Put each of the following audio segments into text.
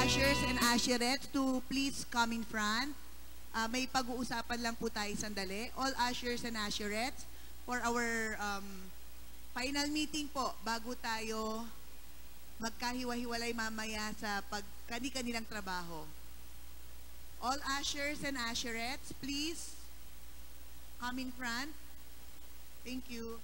ushers and usherettes to please come in front. May pag-uusapan lang po tayo sandali. All ushers and usherettes for our final meeting po bago tayo magkahiwa-hiwalay mamaya sa kanilang trabaho. All ushers and usherettes, please come in front. Thank you.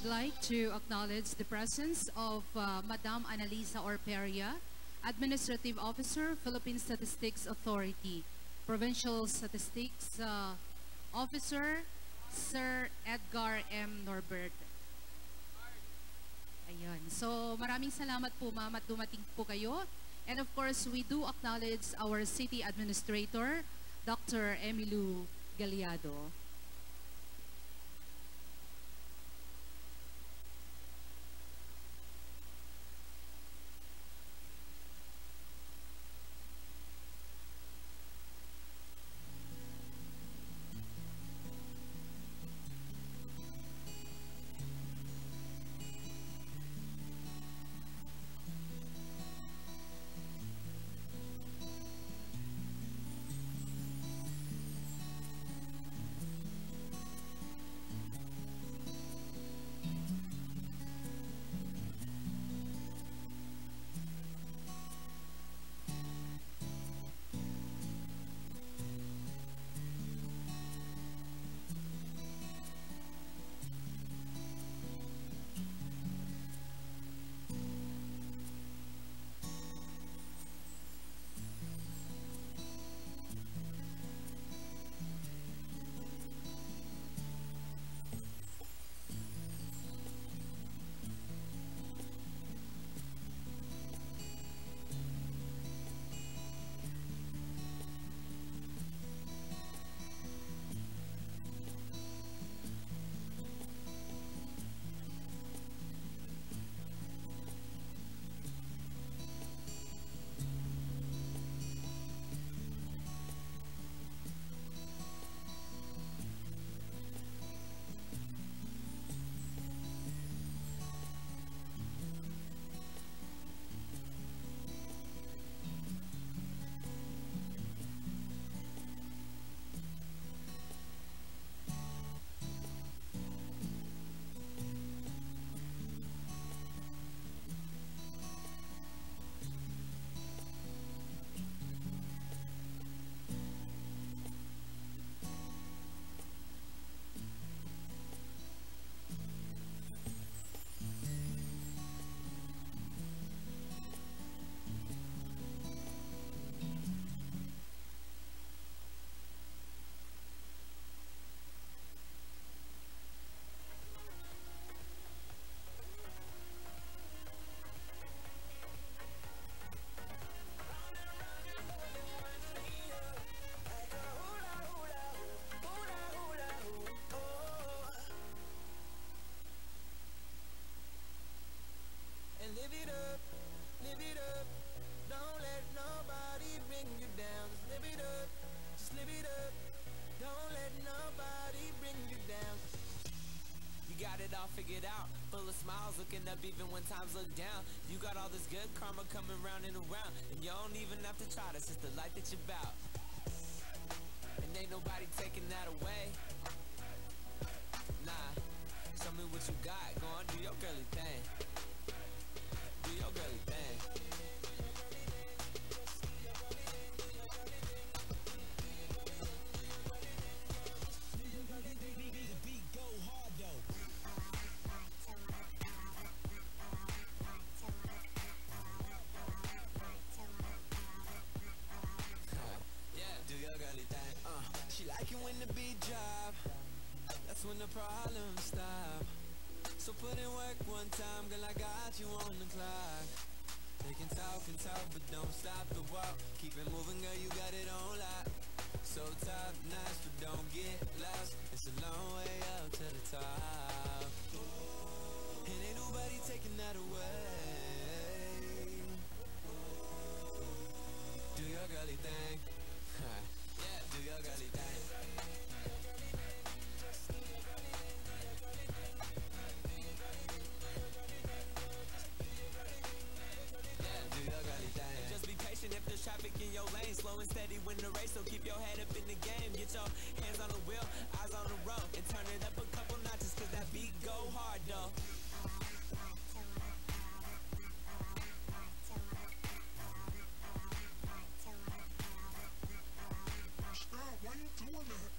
like to acknowledge the presence of Madam Annalisa Orperia, Administrative Officer, Philippine Statistics Authority, Provincial Statistics Officer, Sir Edgar M. Norbert. Ayun. So maraming salamat po ma'am at dumating po kayo. And of course, we do acknowledge our City Administrator, Dr. Emilu Galiado. Live it up. Don't let nobody bring you down. Just live it up. Don't let nobody bring you down. You got it all figured out, full of smiles, looking up even when times look down. You got all this good karma coming round and around, and you don't even have to try, that's just the life that you're about. And ain't nobody taking that away. Nah, show me what you got, go on, do your girly thing. Do your girly thing. She like it when the beat drop, that's when the problems stop. So put in work one time, girl, I got you on the clock. They can talk, but don't stop the walk. Keep it moving, girl, you got it on lock. So top notch, but don't get lost. It's a long way up to the top, and ain't nobody taking that away. Do your girly thing. Yeah, do your girly thing. Just be patient if there's traffic in your lane. Slow and steady win the race, so keep your head up in the game. Get your hands on the wheel, eyes on the road, and turn it up a couple notches, cause that beat go hard though. Stop, why you doing that?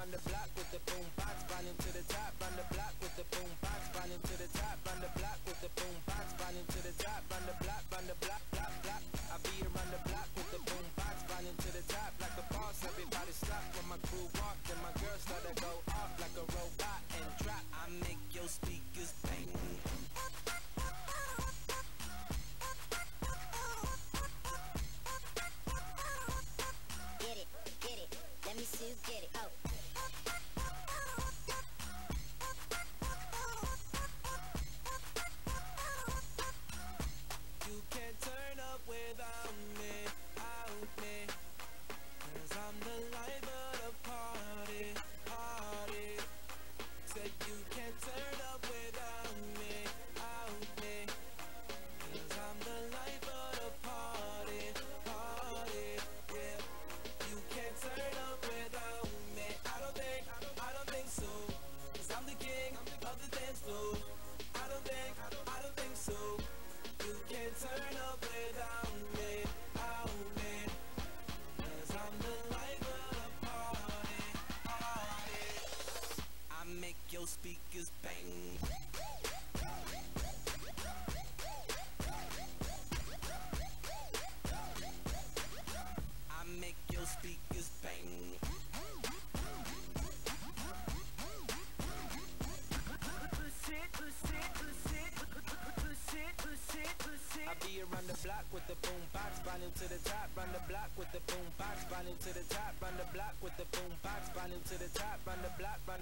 run the block with the boom box, volume to the top, run the block with the boom box, volume to the top, run the block with the boom box, volume to the top, run the block, block, block. I be around the block with the boom box, volume to the top, like a boss. Everybody stop when my crew walk, and my girls start to go off like a robot and drop. I make your speakers bang. Get it, let me see you get it, oh. You can't turn up without me, out me. 'Cause I'm the life of the party, party. Said you can't turn up without me, out me. 'Cause I'm the life of the party, party. Yeah, you can't turn up without me. I don't think so. 'Cause I'm the king of the dance floor. I don't think so. You can't turn up without me, out me. 'Cause I'm the life of the party, party. I make your speakers bang. I make your speakers bang. I be around the block with the boom box, volume to the top, run the block with the boom box, volume to the top, run the block with the boom box, volume to the top, run the block, block.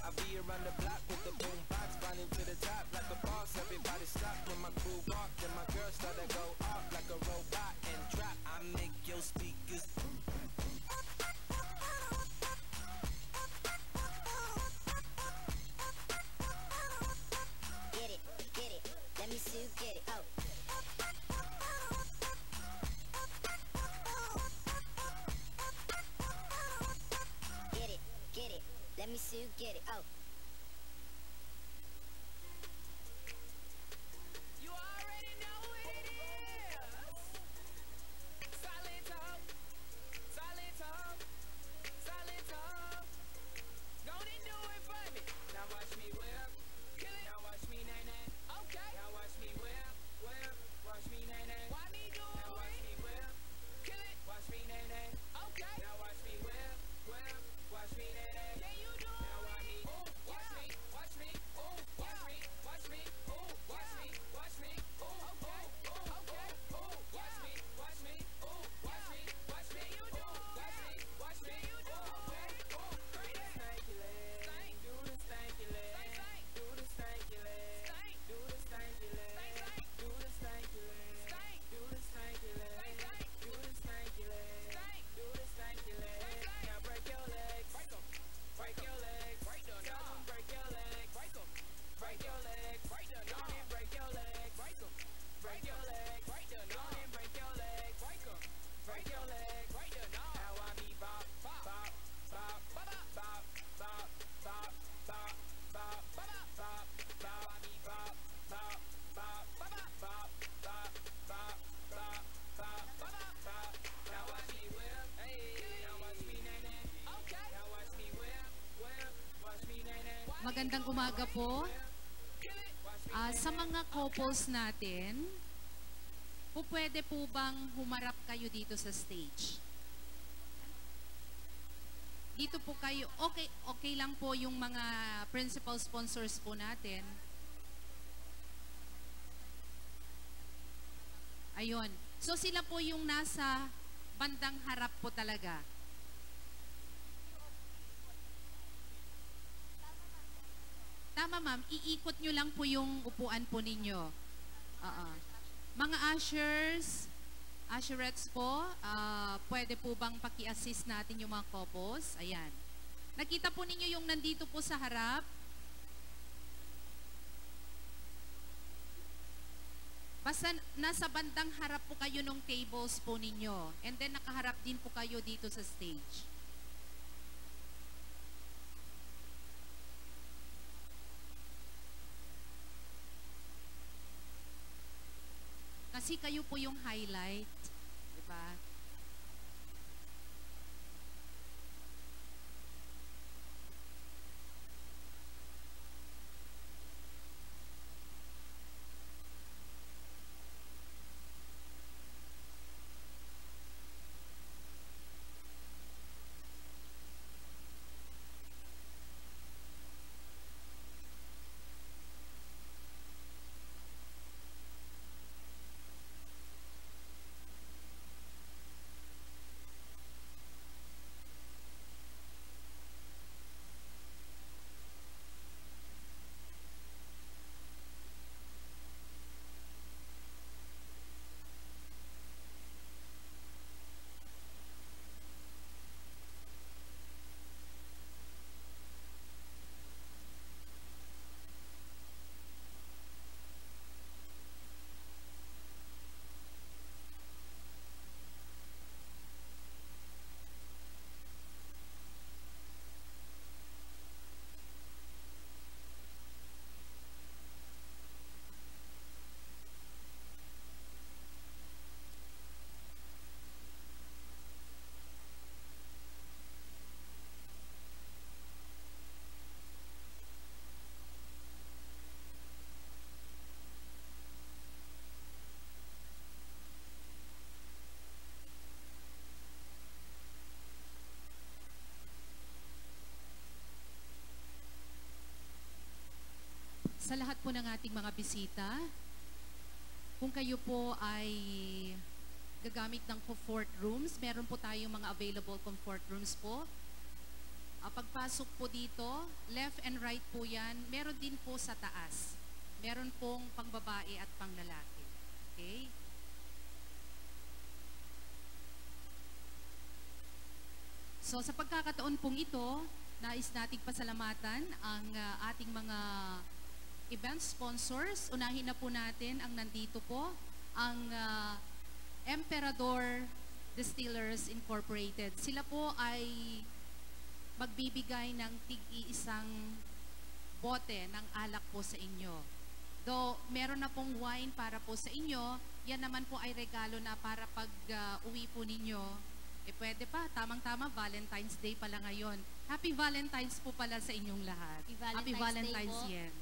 I be around the block with the boom box, volume to the top, like a boss. Everybody stop when my crew walk, and my girls start to go off like a robot and drop. I make your speakers. Get it, let me see you get it, oh. Get it, let me see you get it, oh. You already know what it is. Silent talk, silent talk, silent talk. Go and do it for me. Now watch me whip, kill it. Now watch me nay. Okay. Now watch me whip. Watch me nay. Why me do it? Now watch me whip, kill it. Watch me nay. Okay. Now watch me whip. Watch me nay. Can you do it? Now watch me. Watch me. Watch me. Watch me. Watch me. Watch me. Watch me. Okay. Okay. Watch me. Watch me. Watch me. Watch me. You do it. Watch me. You do it. Stanky leg. Do the stanky leg. Do the stanky leg. Do the stanky leg. Do the stanky leg. Do the stanky leg. Do the stanky leg. Do the stanky leg. Now break your legs. Break your legs. Tell them break your legs. Break your legs. Go and break your legs. Break your legs. Go and break your legs. Break your legs. Now I be bop, bop, bop, bop, bop, bop, bop, bop, bop, bop, bop, bop. I be bop, bop, bop, bop, bop, bop, bop, bop, bop, bop. Now watch me whip, hey. Now watch me nay. Okay. Now watch me whip. Watch me nay. Magandang umaga po. Sa mga couples natin, pwede po bang humarap kayo dito sa stage? Dito po kayo, okay lang po yung mga principal sponsors po natin. Ayun. So sila po yung nasa bandang harap po talaga. Tama ma'am, iikot nyo lang po yung upuan po ninyo. Mga ushers, usherettes po, pwede po bang paki-assist natin yung mga couples? Ayan. Nakita po ninyo yung nandito po sa harap. Basta nasa bandang harap po kayo ng tables po ninyo. And then nakaharap din po kayo dito sa stage. Kasi kayo po yung highlight, di ba? Sa lahat po ng ating mga bisita, kung kayo po ay gagamit ng comfort rooms, meron po tayong mga available comfort rooms po. Pagpasok po dito, left and right po yan. Meron din po sa taas. Meron pong pangbabae at panglalaki. Okay? So sa pagkakataon pong ito, nais nating pasalamatan ang ating mga event sponsors. Unahin na po natin ang nandito po, ang Emperador Distillers Incorporated. Sila po ay magbibigay ng tig-iisang bote ng alak po sa inyo. Though meron na pong wine para po sa inyo, yan naman po ay regalo na para pag uwi po ninyo. Pwede pa, tamang-tama, Valentine's Day pala ngayon. Happy Valentine's po pala sa inyong lahat. Happy Valentine's Day po. Yen.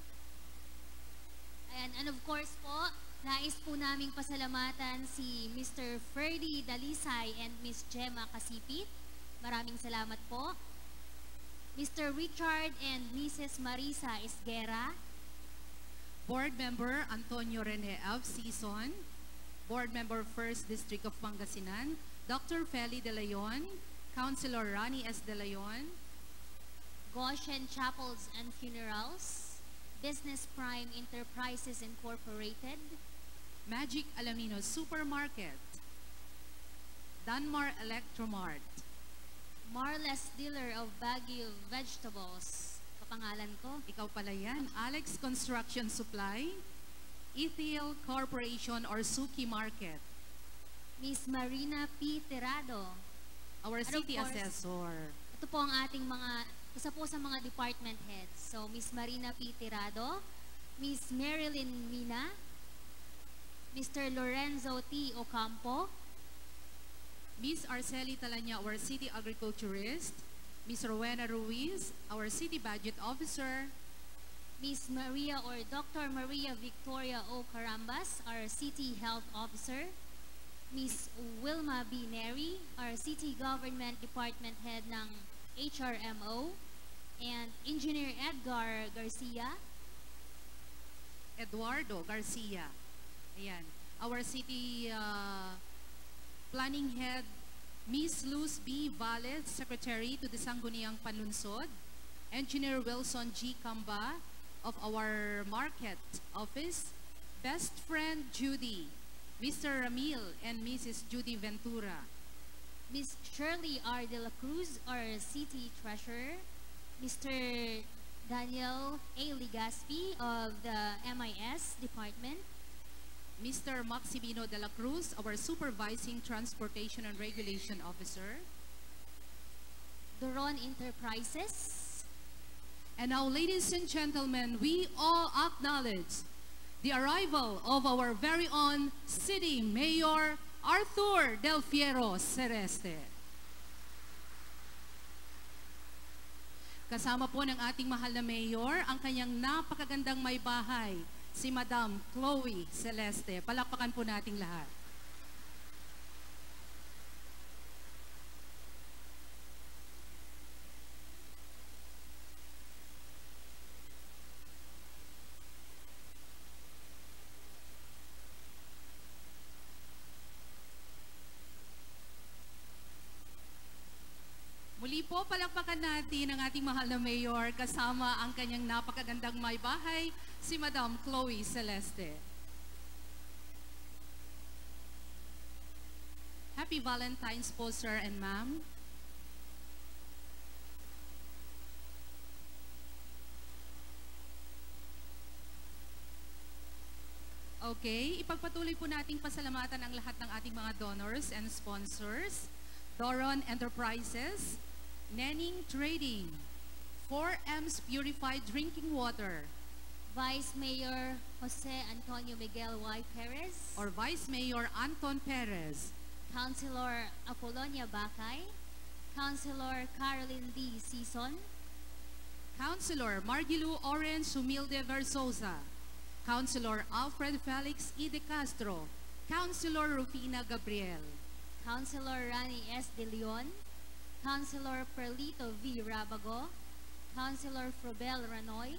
Ayan, and of course po, nais po naming pasalamatan si Mr. Ferdy Dalisay and Miss Gemma Kasipit. Maraming salamat po. Mr. Richard and Mrs. Marisa Esguera. Board Member Antonio Rene F. Sison. Board Member 1st District of Pangasinan. Dr. Feli De Leon, Councilor Rani S. De Leon, Goshen Chapels and Funerals, Business Prime Enterprises Incorporated, Magic Alamino Supermarket, Danmar Electromart, Marles Dealer of Baguio Vegetables, kapangalan ko, ikaw pala yan, Alex Construction Supply, Ethiel Corporation or Suki Market, Miss Marina P. Tirado, our And of City course, Assessor, ito po ang ating mga, isa po sa mga department heads. So, Miss Marina P. Tirado, Miss Marilyn Mina, Mr. Lorenzo T. Ocampo, Miss Arceli Talanya, our City Agriculturist, Miss Rowena Ruiz, our City Budget Officer, Miss Maria or Dr. Maria Victoria O. Carambas, our City Health Officer, Miss Wilma B. Neri, our City Government Department Head ng HRMO, and Engineer Edgar Garcia, Eduardo Garcia. Ayan. Our City Planning Head, Miss Luz B. Valles, Secretary to the Sangguniang Panlunsod, Engineer Wilson G. Camba of our Market Office, Best Friend Judy, Mr. Ramil and Mrs. Judy Ventura, Miss Shirley R. De La Cruz, our City Treasurer, Mr. Daniel A. Ligaspi of the MIS Department, Mr. Maximino de la Cruz, our Supervising Transportation and Regulation Officer, Doron Enterprises, and now, ladies and gentlemen, we all acknowledge the arrival of our very own City Mayor Arthur Del Fiero Celeste. Kasama po ng ating mahal na Mayor ang kanyang napakagandang may bahay, si Madam Chloe Celeste. Palakpakan po nating lahat. Muli po, palakpakan natin ang ating mahal na Mayor kasama ang kanyang napakagandang may bahay, si Madam Chloe Celeste. Happy Valentine's po, sir and ma'am. Okay, ipagpatuloy po nating pasalamatan ang lahat ng ating mga donors and sponsors. Doron Enterprises, Nenning Trading, 4M's Purified Drinking Water, Vice Mayor Jose Antonio Miguel Y. Perez, or Vice Mayor Anton Perez, Councilor Apolonia Bacay, Councilor Caroline D. Sison, Councilor Margilu Orange Humilde Versosa, Councilor Alfred Felix E. De Castro, Councilor Rufina Gabriel, Councilor Rani S. De Leon, Councilor Perlito V. Rabago, Councilor Frobel Ranoy,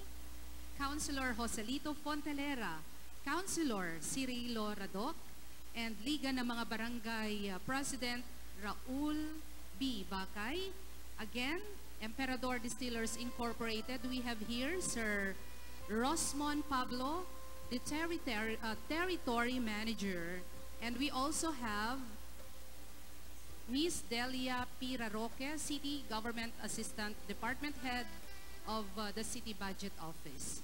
Councilor Joselito Fontelera, Councilor Cirilo Radoc, and Liga ng mga Barangay President Raul B. Bakay. Again, Emperador Distillers Incorporated, we have here Sir Rosmon Pablo, the Territory Manager. And we also have Miss Delia Pira Roque, City Government Assistant Department Head of the City Budget Office.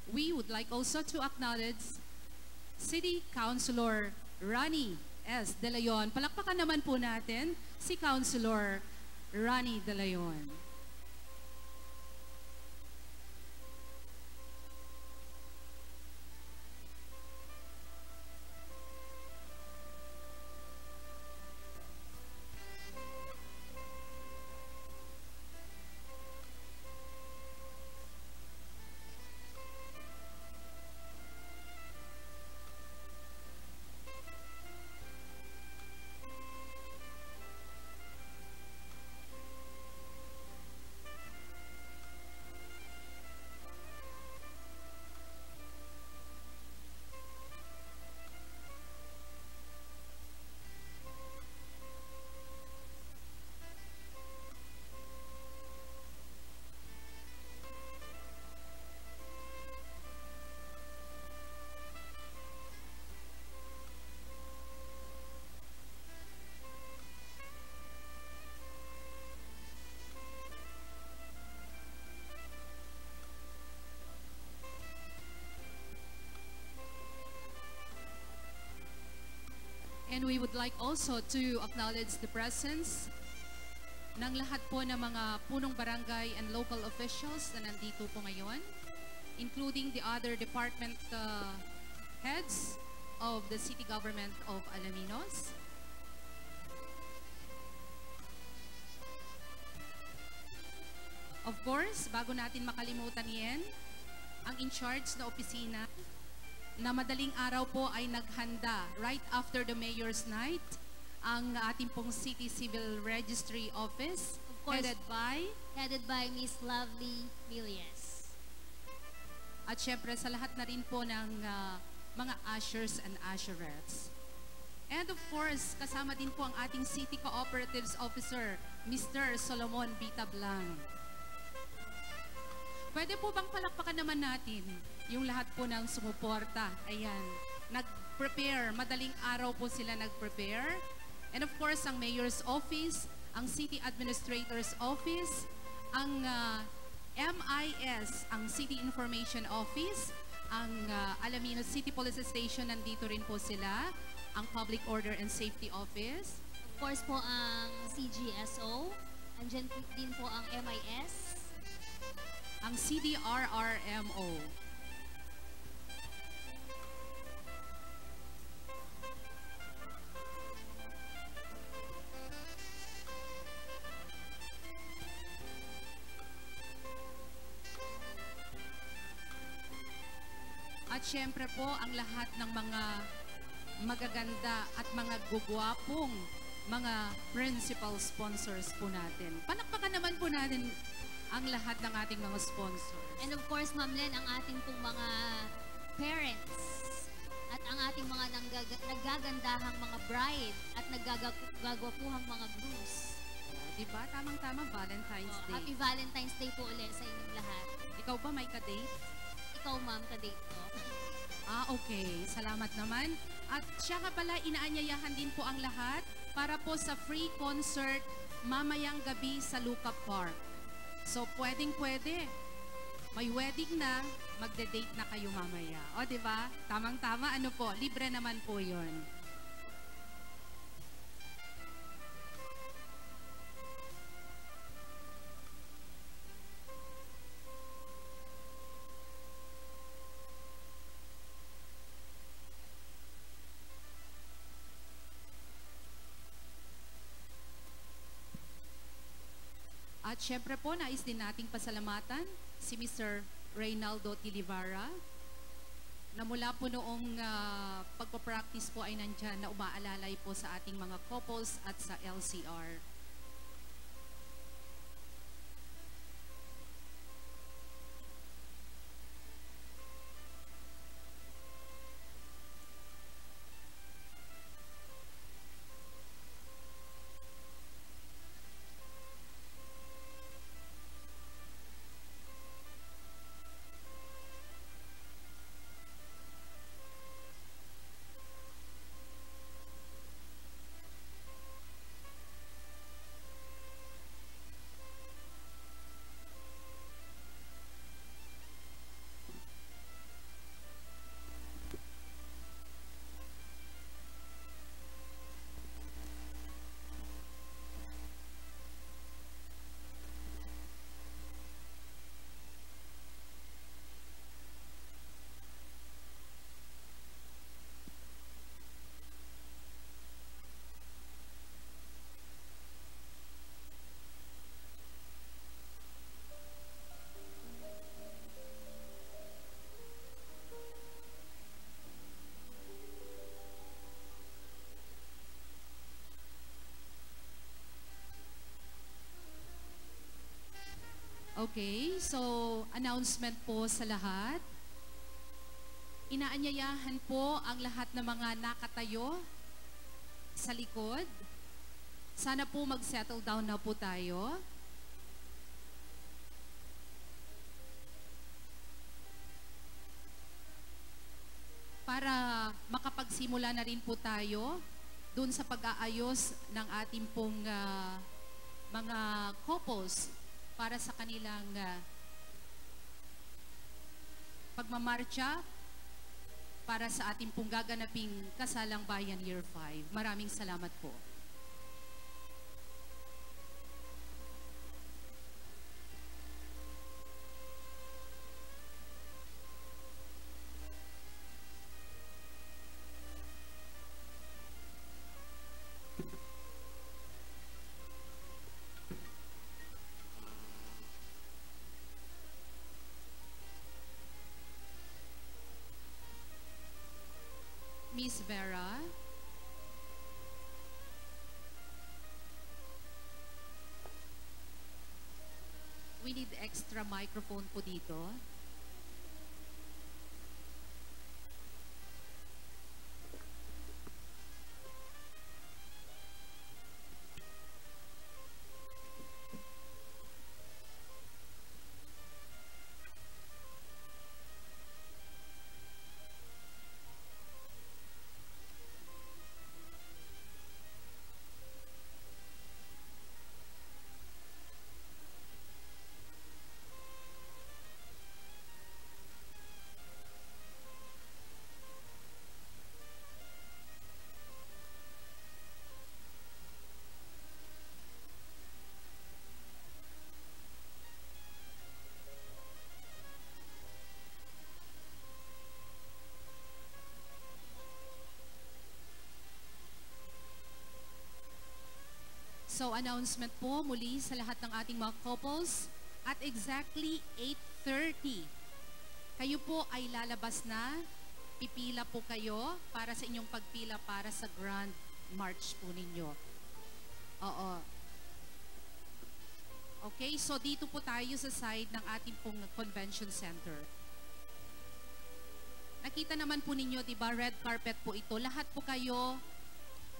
We would like also to acknowledge City Councilor Rani S. De Leon. Palakpakan naman po natin si Councilor Rani De Leon. And we would like also to acknowledge the presence ng lahat po ng mga punong barangay and local officials na nandito po ngayon, including the other department heads of the City Government of Alaminos. Of course, bago natin makalimutan yan, ang in-charge na opisina na madaling araw po ay naghanda right after the Mayor's Night, ang ating pong City Civil Registry Office, Of course, headed by Miss Lovely Milias. at syempre sa lahat na rin po ng mga ushers and usherettes. And of course, kasama din po ang ating City Cooperatives Officer, Mr. Solomon Bitablang. Pwede po bang palakpakan naman natin yung lahat po ng sumuporta? Ayan, nag-prepare, madaling araw po sila nag-prepare. And of course, ang Mayor's Office, ang City Administrator's Office, ang MIS, ang City Information Office, ang Alaminos City Police Station, nandito rin po sila, ang Public Order and Safety Office. Of course po ang CGSO, andyan din po ang MIS, ang CDRRMO. At syempre po ang lahat ng mga magaganda at mga gugwapong mga principal sponsors po natin. Palakpakan naman po natin ang lahat ng ating mga sponsors. and of course, Ma'am Len, ang ating pong mga parents at ang ating mga naggagandahang mga bride at naggagwapuhang mga grooms. Diba? Tamang-tama, Valentine's Day. Happy Valentine's Day po ulit sa inyong lahat. Ikaw ba may ka-date? Ikaw, Ma'am, ka-date ko. Okay. Salamat naman. At siya nga pala, inaanyayahan din po ang lahat para po sa free concert mamayang gabi sa Luca Park. So, pwedeng-pwede. May wedding na, magde-date na kayo mamaya. O, di ba? Tamang-tama, ano po, libre naman po yun. At syempre po, nais din nating pasalamatan si Mr. Reynaldo Tilivara na mula po noong pagpapractice po ay nandyan na umaalalay po sa ating mga couples at sa LCR. Okay, so announcement po sa lahat. Inaanyayahan po ang lahat ng mga nakatayo sa likod. Sana po mag-settle down na po tayo. Para makapagsimula na rin po tayo dun sa pag-aayos ng ating pong mga couples para sa kanilang pagmamarcha para sa ating pong gaganaping Kasalang Bayan Year 5. Maraming salamat po. Miss Vera. We need extra microphone po dito. So, announcement po muli sa lahat ng ating mga couples. At exactly 8:30, kayo po ay lalabas na. Pipila po kayo para sa inyong pagpila para sa Grand March po ninyo. Oo. Okay, so dito po tayo sa side ng ating pong convention center. Nakita naman po ninyo, di ba, red carpet po ito. Lahat po kayo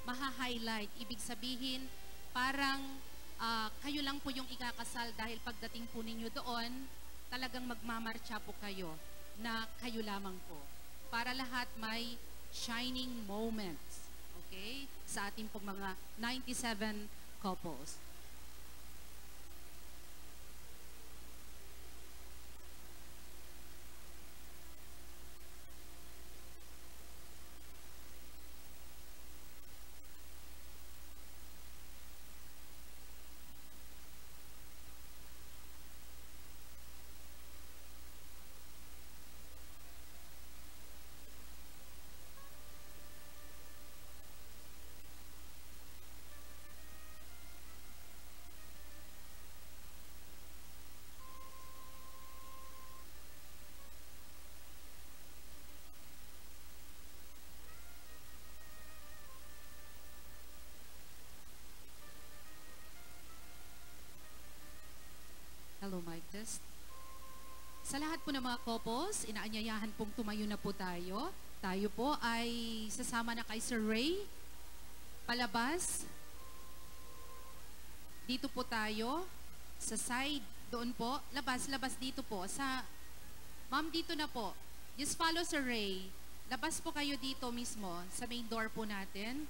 maha-highlight. Ibig sabihin, parang kayo lang po yung ikakasal dahil pagdating po ninyo doon, talagang magmamarcha po kayo na kayo lamang po. Para lahat may shining moments, okay, sa ating pong mga 97 couples. Hello, mic test. Sa lahat po ng mga couples, inaanyayahan pong tumayo na po tayo. Tayo po ay sasama na kay Sir Ray. Palabas. Dito po tayo. Sa side, doon po. Labas dito po. Ma'am, dito na po. Just follow Sir Ray. Labas po kayo dito mismo, sa main door po natin.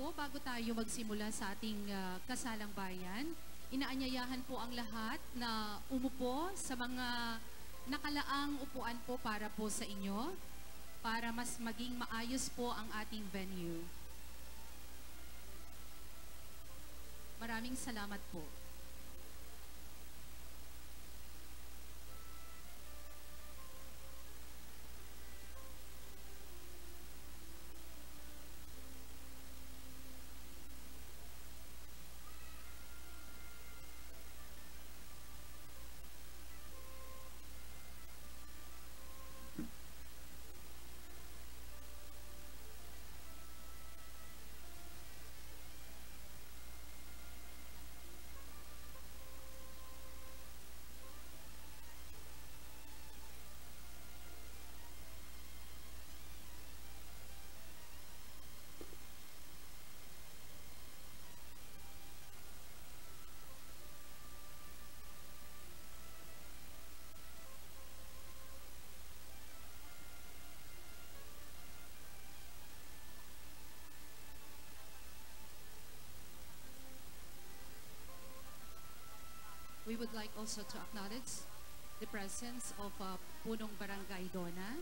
po, bago tayo magsimula sa ating kasalang bayan, inaanyayahan po ang lahat na umupo sa mga nakalaang upuan po para po sa inyo, para mas maging maayos po ang ating venue. Maraming salamat po. We would like also to acknowledge the presence of Punong Barangay Dona.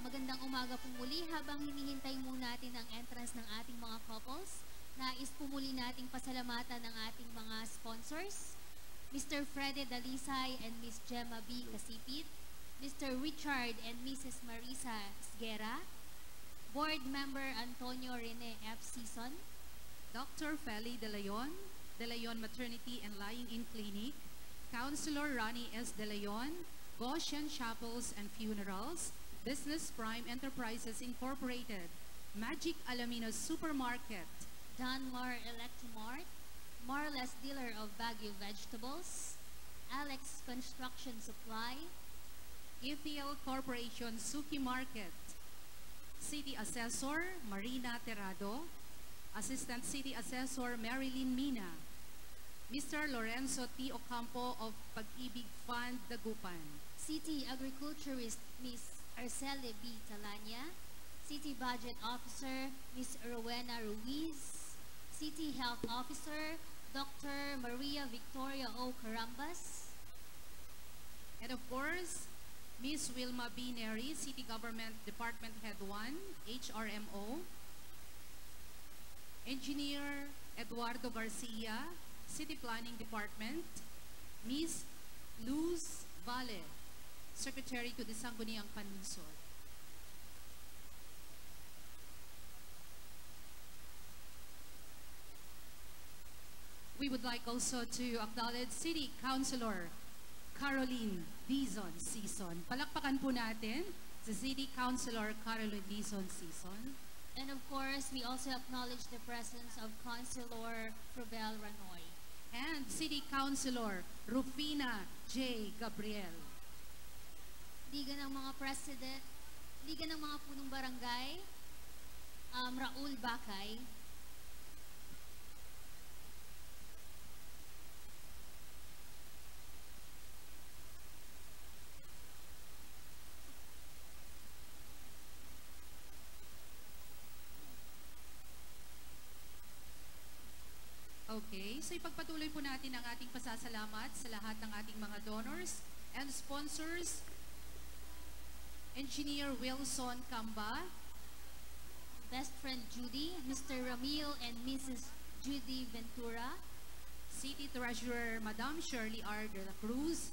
Magandang umaga po muli. Habang hinihintay muna natin ang entrance ng ating mga couples, nais po muli nating pasalamatan ng ating mga sponsors, Mr. Freddy Dalisay and Miss Gemma B. Kasipit, Mr. Richard and Mrs. Marisa Esguera, Board Member Antonio Rene F. Season, Dr. Feli De Leon Maternity and Lying-in Clinic, Counselor Ronnie S. De Leon, Goshen Chapels and Funerals, Business Prime Enterprises Incorporated, Magic Alaminos Supermarket, Dunmar Electromart, Marles Dealer of Baguio Vegetables, Alex Construction Supply, Ethiel Corporation Suki Market, City Assessor Marina Terrado, Assistant City Assessor Marilyn Mina, Mr. Lorenzo T. Ocampo of Pag-ibig Fund, Dagupan, City Agriculturist Miss Arceli B. Talanya, City Budget Officer Miss Rowena Ruiz, City Health Officer Dr. Maria Victoria O. Carambas, and of course, Miss Wilma B. Neri, City Government Department Head 1, HRMO, Engineer Eduardo Garcia, City Planning Department, Miss Luz Vale, Secretary to the Sangguniang Panunsod. We would like also to acknowledge City Councilor Caroline Dizon Season. Palakpakan po natin si City Councilor Caroline Dizon Season. and of course, we also acknowledge the presence of Councilor Frubel Ranoy. And City Councilor Rufina J. Gabriel. Liga ng mga President, Liga ng mga Punong Barangay, Raul Bakay. Okay, so ipagpatuloy po natin ang ating pasasalamat sa lahat ng ating mga donors and sponsors. Engineer Wilson Camba, Best friend Judy, Mr. Ramil and Mrs. Judy Ventura, City Treasurer Madam Shirley R. de la Cruz,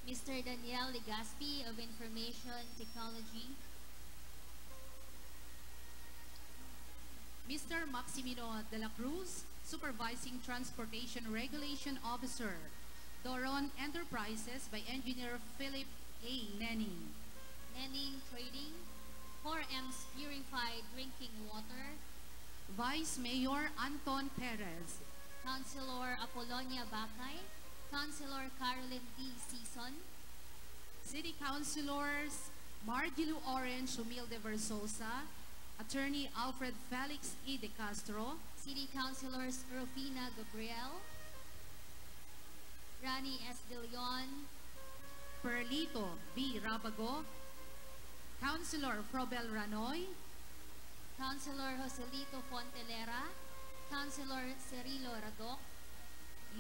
Mr. Daniel Legaspi of Information Technology, Mr. Maximino de la Cruz, Supervising Transportation Regulation Officer, Doron Enterprises by Engineer Philip A. Nenning, Nenning Trading, 4M's Purified Drinking Water, Vice Mayor Anton Perez, Councilor Apollonia Bakay, Councilor Carolyn D. Season, City Councilors Margilu Orange Humilde Versosa, Attorney Alfred Felix E. De Castro, City Councilors Rufina Gabriel, Rani S. De Leon, Perlito B. Rabago, Councilor Frobel Ranoy, Councilor Joselito Fontelera, Councilor Cirilo Radok,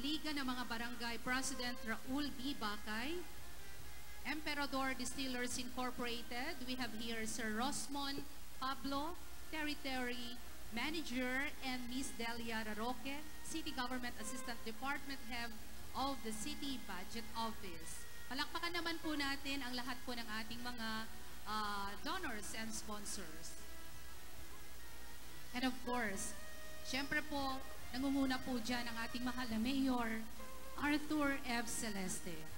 Liga ng mga Barangay President Raul B. Bakay, Emperador Distillers Incorporated, we have here Sir Rosmon Pablo, Territory Manager, and Miss Delia Raroque, City Government Assistant Department Head of the City Budget Office. Palakpakan naman po natin ang lahat po ng ating mga donors and sponsors. And of course, syempre po, nangunguna po dyan ang ating mahal na Mayor, Arthur F. Celeste.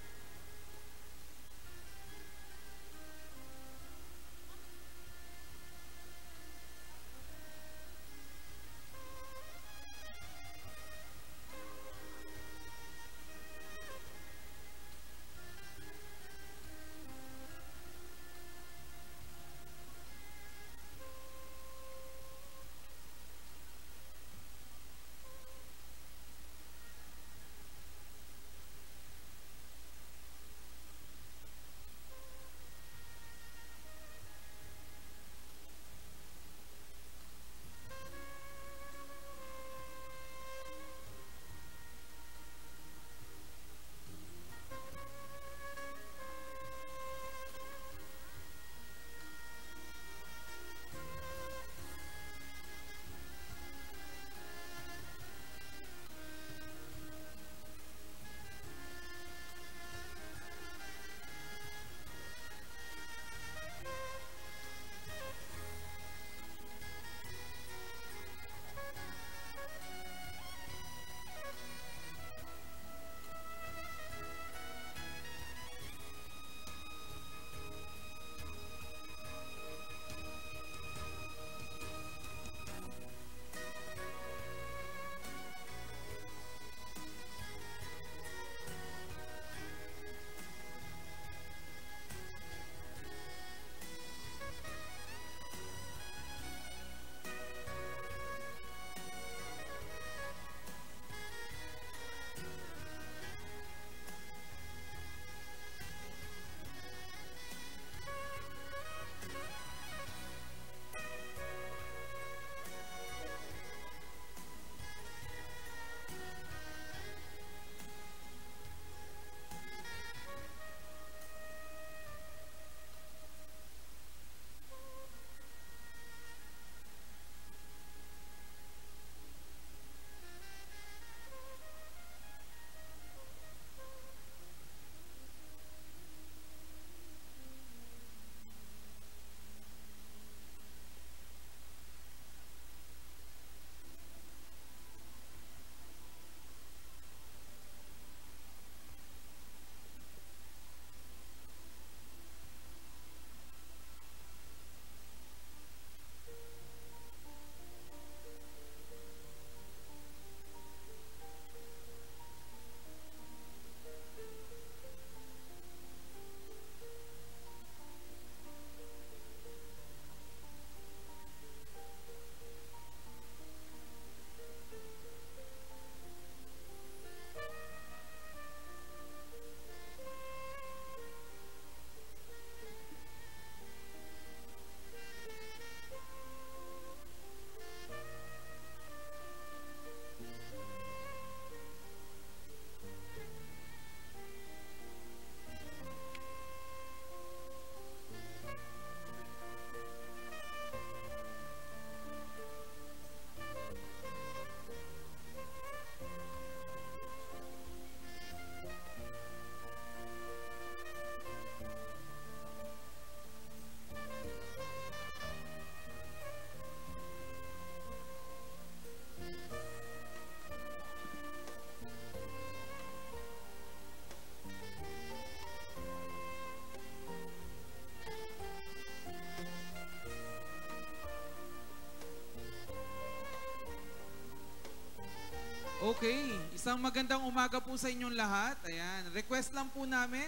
Okay, isang magandang umaga po sa inyong lahat. Ayan, request lang po namin,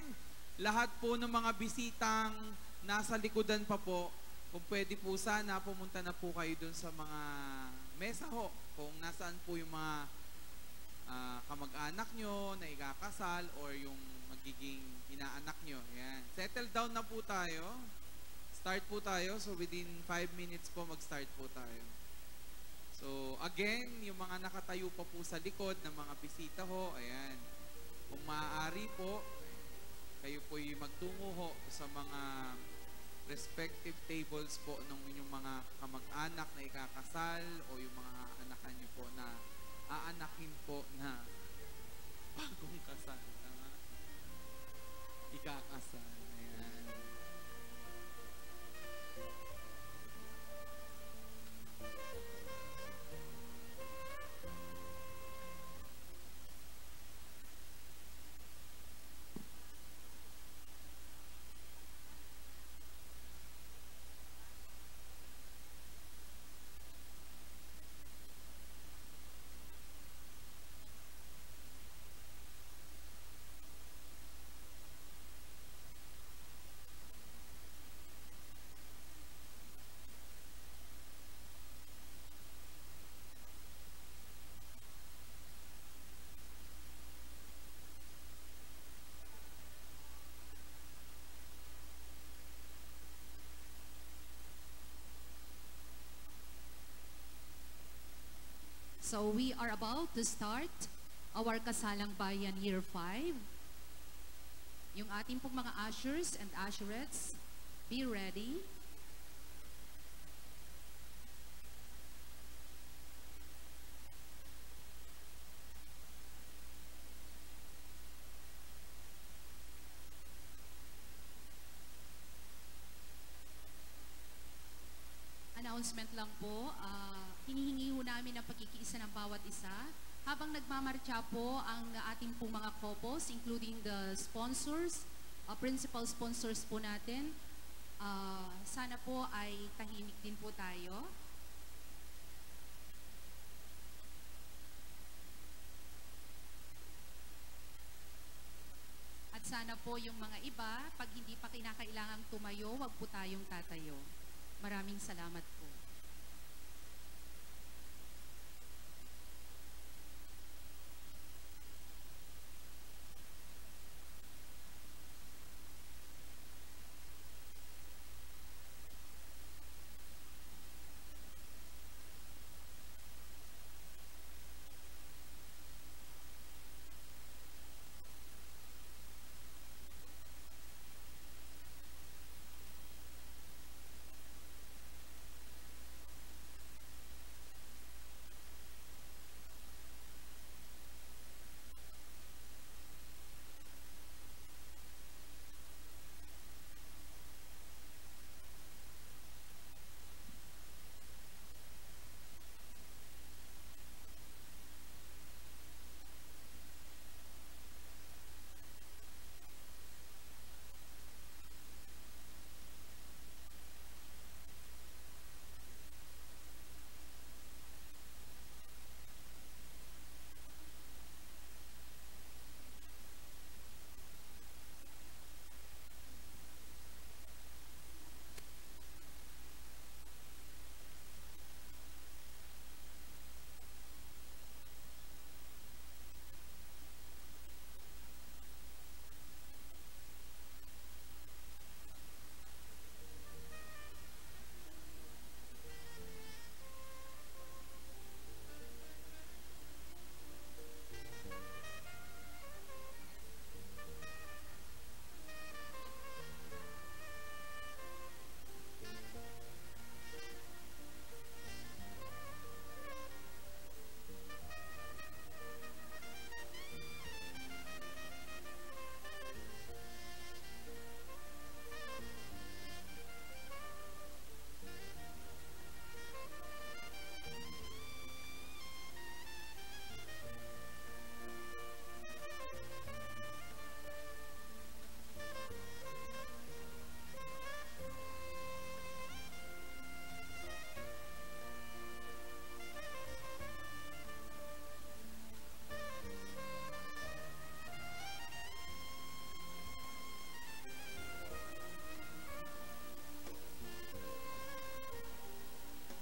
lahat po ng mga bisitang nasa likodan pa po, kung pwede po sana pumunta na po kayo dun sa mga mesa ho, kung nasaan po yung mga kamag-anak nyo na ikakasal or yung magiging inaanak nyo. Ayan, settle down na po tayo. Start po tayo, so within 5 minutes po mag-start po tayo. So, again, yung mga nakatayo pa po sa likod ng mga bisita ho, ayan, kung maaari po, kayo po yung magtungo ho sa mga respective tables po ng inyong mga kamag-anak na ikakasal o yung mga anakan nyo po na aanakin po na bagong kasal, ikakasal. Ayan. So we are about to start our Kasalang Bayan Year 5. Yung ating pong mga ushers and usherettes, be ready. Announcement lang po, hinihingi ho namin ang pagkikiisa ng bawat isa. Habang nagmamarcha po ang ating pong mga couples, including the sponsors, principal sponsors po natin, sana po ay tahimik din po tayo. At sana po yung mga iba, pag hindi pa kinakailangang tumayo, wag po tayong tatayo. Maraming salamat po.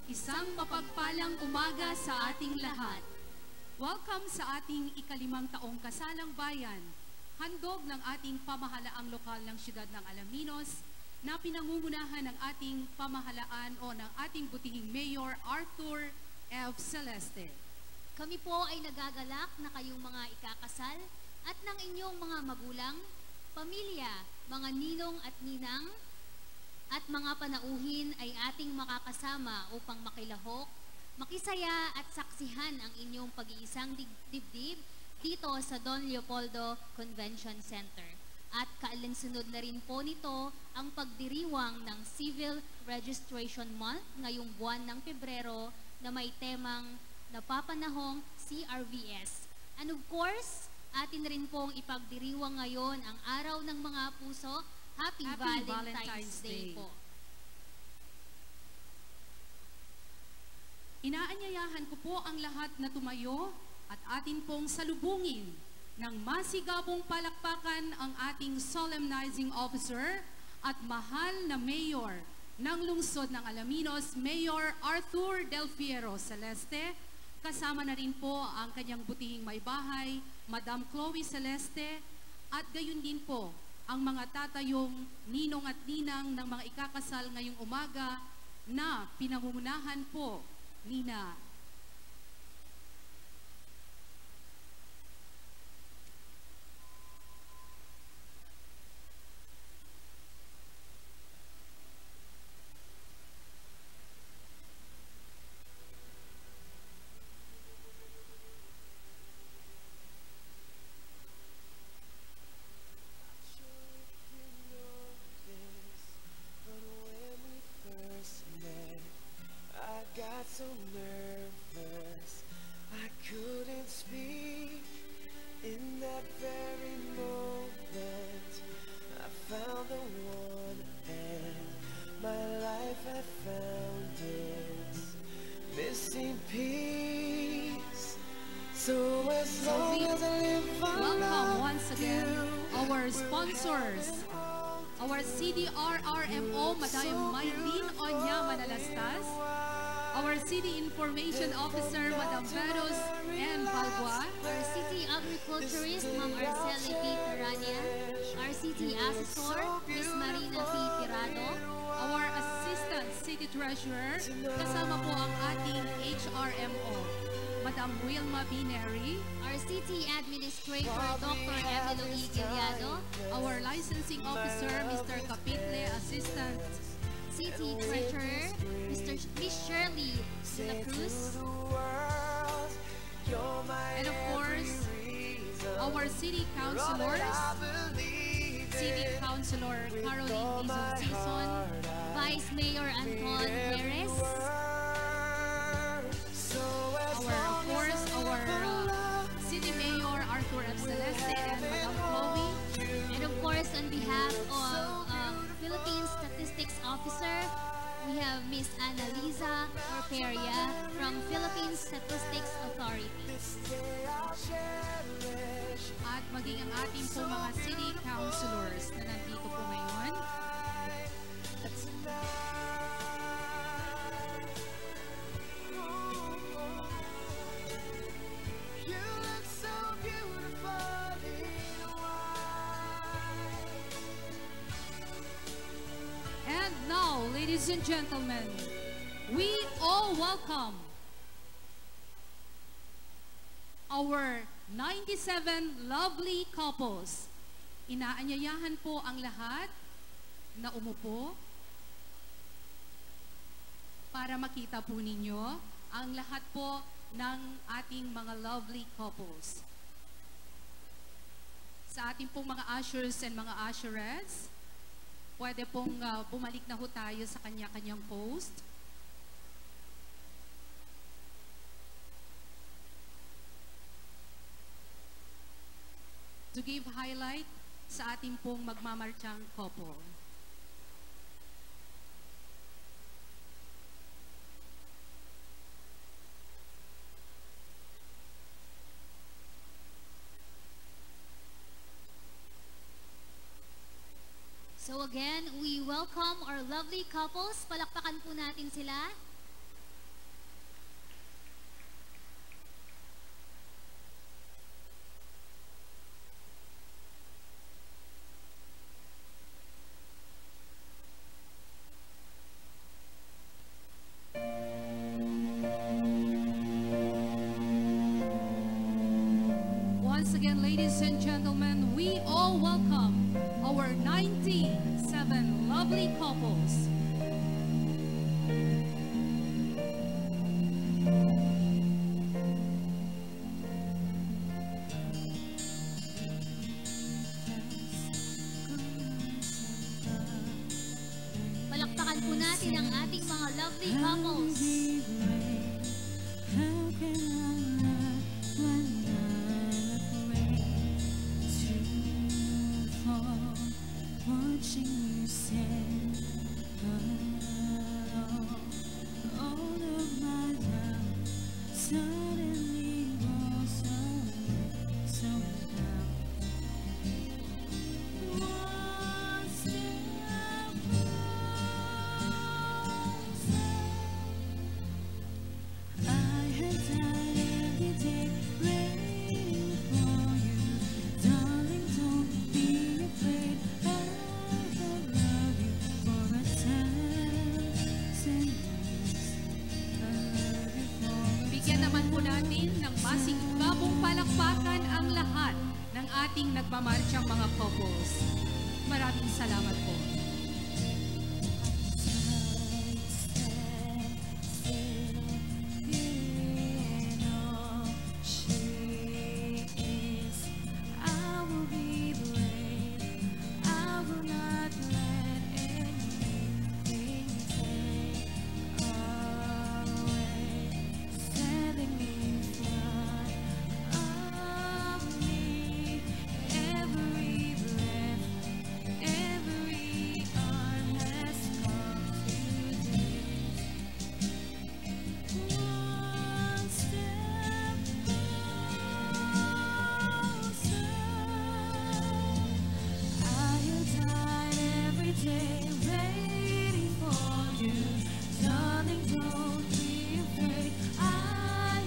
Isang mapagpalang umaga sa ating lahat. Welcome sa ating ikalimang taong kasalang bayan. Handog ng ating pamahalaang lokal ng siyudad ng Alaminos na pinangungunahan ng ating pamahalaan o ng ating butihing Mayor Arthur F. Celeste. Kami po ay nagagalak na kayong mga ikakasal at ng inyong mga magulang, pamilya, mga ninong at ninang, at mga panauhin ay ating makakasama upang makilahok, makisaya at saksihan ang inyong pag-iisang dibdib dito sa Don Leopoldo Convention Center. At kaalinsunod na rin po nito ang pagdiriwang ng Civil Registration Month ngayong buwan ng Pebrero na may temang napapanahong CRVS. And of course, atin rin pong ipagdiriwang ngayon ang Araw ng Mga Puso. Happy Valentine's Day po. Inaanyayahan ko po ang lahat na tumayo at atin pong salubungin ng masigabong palakpakan ang ating solemnizing officer at mahal na mayor ng lungsod ng Alaminos, Mayor Arthur Del Fierro Celeste. Kasama na rin po ang kanyang butihing may bahay, Madam Chloe Celeste, at gayon din po ang mga tatayong ninong at ninang ng mga ikakasal ngayong umaga na pinangungunahan po Nina so nervous I couldn't speak. In that very moment I found the one and my life had found its missing piece. So as long as I live I welcome love once again our sponsors, our CDRRMO, Madam Maylene Onya Manalastas, our City Information Officer, Madam Veros N. Balboa, Our City Agriculturist, Ma'am Arceli P. Pirania, our City Assessor, Ms. Marina P. Tirado, our Assistant City Treasurer, kasama po ang ating HRMO, Madam Wilma B. Neri, our City Administrator, Dr. Emily E. Giliado, our Licensing Officer, Mr. Capitle, Assistant, City Treasurer, Miss Shirley De La Cruz, and of course, our City Councilors, City Councilor Caroline Dizon Sison, Vice Mayor Anton Perez, of course, our City Mayor Arthur F. Celeste and Madam Chloe, and of course, on behalf of Philippine Statistics Officer, we have Miss Annalisa Orperia from Philippine Statistics Authority. at maging ang ating po mga City Councilors na nandito po ngayon. You look so beautiful in white. And now, ladies and gentlemen, we all welcome our 97 lovely couples. Inaanyayahan po ang lahat na umupo para makita po ninyo ang lahat po ng ating mga lovely couples. Sa ating pong mga ushers and mga usherettes, pwede pong bumalik na ho tayo sa kanya-kanyang post. To give highlight sa ating pong magmamarchang couple. So again, we welcome our lovely couples. Palakpakan po natin sila. couples. Palakpakan po natin ang ating mga lovely couples. How can I not when I'm afraid to fall, watching you stand alone? All of my doubt suddenly was so down. One step closer. I have died every day waiting for you, darling. Don't be afraid. I will love you for a thousand years. I love you for a Bigyan naman po natin ng masigabong palakpakan ang lahat ng ating nagmamarchang mga couples. Maraming salamat po. Every arm has come today. One step closer. I have died every day waiting for you, darling. Don't be afraid. I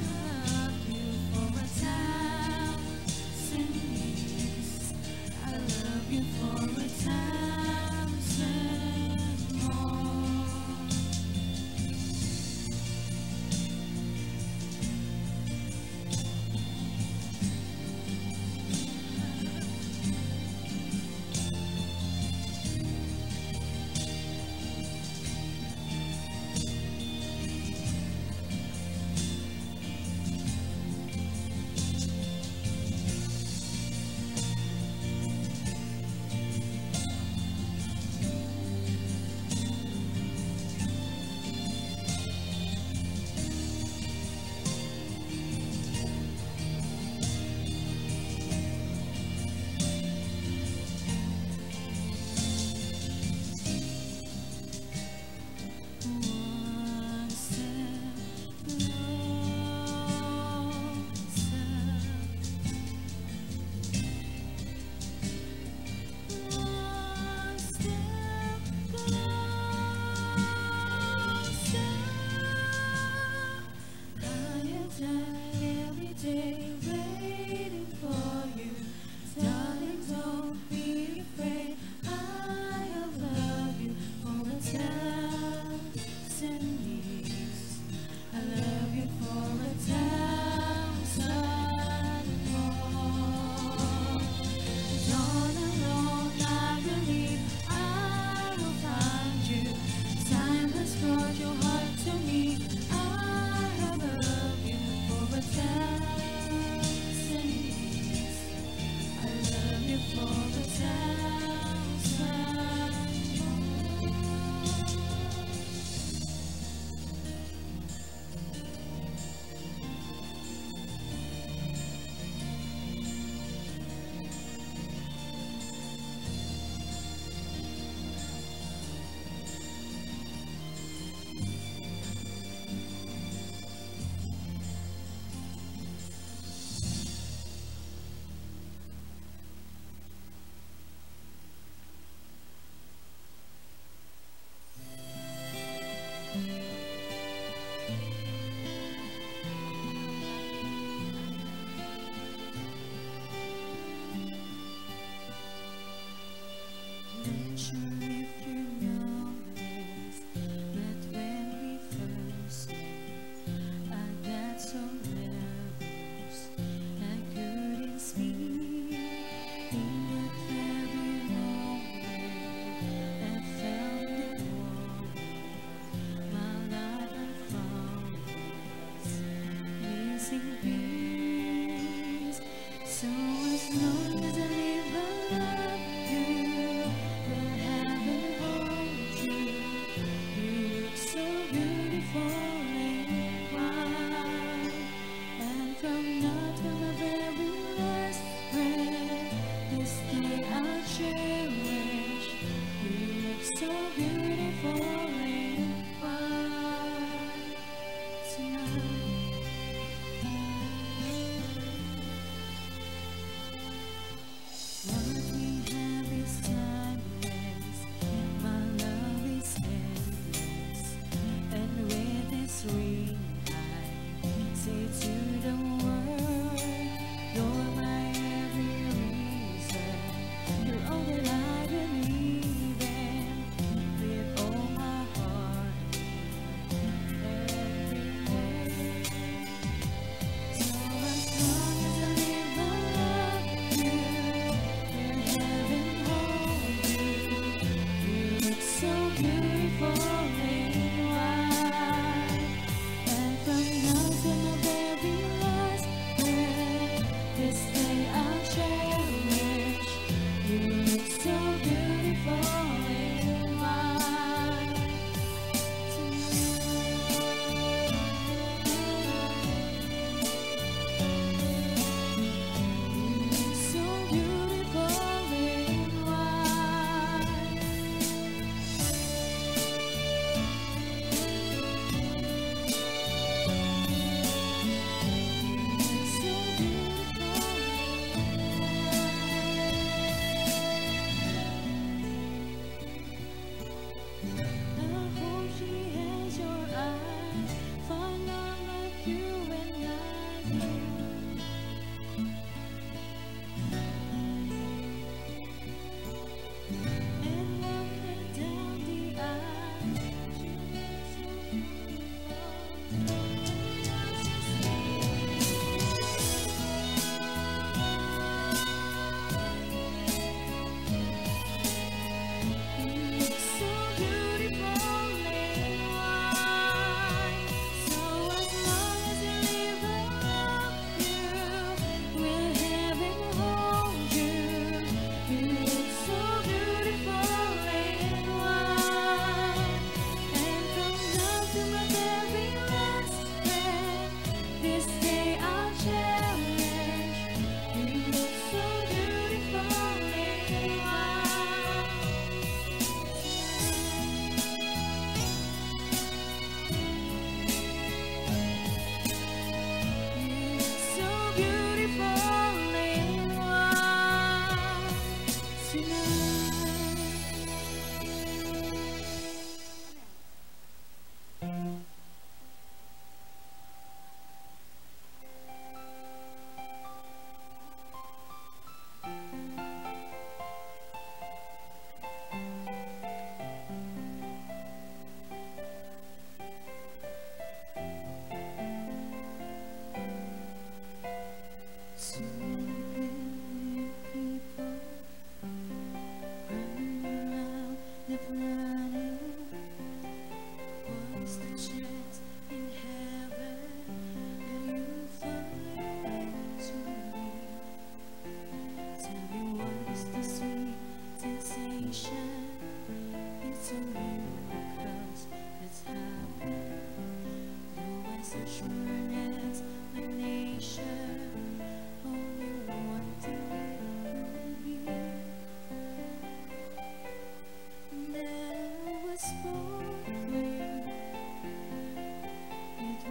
love you for a thousand years. I love you for a thousand more.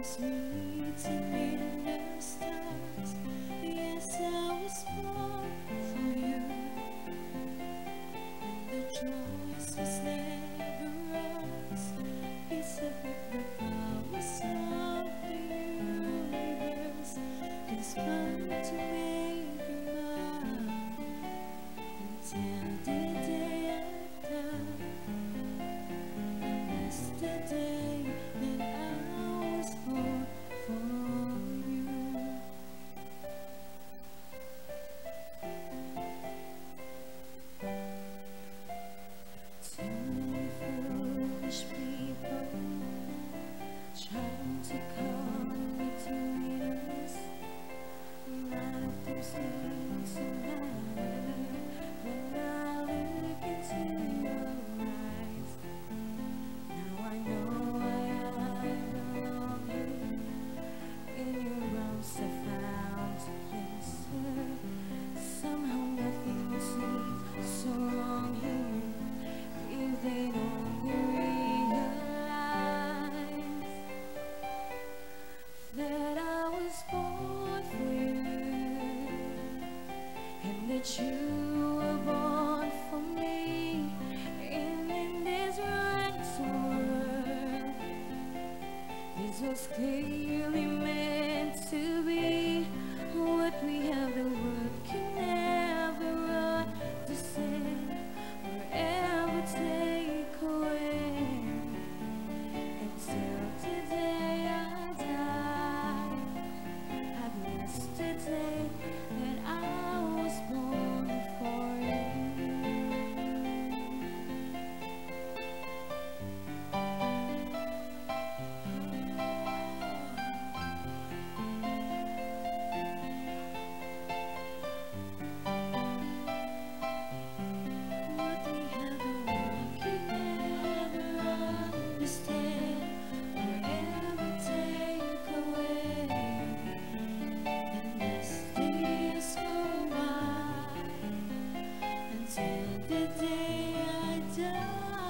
was written in the stars. Yes, I was born for you, and the choice was never ours. It's a bit the powers of the universe conspire to make you mine until the day I die. That's the day that I was born for you. Too many foolish people trying to come between us. None of them seem to matter when I look into your eyes. Now I know why I belong here. In your arms I found an answer. Somehow nothing seems so wrong here. If they'd only realize that I was born for you, and that you were born for me. And in this right world, this was clearly meant to be. What we have, the world can never understand or ever take away. Until the day I die, I've blessed the day that I was born for you. What we have, the world can never understand or ever take away. And as the years go by, until the day I die,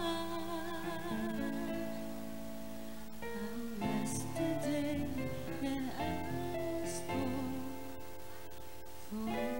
I'll bless the day that I was born for you.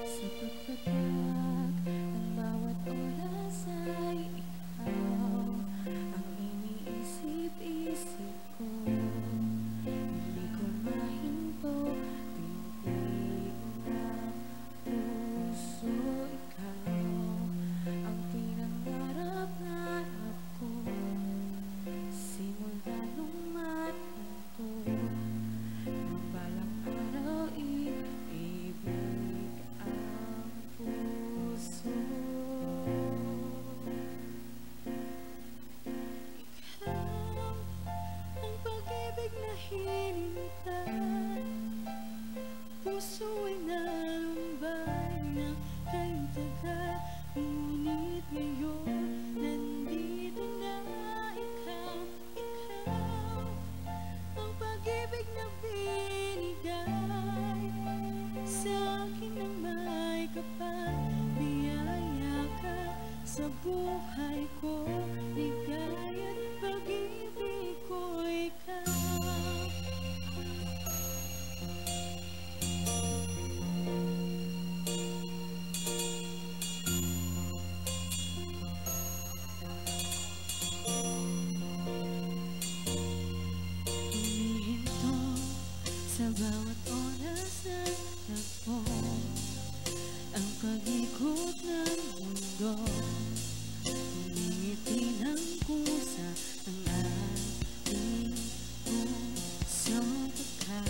Sa pagpagyak ng bawat oras ay ikaw ang iniisip-isip ko. Hindi ko mahinto, pintig ng puso. Ikaw ang pinangarap-ngarap ko, simula nung matanto. Nung balang araw ibig ang puso. Ikaw ang pag-ibig na hinintay. Puso ay nalumbay na kayong tagal. Ngunit ngayon nandito na ikaw. Ikaw ang pag-ibig na binigay sa akin ng may kapal. Biyaya ka sa buhay ko, ligaya at pag-ibig ko ikaw. Humihinto sa bawat oras na tagpo ang pag-ikot ng mundo. Humingiti ng kusa ang ating puso. Pagka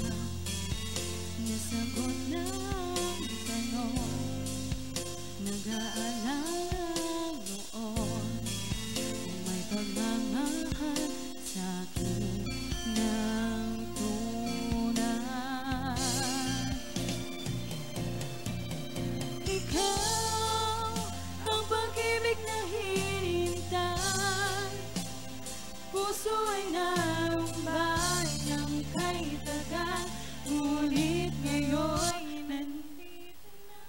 nasagot na ang tanong, mag-aalala noon kung may pagmamahal sa'kin ng tunay. Ikaw ang pag-ibig na hinintay, puso ay narumbay ng kay tagal, ngunit ngayon nandito na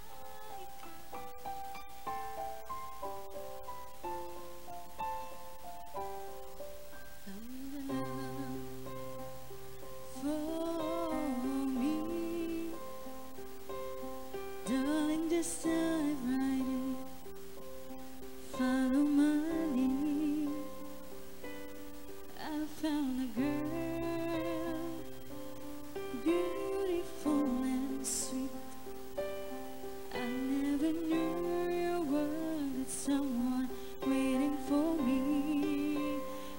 ikaw. Found the love for me, darling, just dive right in, follow my lead. I found a girl, beautiful and sweet. I never knew you were that someone waiting for me.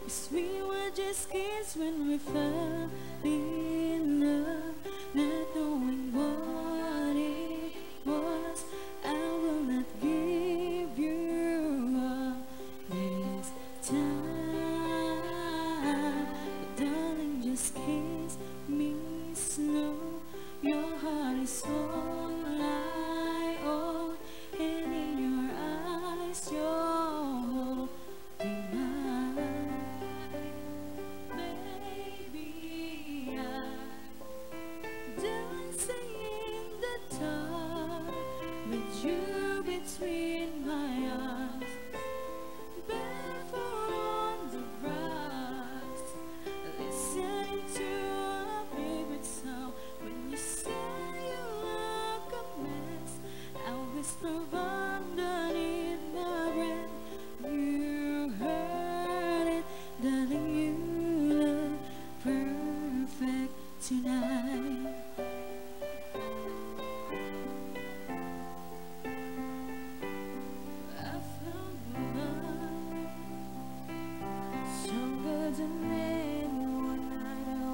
'Cause we were just kids when we fell in love, not knowing what it was. I will not give you up this time, but darling, just kiss me slow. Your heart is all I own, and in your eyes you're holding mine. Baby, I'm dancing in the dark with you between my arms, barefoot on the grass, listening to our favorite song. When you say you look a mess, I whisper underneath my breath, you heard it, darling, you look perfect tonight. I found love stronger than anyone I know.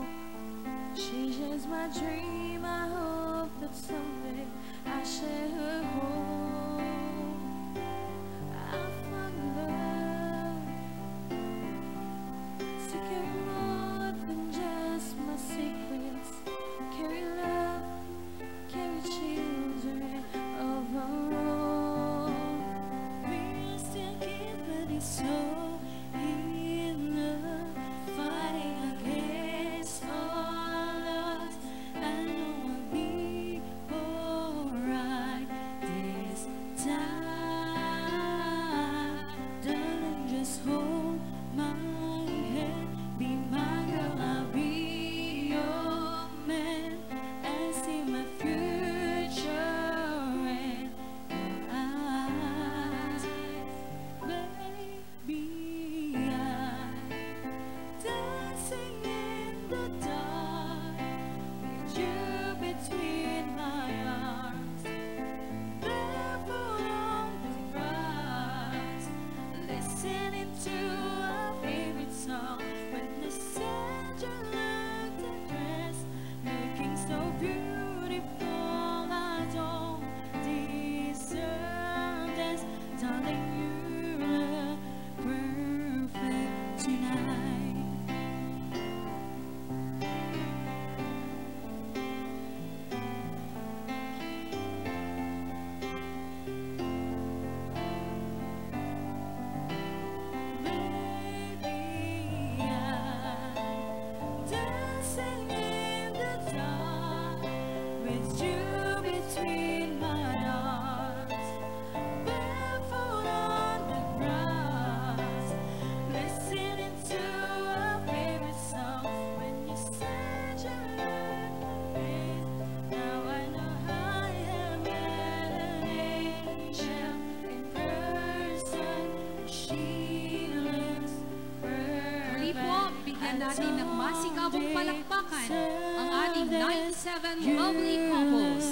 She's just my dream. I hope that someday I share her home. I found love to carry more than just my secrets. Carry love, carry children of our own. We're still kids, but it's so in love, fighting against all odds. I know I'll be alright this time. Darling, just hold my hand, be my girl, I'll be your man. I see my future in your eyes, baby. I'm dancing in the dark with you between my arms, barefoot on the grass, listening to our favorite song. When the said you looked a dress, looking so beautiful, I don't deserve this. Darling, you look perfect tonight. Baby, I'm dancing in the dark with you between my arms, barefoot on the grass, listening to our favorite song. When you said you looked amazing, now I know I have met an angel in person. She looks Muli perfect. po, bigyan natin ng masikabong palakpakan ang ating 97 lovely couples.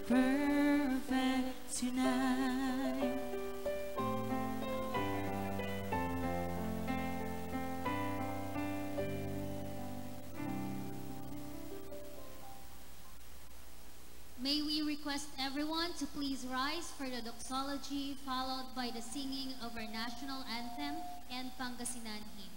Perfect tonight. May we request everyone to please rise for the doxology, followed by the singing of our national anthem and Pangasinan hymn.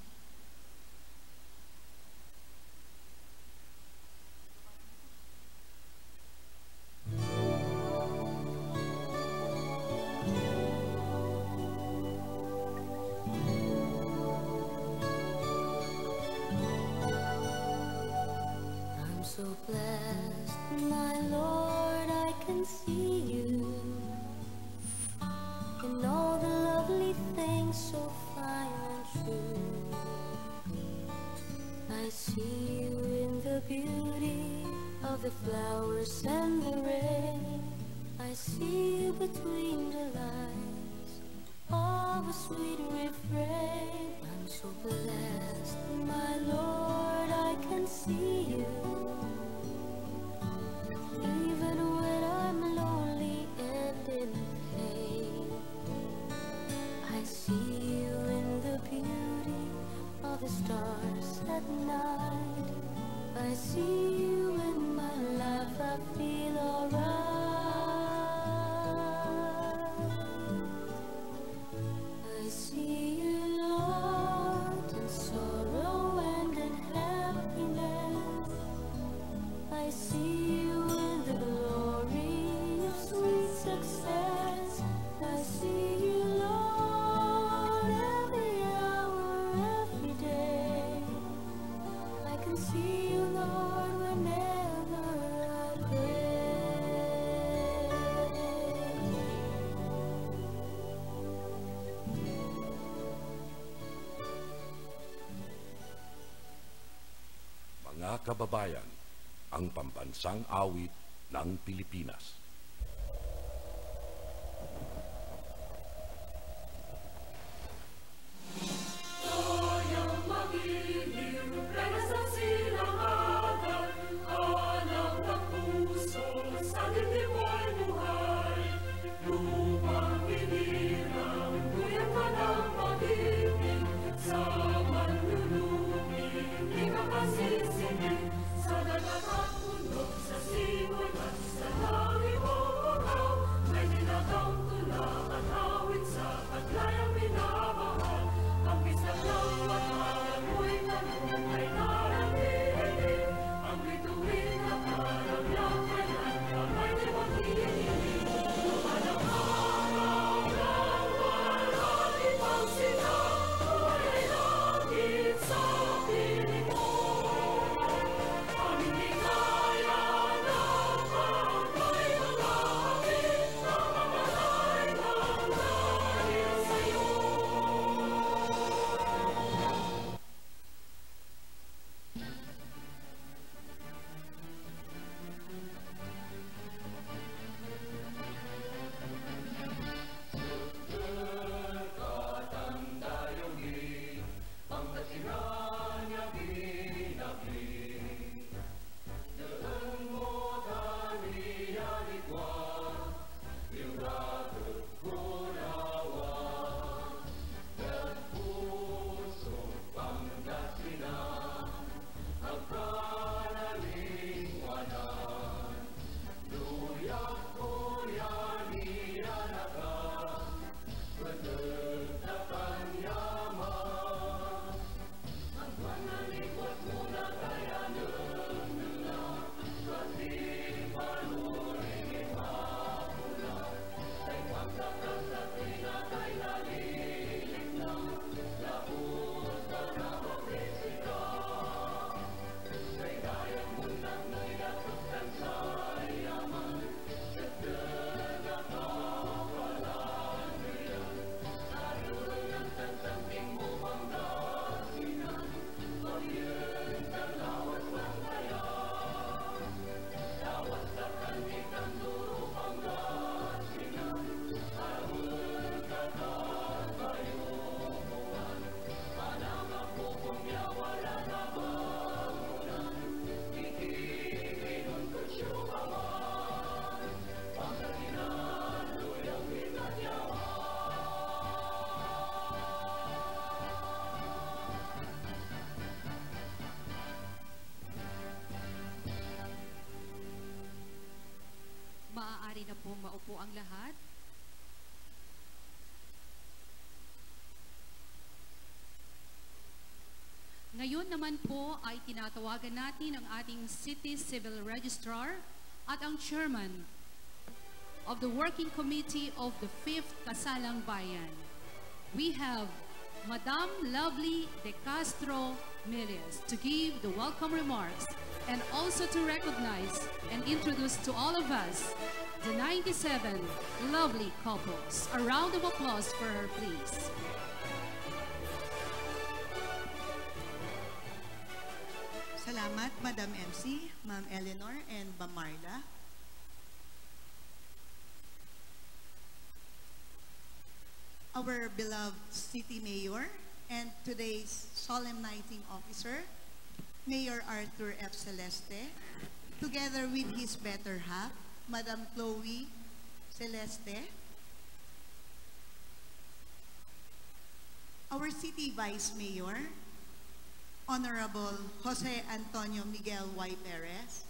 I'm so blessed, my Lord, I can see you in all the lovely things so fine and true. I see you in the beauty of the flowers and the rain. I see you between the lines of a sweet refrain. I'm so blessed, my Lord, I can see you even when I'm lonely and in pain. I see you in the beauty of the stars at night. I see you in my life, I feel alright. I see you, Lord, in sorrow and in happiness. I see you in the glory of sweet success. I see you, Lord, every hour, every day. I can see you, Lord, whenever I pray. Mga kababayan, ang pambansang awit ng Pilipinas. Sa dagat at bundok, sa simoy at sa langit ang lahat. Ngayon naman po ay tinatawagan natin ang ating City Civil Registrar at ang Chairman of the Working Committee of the 5th Kasalang Bayan. We have Madam Lovely De Castro Milias to give the welcome remarks and also to recognize and introduce to all of us the 97 lovely couples. A round of applause for her, please. Salamat, Madam MC, Ma'am Eleanor, and Ma'am Marla. Our beloved City Mayor and today's solemnizing officer, Mayor Arthur F. Celeste, together with his better half, Madam Chloe Celeste, our City Vice Mayor, Honorable Jose Antonio Miguel Y. Perez,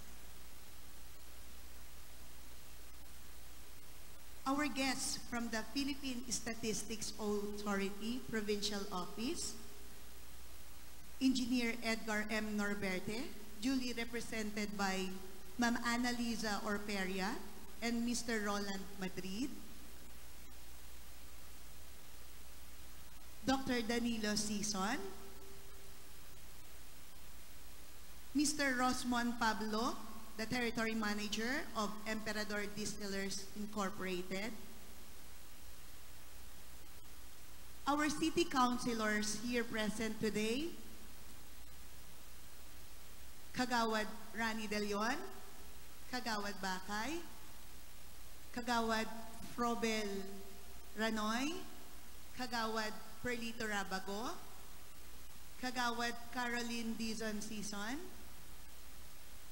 our guests from the Philippine Statistics Authority Provincial Office, Engineer Edgar M. Norberte, duly represented by Ma'am Annalisa Orperia and Mr. Roland Madrid, Dr. Danilo Sison, Mr. Rosmon Pablo, the Territory Manager of Emperador Distillers Incorporated, our city councilors here present today, Kagawad Rani De Leon, Kagawad Bakay, Kagawad Frobel Ranoy, Kagawad Perlito Rabago, Kagawad Caroline Dizon Sison,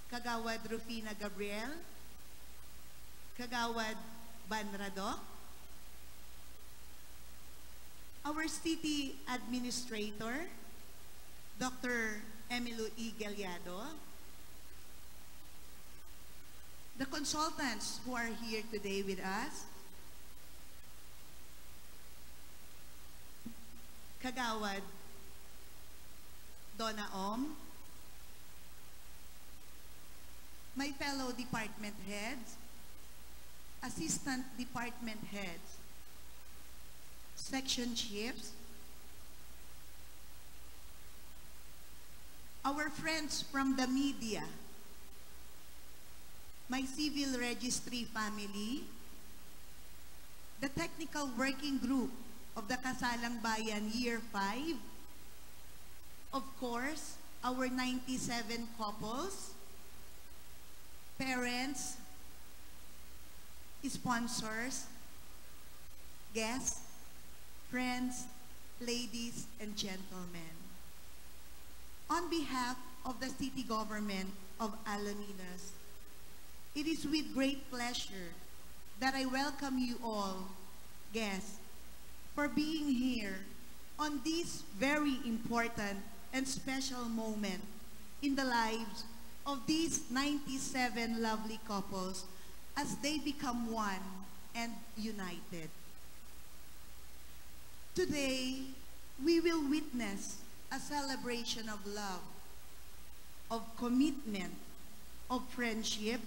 Kagawad Rufina Gabriel, Kagawad Banrado, our city administrator, Dr. Emilio E. Gallardo, the consultants who are here today with us, Kagawad Donna Om, my fellow department heads, assistant department heads, section chiefs, our friends from the media, my civil registry family, the technical working group of the Kasalang Bayan Year 5, of course, our 97 couples, parents, sponsors, guests, friends, ladies, and gentlemen. On behalf of the city government of Alaminos, it is with great pleasure that I welcome you all, guests, for being here on this very important and special moment in the lives of these 97 lovely couples as they become one and united. Today, we will witness a celebration of love, of commitment, of friendship,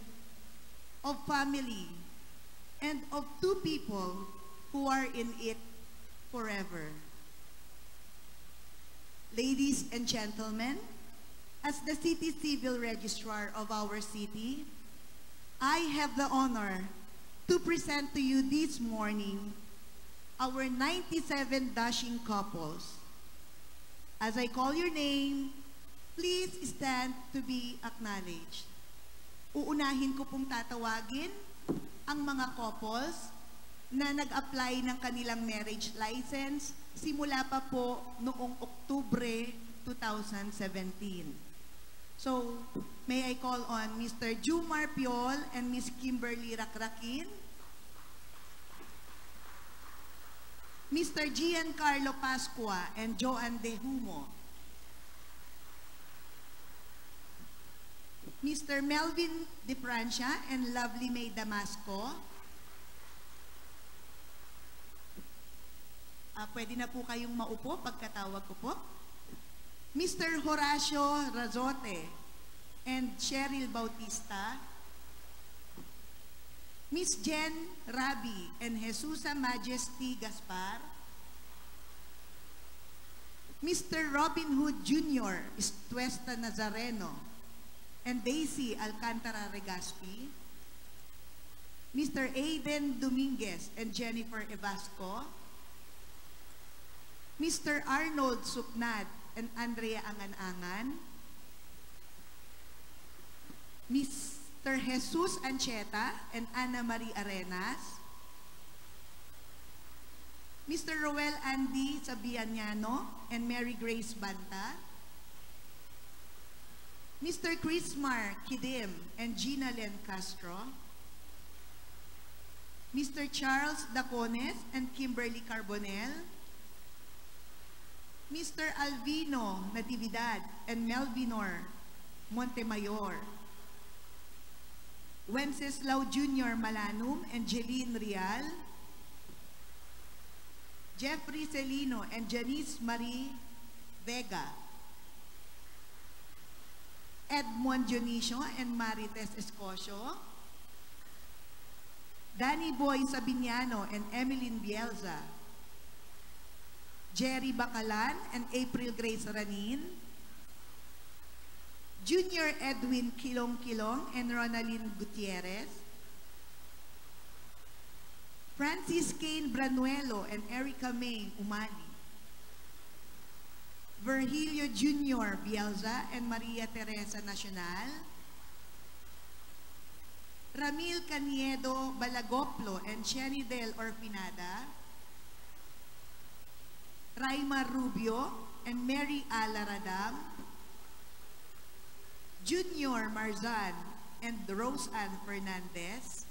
of family, and of two people who are in it forever. Ladies and gentlemen, as the City Civil Registrar of our city, I have the honor to present to you this morning our 97 dashing couples. As I call your name, please stand to be acknowledged. Uunahin ko pong tatawagin ang mga couples na nag-apply ng kanilang marriage license simula pa po noong Oktubre 2017. So, may I call on Mr. Jumar Piol and Ms. Kimberly Rakrakin, Mr. Giancarlo Pascua and Joan De Humo, Mr. Melvin De Francia and Lovely May Damasco, Pwede na po kayong maupo pagkatawag ko po. Mr. Horacio Razote and Cheryl Bautista, Miss Jen Rabi and Jesusa Majesty Gaspar, Mr. Robin Hood Jr. Estuesta Nazareno and Daisy Alcantara Regaspi, Mr. Aiden Dominguez and Jennifer Evasco, Mr. Arnold Suknad and Andrea Angan-Angan, Mr. Jesus Ancheta and Ana Marie Arenas, Mr. Roel Andy Sabianiano and Mary Grace Banta, Mr. Chrismar Kidim and Gina Len Castro, Mr. Charles Dacones and Kimberly Carbonell, Mr. Alvino Natividad and Melvinor Montemayor, Wenceslao Jr. Malanum and Jeline Rial, Jeffrey Celino and Janice Marie Vega, Edmond Dionisio and Marites Escocio, Danny Boy Sabiniano and Emeline Bielza, Jerry Bacalan and April Grace Ranin, Junior Edwin Kilong-Kilong and Ronaldine Gutierrez, Francis Kane Branuelo and Erica May Umali, Virgilio Jr. Bielza and Maria Teresa Nacional, Ramil Caniedo Balagoplo and Sherry Del Orfinada, Raima Rubio and Mary Alaradam, Junior Marzan and Rose Ann Fernandez,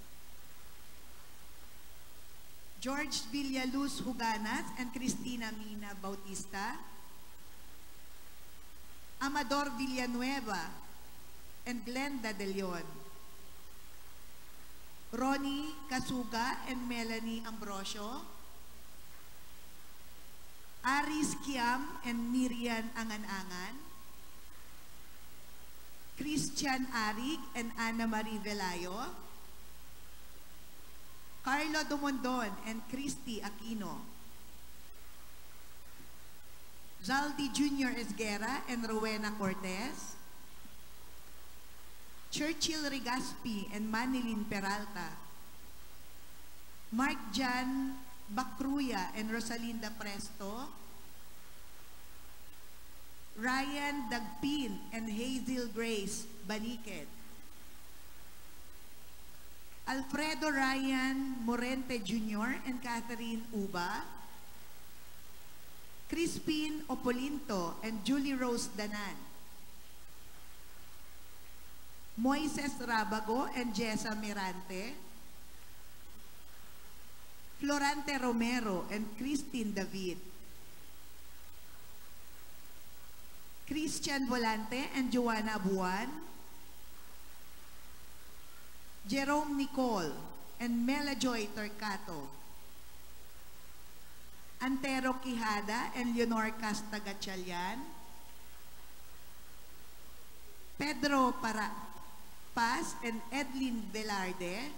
George Villaluz Huganas and Cristina Mina Bautista, Amador Villanueva and Glenda De Leon, Ronnie Kasuga and Melanie Ambrosio, Aris Kiam and Miriam Angan-Angan, Christian Arig and Ana Marie Velayo, Carlo Dumondon and Christy Aquino, Zaldi Jr. Esguera and Rowena Cortez, Churchill Regaspi and Manilin Peralta, Mark Jan Bacruya and Rosalinda Presto, Ryan Dagpin and Hazel Grace Baniket, Alfredo Ryan Morente Jr. and Catherine Uba, Crispin Opolinto and Julie Rose Danan, Moises Rabago and Jessa Mirante, Florante Romero and Christine David, Christian Volante and Joanna Buwan, Jerome Nicole and Mela Joy Torcato, Antero Quijada and Leonor Castagatchalian, Pedro Paz and Edlin Velarde,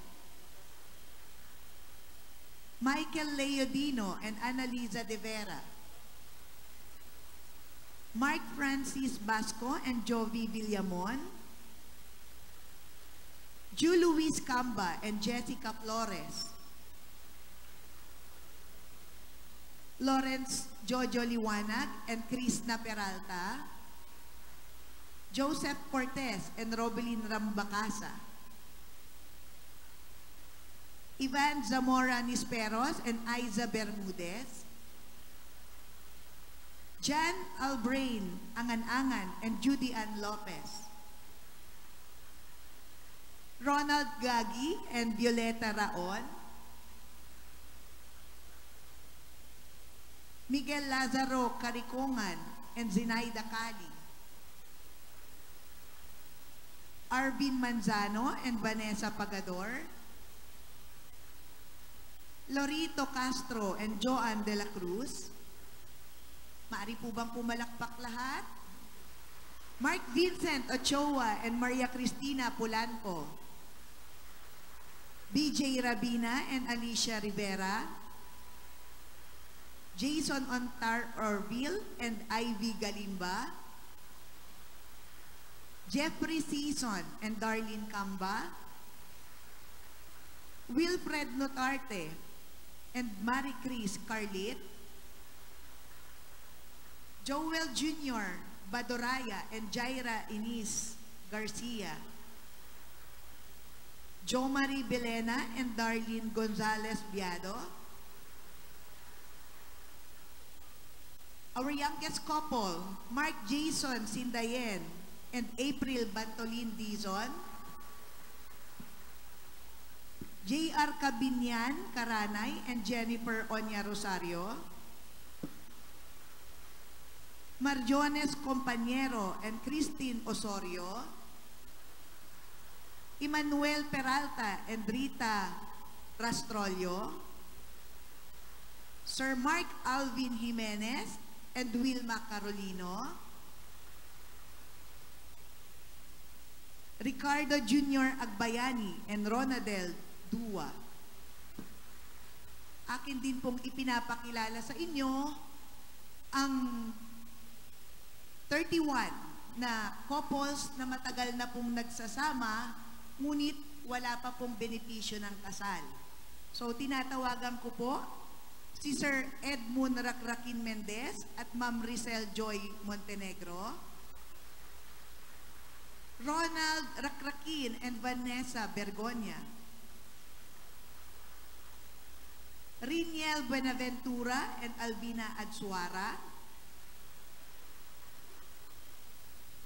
Michael Leodino and Annalisa De Vera, Mark Francis Basco and Jovi Villamon, Ju Luis Camba and Jessica Flores, Lawrence Jojo Liwanag and Krishna Peralta, Joseph Cortez and Robelin Rambacasa, Ivan Zamora Nisperos and Aiza Bermudez, Jan Albrain Angan-Angan and Judy Ann Lopez, Ronald Gagi and Violeta Raon, Miguel Lazaro Caricongan and Zinaida Cali, Arvin Manzano and Vanessa Pagador, Lorito Castro and Joan de la Cruz. Maari po bang pumalakpak lahat? Mark Vincent Ochoa and Maria Cristina Polanco. BJ Rabina and Alicia Rivera. Jason Ontar Orville and Ivy Galimba. Jeffrey Season and Darlene Camba. Wilfred Notarte and Marie Chris Carlit. Joel Jr., Badoraya and Jaira Inis Garcia. Jo Marie Belena and Darlene Gonzalez Biado. Our youngest couple, Mark Jason Sindayen and April Bantolin Dizon. J.R. Cabinyan Karanay and Jennifer Onya Rosario. Marjones Compañero and Christine Osorio. Emmanuel Peralta and Rita Rastrollo. Sir Mark Alvin Jimenez and Wilma Carolino. Ricardo Jr. Agbayani and Ronadel Dua. Akin din pong ipinapakilala sa inyo ang 31 na couples na matagal na pong nagsasama, ngunit wala pa pong benepisyo ng kasal. So, tinatawagan ko po si Sir Edmund Rakrakin Mendez at Ma'am Rizal Joy Montenegro. Ronald Rakrakin and Vanessa Bergonia. Riniel Buenaventura and Albina Adsuara.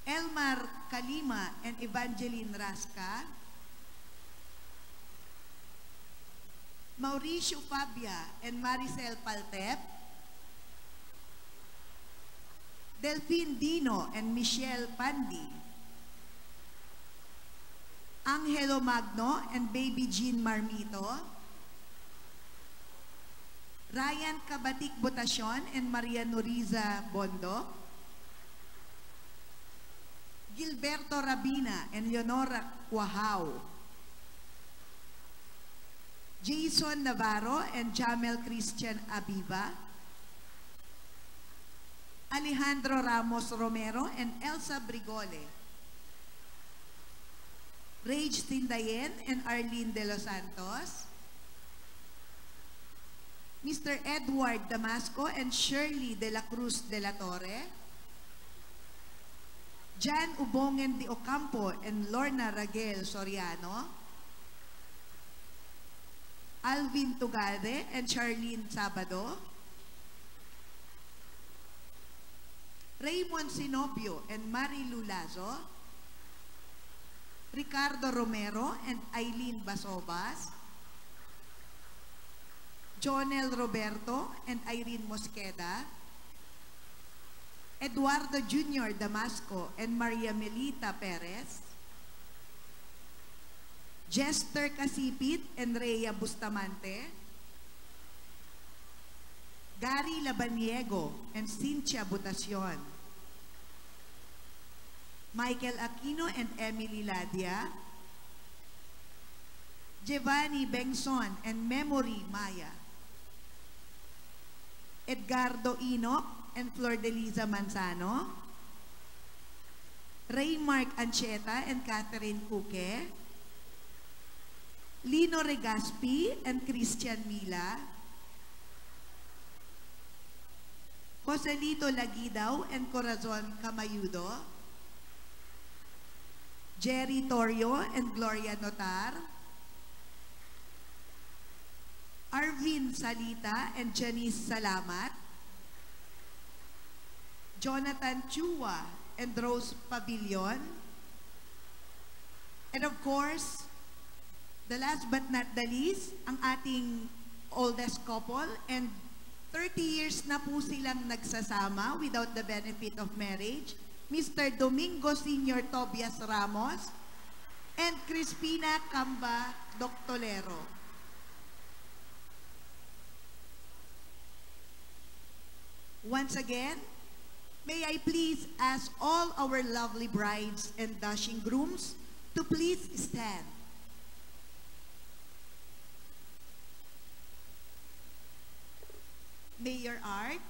Elmar Kalima and Evangeline Rasca. Mauricio Fabia and Maricel Paltep. Delphine Dino and Michelle Pandi. Angelo Magno and Baby Jean Marmito. Ryan Kabatik Botacion and Maria Noriza Bondo. Gilberto Rabina and Leonora Cuajao. Jason Navarro and Jamel Christian Abiva. Alejandro Ramos Romero and Elsa Brigole. Rage Tindayen and Arlene De Los Santos. Mr. Edward Damasco and Shirley De La Cruz De La Torre. Jan Ubongen de Ocampo and Lorna Ragel Soriano. Alvin Tugade and Charlene Sabado. Raymond Sinopio and Marilu Lazo. Ricardo Romero and Eileen Basobas. Jonel Roberto and Irene Mosqueda. Eduardo Jr. Damasco and Maria Melita Perez. Jester Casipit and Rhea Bustamante. Gary Labaniego and Cynthia Botacion. Michael Aquino and Emily Ladia. Giovanni Bengson and Memory Maya. Edgardo Enoch and Flor de Liza Manzano. Ray Mark Ancheta and Catherine Cuque. Lino Regaspi and Christian Mila. Joselito Lagidaw and Corazon Camayudo. Jerry Torrio and Gloria Notar. Arvin Salita and Janice Salamat. Jonathan Chua and Rose Pavilion. And of course, the last but not the least, ang ating oldest couple, and 30 years na po silang nagsasama without the benefit of marriage, Mr. Domingo Sr. Tobias Ramos and Crispina Camba Doctolero. Once again, may I please ask all our lovely brides and dashing grooms to please stand. Mayor Art,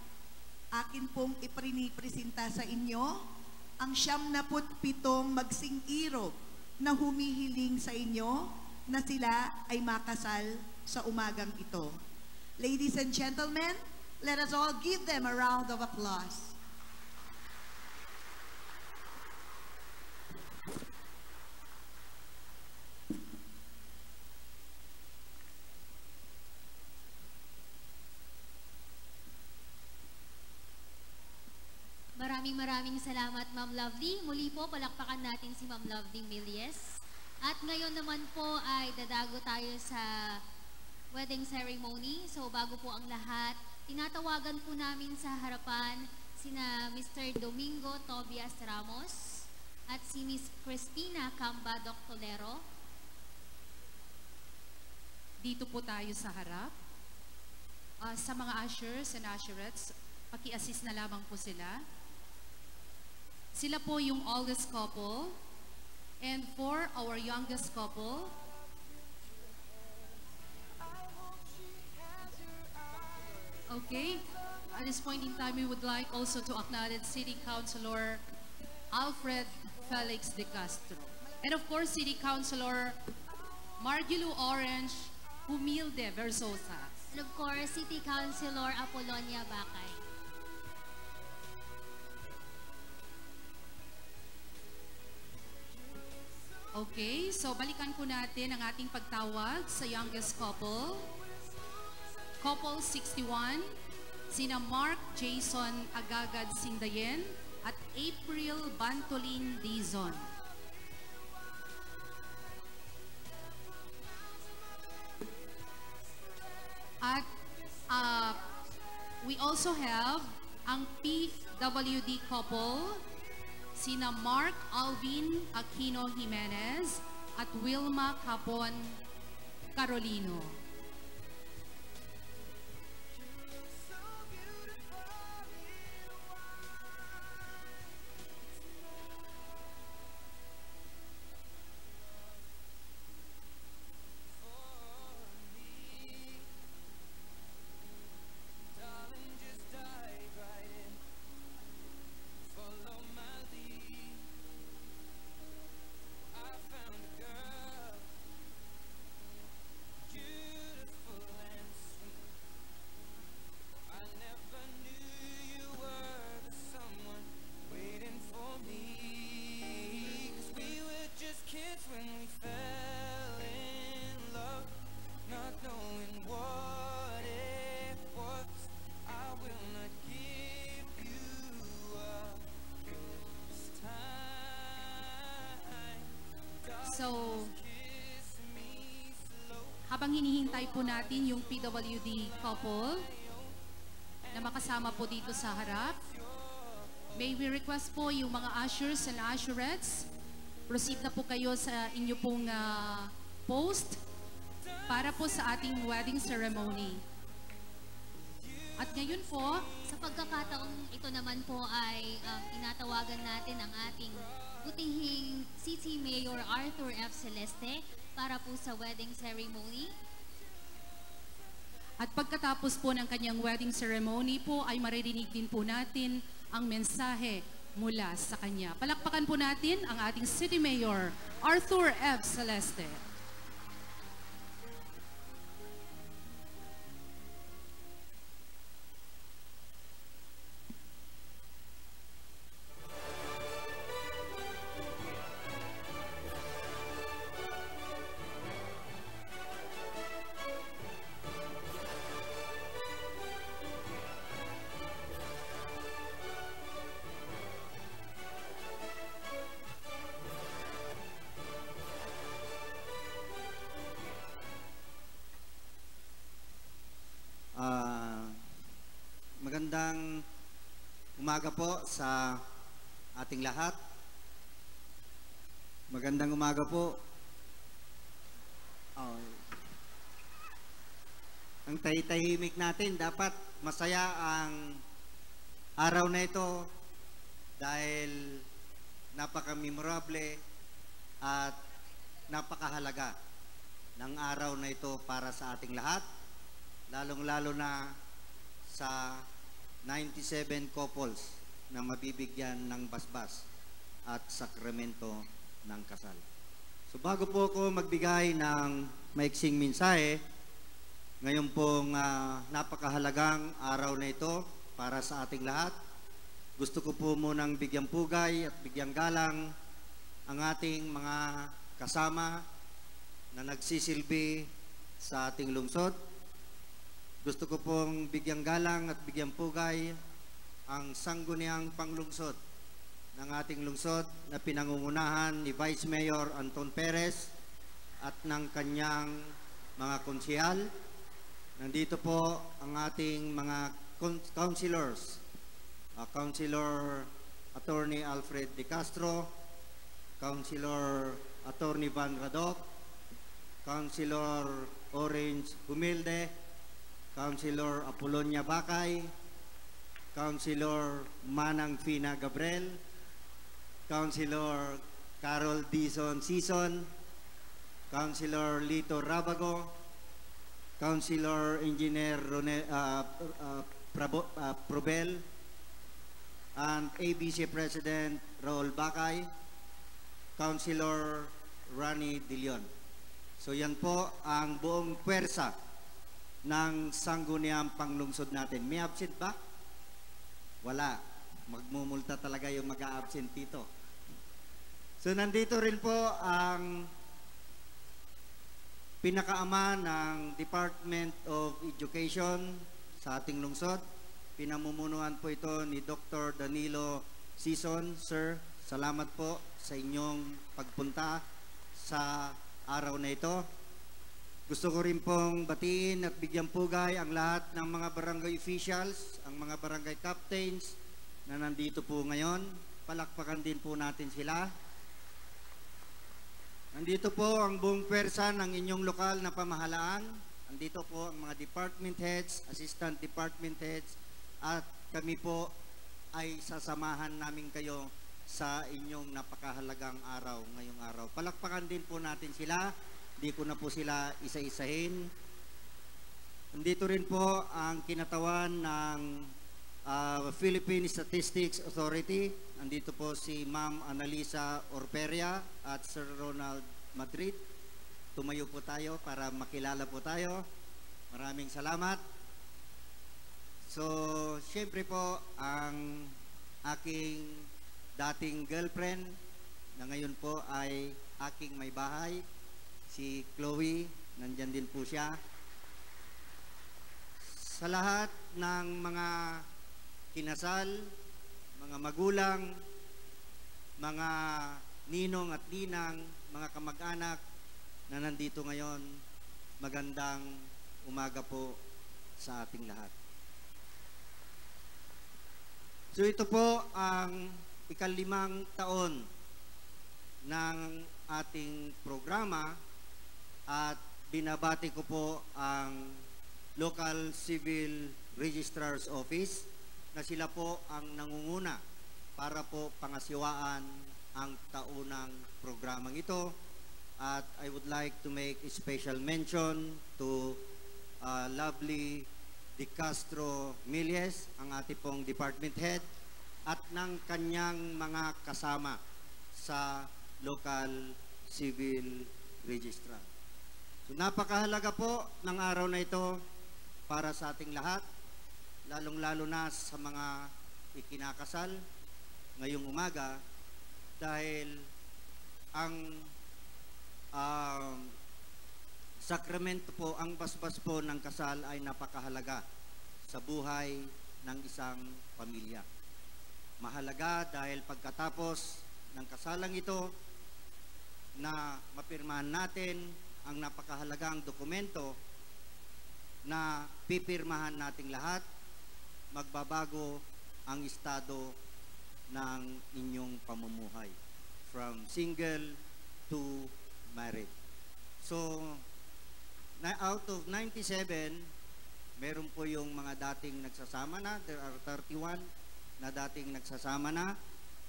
akin pong ipinipresenta sa inyo ang 77 magsing-irog na humihiling sa inyo na sila ay makasal sa umagang ito. Ladies and gentlemen, let us all give them a round of applause. Maraming salamat, Ma'am Lovely. Muli po, palakpakan natin si Ma'am Lovely Milies. At ngayon naman po ay dadago tayo sa wedding ceremony. So bago po ang lahat, tinatawagan po namin sa harapan sina Mr. Domingo Tobias Ramos at si Miss Cristina Camba Doctolero. Dito po tayo sa harap. Sa mga ushers and usherettes, paki-assist na lamang po sila. Sila po yung oldest couple. And for our youngest couple, okay, at this point in time, we would like also to acknowledge City Councilor Alfred Felix de Castro. And of course, City Councilor Margilu Orange Humilde Versosa. And of course, City Councilor Apolonia Bacay. Okay, so balikan po natin ang ating pagtawag sa youngest couple. Couple 61, sina Mark Jason Agagad Sindayen at April Bantolin Dizon. At we also have ang PWD couple, sina Mark Alvin Aquino Jimenez at Wilma Capon Carolino. So, habang hinihintay po natin yung PWD couple na makasama po dito sa harap, may we request po yung mga ushers and usherettes, proceed na po kayo sa inyo pong post para po sa ating wedding ceremony. At ngayon po, sa pagkakataong ito naman po ay tinatawagan natin ang ating butihing City Mayor Arthur F. Celeste para po sa wedding ceremony. At pagkatapos po ng kanyang wedding ceremony po ay maririnig din po natin ang mensahe mula sa kanya. Palakpakan po natin ang ating City Mayor Arthur F. Celeste. Magandang umaga po sa ating lahat. Magandang umaga po. Ang tahimik natin, dapat masaya ang araw na ito dahil napaka-memorable at napakahalaga ng araw na ito para sa ating lahat, lalong-lalo na sa 97 couples na mabibigyan ng basbas at sakramento ng kasal. So bago po ako magbigay ng maiksing mensahe, ngayon pong napakahalagang araw na ito para sa ating lahat, gusto ko po munang bigyang pugay at bigyang galang ang ating mga kasama na nagsisilbi sa ating lungsod. Gusto ko pong bigyang galang at bigyang pugay ang sangguniang panglungsod ng ating lungsod na pinangungunahan ni Vice Mayor Anton Perez at ng kanyang mga konsehal. Nandito po ang ating mga councilors, Councilor Attorney Alfred De Castro, Councilor Attorney Van Radok, Councilor Orange Humilde, Councilor Apolonia Bakay, Councilor Manang Fina Gabriel, Councilor Carol Dizon Sison, Councilor Lito Rabago, Councilor Engineer Probel, and ABC President Raul Bakay, Councilor Rani De Leon. So yan po ang buong pwersa ng sangguniang panglungsod natin. May absent ba? Wala. Magmumulta talaga yung mag-a-absent dito. So nandito rin po ang pinakaama ng Department of Education sa ating lungsod. Pinamumunuan po ito ni Dr. Danilo Sison. Sir, salamat po sa inyong pagpunta sa araw na ito. Gusto ko rin pong batiin at bigyan pugay ang lahat ng mga barangay officials, ang mga barangay captains na nandito po ngayon. Palakpakan din po natin sila. Nandito po ang buong pwersa ng inyong lokal na pamahalaan. Nandito po ang mga department heads, assistant department heads, at kami po ay sasamahan namin kayo sa inyong napakahalagang araw ngayong araw. Palakpakan din po natin sila. Hindi ko na po sila isa-isahin. Nandito rin po ang kinatawan ng Philippine Statistics Authority. Nandito po si Ma'am Analisa Orperia at Sir Ronald Madrid. Tumayo po tayo para makilala po tayo. Maraming salamat. So, syempre po, ang aking dating girlfriend na ngayon po ay aking may bahay, si Chloe, nandyan din po siya. Sa lahat ng mga kinasal, mga magulang, mga ninong at ninang, mga kamag-anak na nandito ngayon, magandang umaga po sa ating lahat. So ito po ang ika-5 taon ng ating programa at binabati ko po ang Local Civil Registrar's Office na sila po ang nangunguna para po pangasiwaan ang taunang programang ito. At I would like to make a special mention to lovely De Castro Milies, ang ating pong department head, at ng kanyang mga kasama sa Local Civil Registrar. So napakahalaga po ng araw na ito para sa ating lahat, lalong-lalo na sa mga ikinakasal ngayong umaga, dahil ang sakramento po, ang basbas po ng kasal ay napakahalaga sa buhay ng isang pamilya. Mahalaga dahil pagkatapos ng kasalang ito na mapirmahan natin ang napakahalagang dokumento na pipirmahan nating lahat, magbabago ang estado ng inyong pamumuhay from single to married. So, out of 97, meron po yung mga dating nagsasama na, there are 31. na dating nagsasama na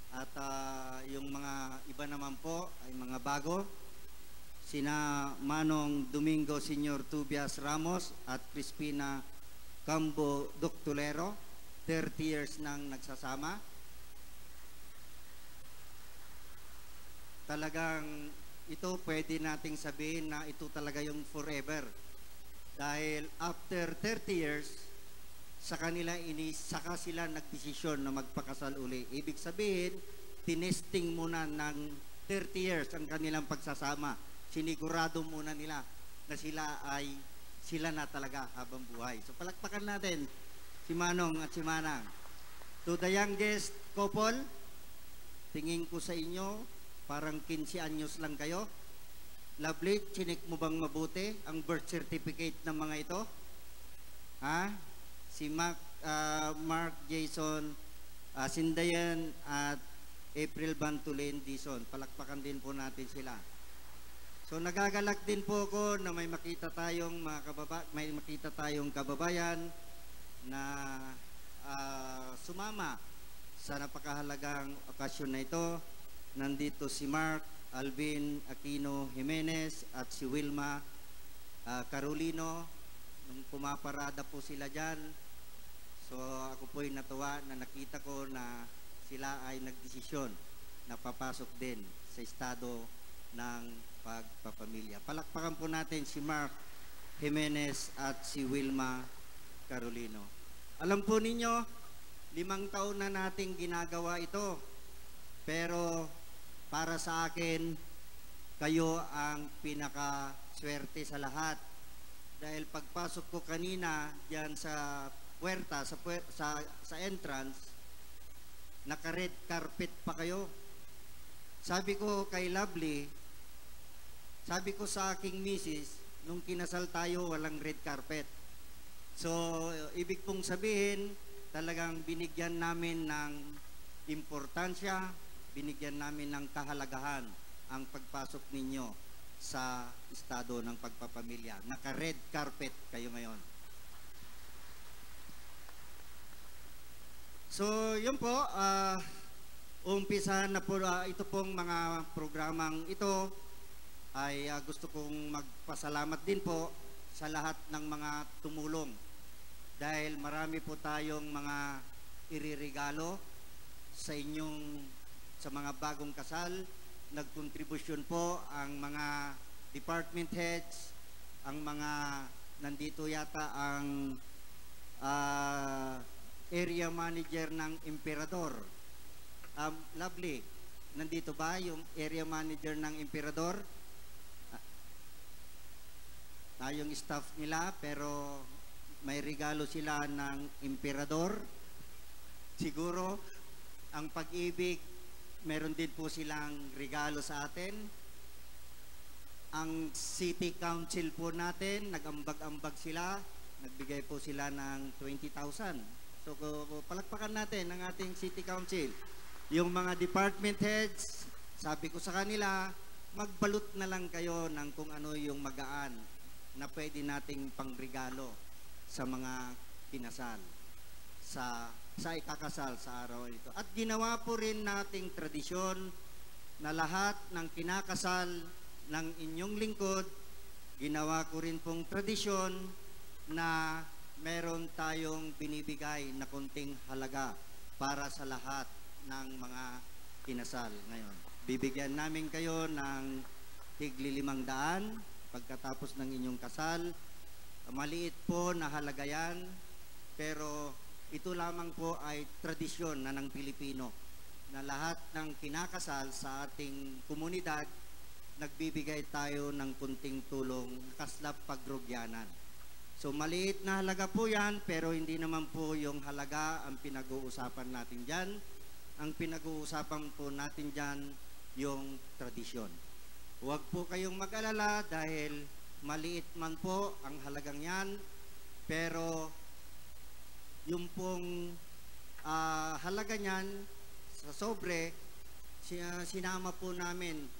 at yung mga iba naman po ay mga bago, sina Manong Domingo Senior Tubias Ramos at Crispina Cambo Doctolero, 30 years nang nagsasama. Talagang ito pwede nating sabihin na ito talaga yung forever. Dahil after 30 years, sa kanila saka sila nagdesisyon na magpakasal uli. Ibig sabihin, tinesting muna ng 30 years ang kanilang pagsasama. Sinigurado muna nila na sila na talaga habang buhay. So palakpakan natin si Manong at si Manang. To the youngest couple, tingin ko sa inyo, parang 15 anyos lang kayo. Lovely, chinik mo bang mabuti ang birth certificate ng mga ito? Ha? Si Mark Jason Sindayan at April Bantulin Dison. Palakpakan din po natin sila. So nagagalak din po ako na may makita tayong kababayan na sumama sa napakahalagang okasyon na ito. Nandito si Mark Alvin Aquino Jimenez at si Wilma Carolino. Nung pumaparada po sila dyan, so ako po'y natuwa na nakita ko na sila ay nagdesisyon na papasok din sa estado ng pagpapamilya. Palakpakan po natin si Mark Jimenez at si Wilma Carolino. Alam po ninyo, 5 taon na nating ginagawa ito. Pero para sa akin, kayo ang pinakaswerte sa lahat. Dahil pagpasok ko kanina diyan sa puerta, sa entrance, naka-red carpet pa kayo. Sabi ko kay Lovely, sabi ko sa aking misis, nung kinasal tayo, walang red carpet. So, ibig pong sabihin, talagang binigyan namin ng importansya, binigyan namin ng kahalagahan ang pagpasok ninyo sa estado ng pagpapamilya. Naka-red carpet kayo ngayon. So, yun po, umpisahan na po ito pong mga programang ito ay gusto kong magpasalamat din po sa lahat ng mga tumulong dahil marami po tayong mga iririgalo sa mga bagong kasal. Nagkontribusyon po ang mga department heads, ang mga nandito yata ang area manager ng Emperador. Lovely, nandito ba yung area manager ng Emperador? Yung staff nila, pero may regalo sila ng Emperador. Siguro ang Pag-ibig, meron din po silang regalo sa atin. Ang City Council po natin, nag-ambag-ambag sila, nagbigay po sila ng 20,000. So palakpakan natin ang ating City Council. Yung mga department heads, sabi ko sa kanila, magbalot na lang kayo ng kung ano yung magaan na pwede nating pangregalo sa mga kinasal, sa ikakasal sa araw ito. At ginawa po rin nating tradisyon na lahat ng kinakasal ng inyong lingkod, ginawa ko rin pong tradisyon na meron tayong binibigay na konting halaga para sa lahat ng mga kinasal ngayon. Bibigyan namin kayo ng tigli 500 pagkatapos ng inyong kasal. Maliit po na halaga yan, pero ito lamang po ay tradisyon na ng Pilipino na lahat ng kinakasal sa ating komunidad, nagbibigay tayo ng kunting tulong kaslap pagrugyanan. So maliit na halaga po yan, pero hindi naman po yung halaga ang pinag-uusapan natin dyan. Ang pinag-uusapan po natin dyan yung tradisyon. Huwag po kayong mag-alala dahil maliit man po ang halagang yan, pero yung pong halaga niyan sa sobre, sinama po namin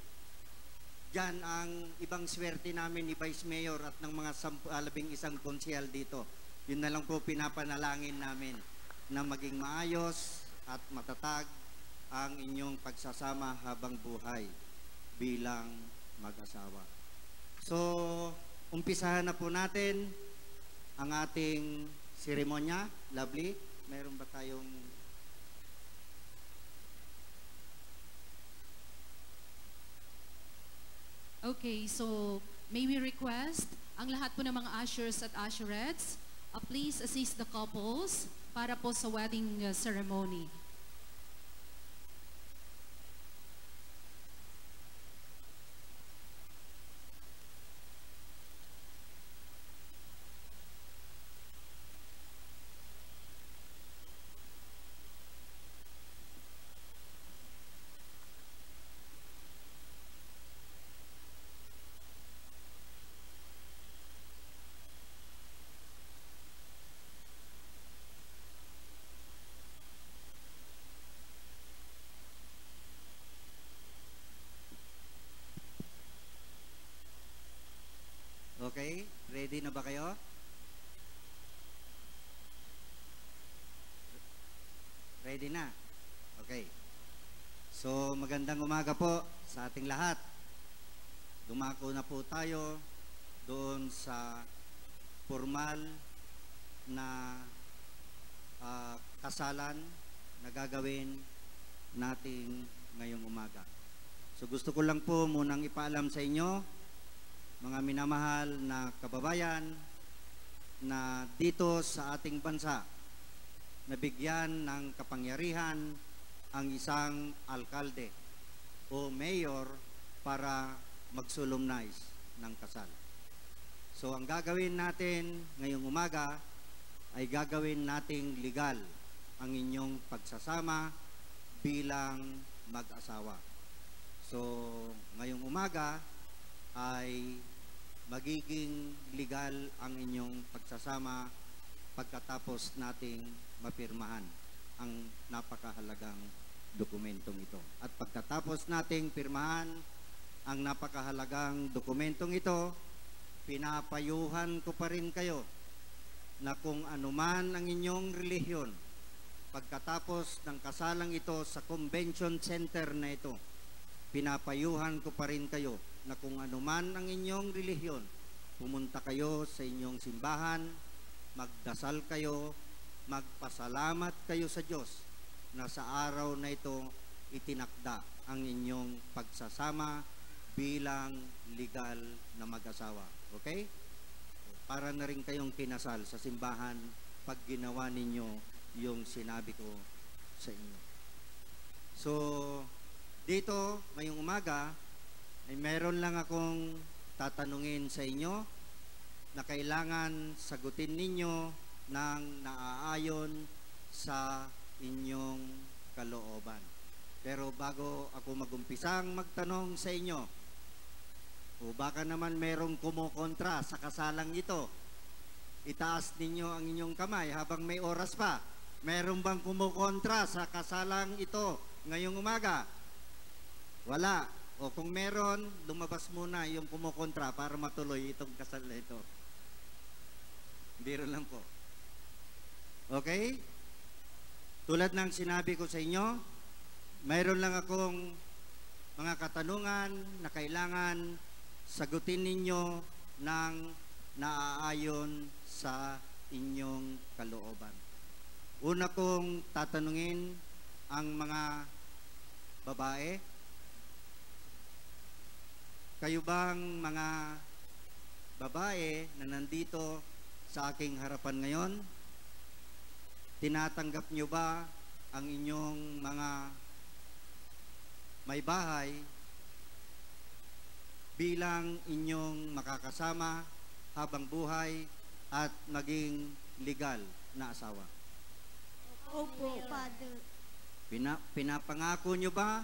dyan ang ibang swerte namin ni Vice Mayor at ng mga 11 konsehal dito. Yun na lang po pinapanalangin namin na maging maayos at matatag ang inyong pagsasama habang buhay bilang mag-asawa. So, umpisahan na po natin ang ating seremonya. Lovely, meron ba tayong... Okay, so may we request ang lahat po ng mga ushers at usherettes, please assist the couples para po sa wedding ceremony. Okay, ready na ba kayo? Ready na? Okay. So, magandang umaga po sa ating lahat. Dumako na po tayo doon sa formal na kasalan na gagawin natin ngayong umaga. So, gusto ko lang po munang ipaalam sa inyo, mga minamahal na kababayan, na dito sa ating bansa, nabigyan ng kapangyarihan ang isang alkalde o mayor para mag-solemnize ng kasal. So ang gagawin natin ngayong umaga ay gagawin nating legal ang inyong pagsasama bilang mag-asawa. So ngayong umaga ay magiging legal ang inyong pagsasama pagkatapos nating mapirmahan ang napakahalagang dokumentong ito. At pagkatapos nating pirmahan ang napakahalagang dokumentong ito, pinapayuhan ko pa rin kayo na kung anuman ang inyong relihiyon, pagkatapos ng kasalang ito sa convention center na ito, pinapayuhan ko pa rin kayo na kung anuman ang inyong relihiyon, pumunta kayo sa inyong simbahan, magdasal kayo, magpasalamat kayo sa Diyos na sa araw na ito itinakda ang inyong pagsasama bilang legal na mag-asawa. Okay? Para na rin kayong kinasal sa simbahan pag ginawa ninyo yung sinabi ko sa inyo. So, dito, ngayong umaga, ay meron lang akong tatanungin sa inyo na kailangan sagutin ninyo ng naaayon sa inyong kalooban. Pero bago ako magumpisang magtanong sa inyo, o baka naman merong kumukontra sa kasalang ito, itaas ninyo ang inyong kamay habang may oras pa. Meron bang kumukontra sa kasalang ito ngayong umaga? Wala. O kung meron, lumabas muna yung kumukontra para matuloy itong kasal na ito. Biro lang po. Okay? Tulad ng sinabi ko sa inyo, mayroon lang akong mga katanungan na kailangan sagutin ninyo ng naaayon sa inyong kalooban. Una kong tatanungin ang mga babae. Kayo bang mga babae na nandito sa aking harapan ngayon, tinatanggap nyo ba ang inyong mga may bahay bilang inyong makakasama habang buhay at maging legal na asawa? Opo, Father. Pinapangako nyo ba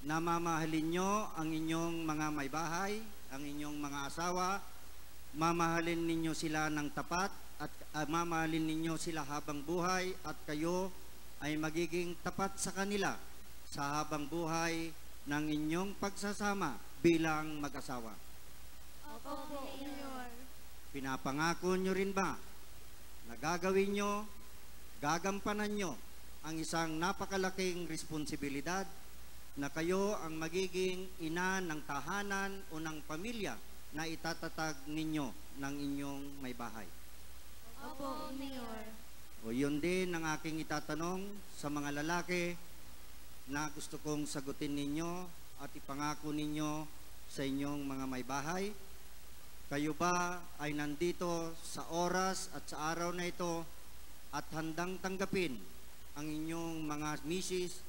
na mamahalin nyo ang inyong mga may bahay, ang inyong mga asawa, mamahalin ninyo sila ng tapat at mamahalin ninyo sila habang buhay at kayo ay magiging tapat sa kanila sa habang buhay ng inyong pagsasama bilang mag-asawa? Opo, Mayor. Pinapangako nyo rin ba na gagawin nyo, gagampanan nyo ang isang napakalaking responsibilidad na kayo ang magiging ina ng tahanan o ng pamilya na itatatag ninyo ng inyong may bahay. Opo, Mayor. O yun din ang aking itatanong sa mga lalaki na gusto kong sagutin ninyo at ipangako ninyo sa inyong mga may bahay. Kayo ba ay nandito sa oras at sa araw na ito at handang tanggapin ang inyong mga misis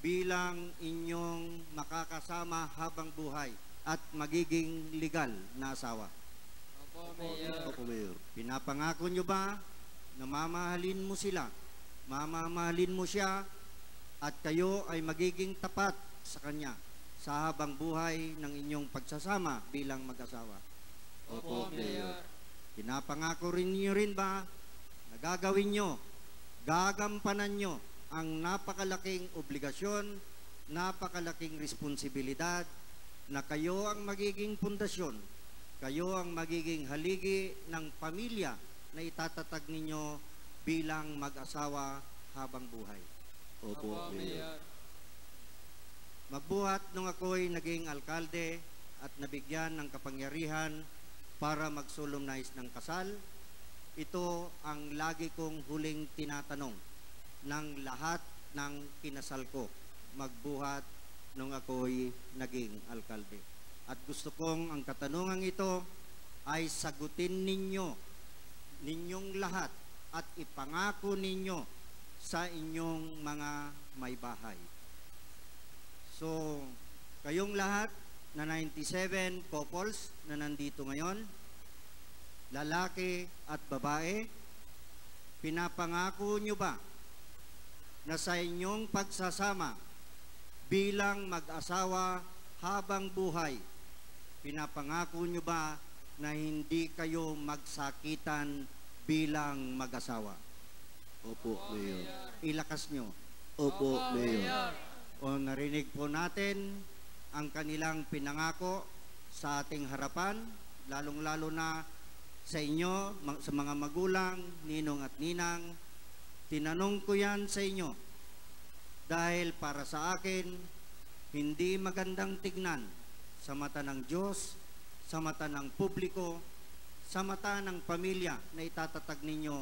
bilang inyong makakasama habang buhay at magiging legal na asawa? Opo, Mayor. Opo, Mayor. Pinapangako nyo ba na mamahalin mo sila, mamamahalin mo siya, at kayo ay magiging tapat sa kanya sa habang buhay ng inyong pagsasama bilang mag-asawa? Opo, Mayor. Pinapangako rin niyo rin ba na gagawin nyo, gagampanan nyo ang napakalaking obligasyon, napakalaking responsibilidad na kayo ang magiging pundasyon, kayo ang magiging haligi ng pamilya na itatatag ninyo bilang mag-asawa habang buhay? Opo, Mayor. Magbuhat nung ako'y naging alkalde at nabigyan ng kapangyarihan para mag-solemnize ng kasal, ito ang lagi kong huling tinatanong ng lahat ng kinasal ko, magbuhat nung ako'y naging alkalde. At gusto kong ang katanungan ito ay sagutin ninyong lahat at ipangako ninyo sa inyong mga may bahay. So, kayong lahat na 97 couples na nandito ngayon, lalaki at babae, pinapangako nyo ba na sa inyong pagsasama bilang mag-asawa habang buhay, pinapangako nyo ba na hindi kayo magsakitan bilang mag-asawa? Opo, Mayor. Ilakas nyo. Opo, Mayor. O narinig po natin ang kanilang pinangako sa ating harapan, lalong-lalo na sa inyo, sa mga magulang, ninong at ninang. Tinanong ko yan sa inyo dahil para sa akin, hindi magandang tignan sa mata ng Diyos, sa mata ng publiko, sa mata ng pamilya na itatatag ninyo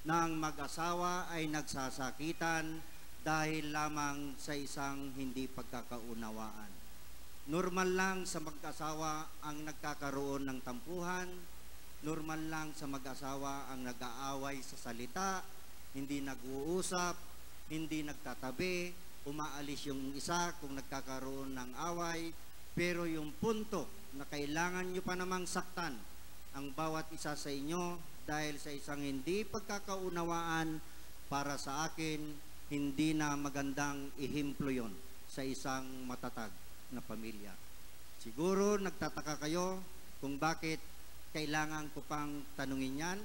na ang mag-asawa ay nagsasakitan dahil lamang sa isang hindi pagkakaunawaan. Normal lang sa mag-asawa ang nagkakaroon ng tampuhan, normal lang sa mag-asawa ang nag-aaway sa salita, hindi nag-uusap, hindi nagtatabi, umaalis yung isa kung nagkakaroon ng away, pero yung punto na kailangan nyo pa namang saktan ang bawat isa sa inyo dahil sa isang hindi pagkakaunawaan, para sa akin, hindi na magandang ihimplo yon sa isang matatag na pamilya. Siguro nagtataka kayo kung bakit kailangan ko pang tanungin yan.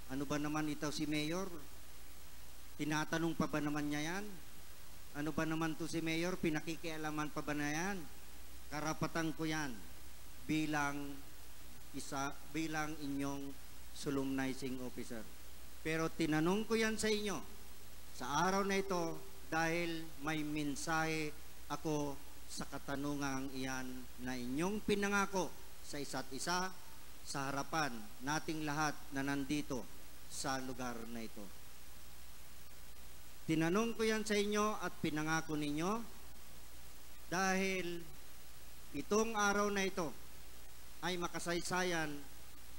Ano ba naman ito si Mayor? Tinatanong pa ba naman niya yan? Ano ba naman to si Mayor? Pinakikialaman pa ba na yan? Karapatan ko yan bilang inyong solemnizing officer. Pero tinanong ko yan sa inyo sa araw na ito dahil may mensahe ako sa katanungang iyan na inyong pinangako sa isa't isa sa harapan nating lahat na nandito sa lugar na ito. Tinanong ko yan sa inyo at pinangako ninyo dahil itong araw na ito ay makasaysayan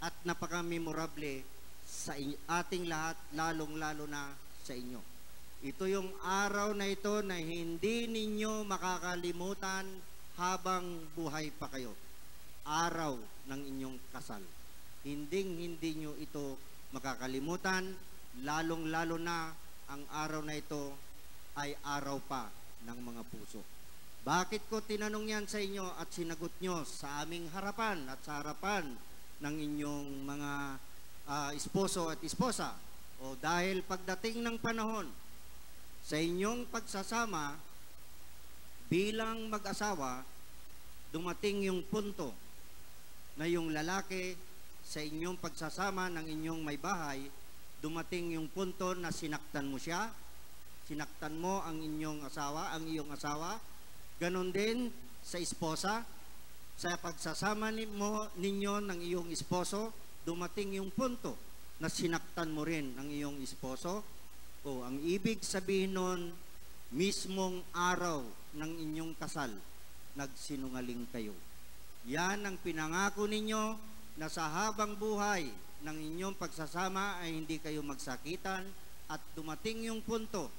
at napaka-memorable sa ating lahat, lalong-lalo na sa inyo. Ito yung araw na ito na hindi ninyo makakalimutan habang buhay pa kayo. Araw ng inyong kasal. Hindi nyo ito makakalimutan, lalong-lalo na ang araw na ito ay araw pa ng mga puso. Bakit ko tinanong yan sa inyo at sinagot nyo sa aming harapan at sa harapan ng inyong mga esposo at esposa? O dahil pagdating ng panahon, sa inyong pagsasama bilang mag-asawa, dumating yung punto na yung lalaki sa inyong pagsasama ng inyong may bahay, dumating yung punto na sinaktan mo siya, sinaktan mo ang iyong asawa, ganon din sa esposa, sa pagsasama ninyo ng iyong esposo, dumating yung punto na sinaktan mo rin ang iyong esposo, o ang ibig sabihin nun, mismong araw ng inyong kasal, nagsinungaling kayo. Yan ang pinangako ninyo na sa habang buhay ng inyong pagsasama ay hindi kayo magsakitan, at dumating yung punto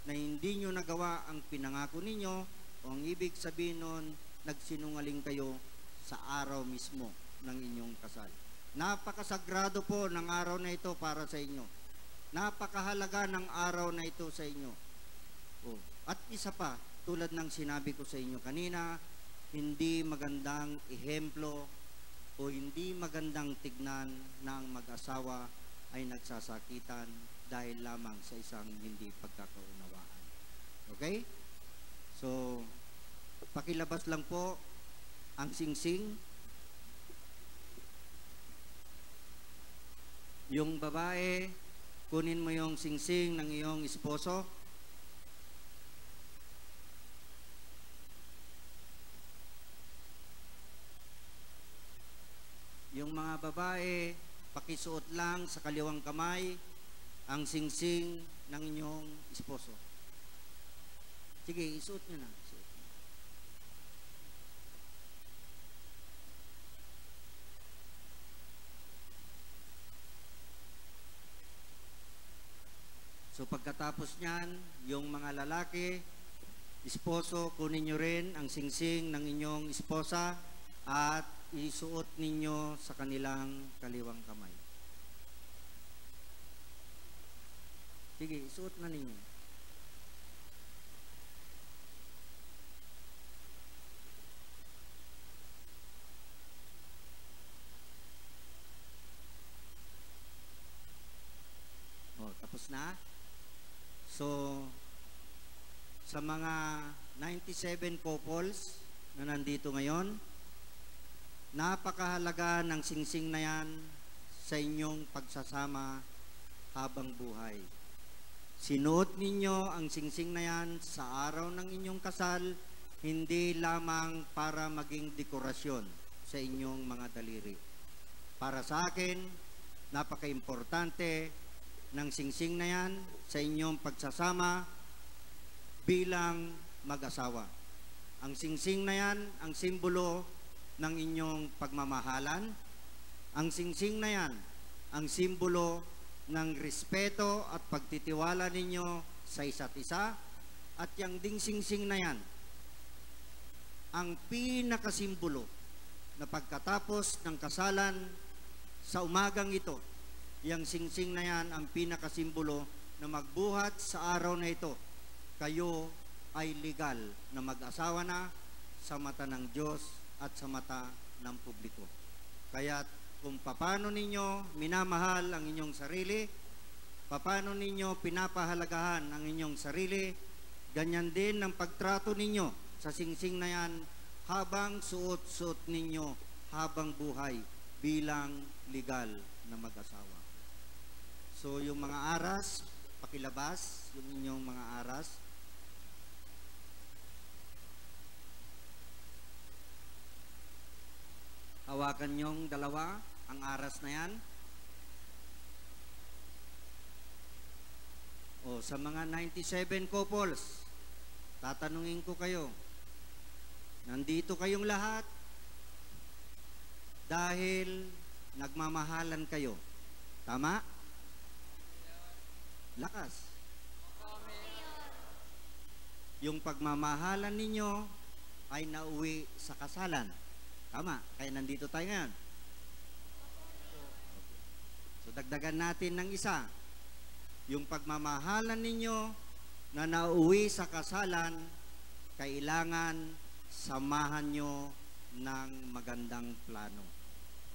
na hindi nyo nagawa ang pinangako ninyo, o ang ibig sabihin nun, nagsinungaling kayo sa araw mismo ng inyong kasal. Napakasagrado po ng araw na ito para sa inyo. Napakahalaga ng araw na ito sa inyo. Oh. At isa pa, tulad ng sinabi ko sa inyo kanina, hindi magandang ehemplo o hindi magandang tignan na ang mag-asawa ay nagsasakitan dahil lamang sa isang hindi pagkakaunawaan. Okay? So, pakilabas lang po ang singsing. Yung babae, kunin mo yung singsing ng iyong esposo. Yung mga babae, pakisuot lang sa kaliwang kamay ang singsing ng inyong esposo. Sige, isuot nyo na. So pagkatapos niyan, yung mga lalaki, esposo, kunin nyo rin ang singsing ng inyong esposa at isuot ninyo sa kanilang kaliwang kamay. Sige, isuot na ninyo. Oh, tapos na. So, sa mga 97 couples na nandito ngayon, napakahalaga ng singsing na yan sa inyong pagsasama habang buhay. Sinuot ninyo ang singsing na yan sa araw ng inyong kasal, hindi lamang para maging dekorasyon sa inyong mga daliri. Para sa akin, napaka-importante ng singsing na yan sa inyong pagsasama bilang mag-asawa. Ang singsing na yan, ang simbolo ng inyong pagmamahalan. Ang singsing na yan, ang simbolo ng respeto at pagtitiwala ninyo sa isa't isa. At yung ding singsing na yan, ang pinakasimbolo na pagkatapos ng kasalan sa umagang ito, yung singsing na yan ang pinakasimbolo na magbuhat sa araw na ito, kayo ay legal na mag-asawa na sa mata ng Diyos at sa mata ng publiko. Kaya kung paano ninyo minamahal ang inyong sarili, paano ninyo pinapahalagahan ang inyong sarili, ganyan din ang pagtrato ninyo sa singsing na yan habang suot-suot ninyo habang buhay bilang legal na mag-asawa. So yung mga aras, pakilabas yung inyong mga aras. Hawakan nyong dalawa ang aras na yan. O sa mga 97 couples, tatanungin ko kayo, nandito kayong lahat dahil nagmamahalan kayo. Tama? Lakas. Yung pagmamahalan ninyo ay nauwi sa kasalan. Tama, kaya nandito tayo ngayon. So dagdagan natin ng isa. Yung pagmamahalan ninyo na nauwi sa kasalan, kailangan samahan nyo ng magandang plano.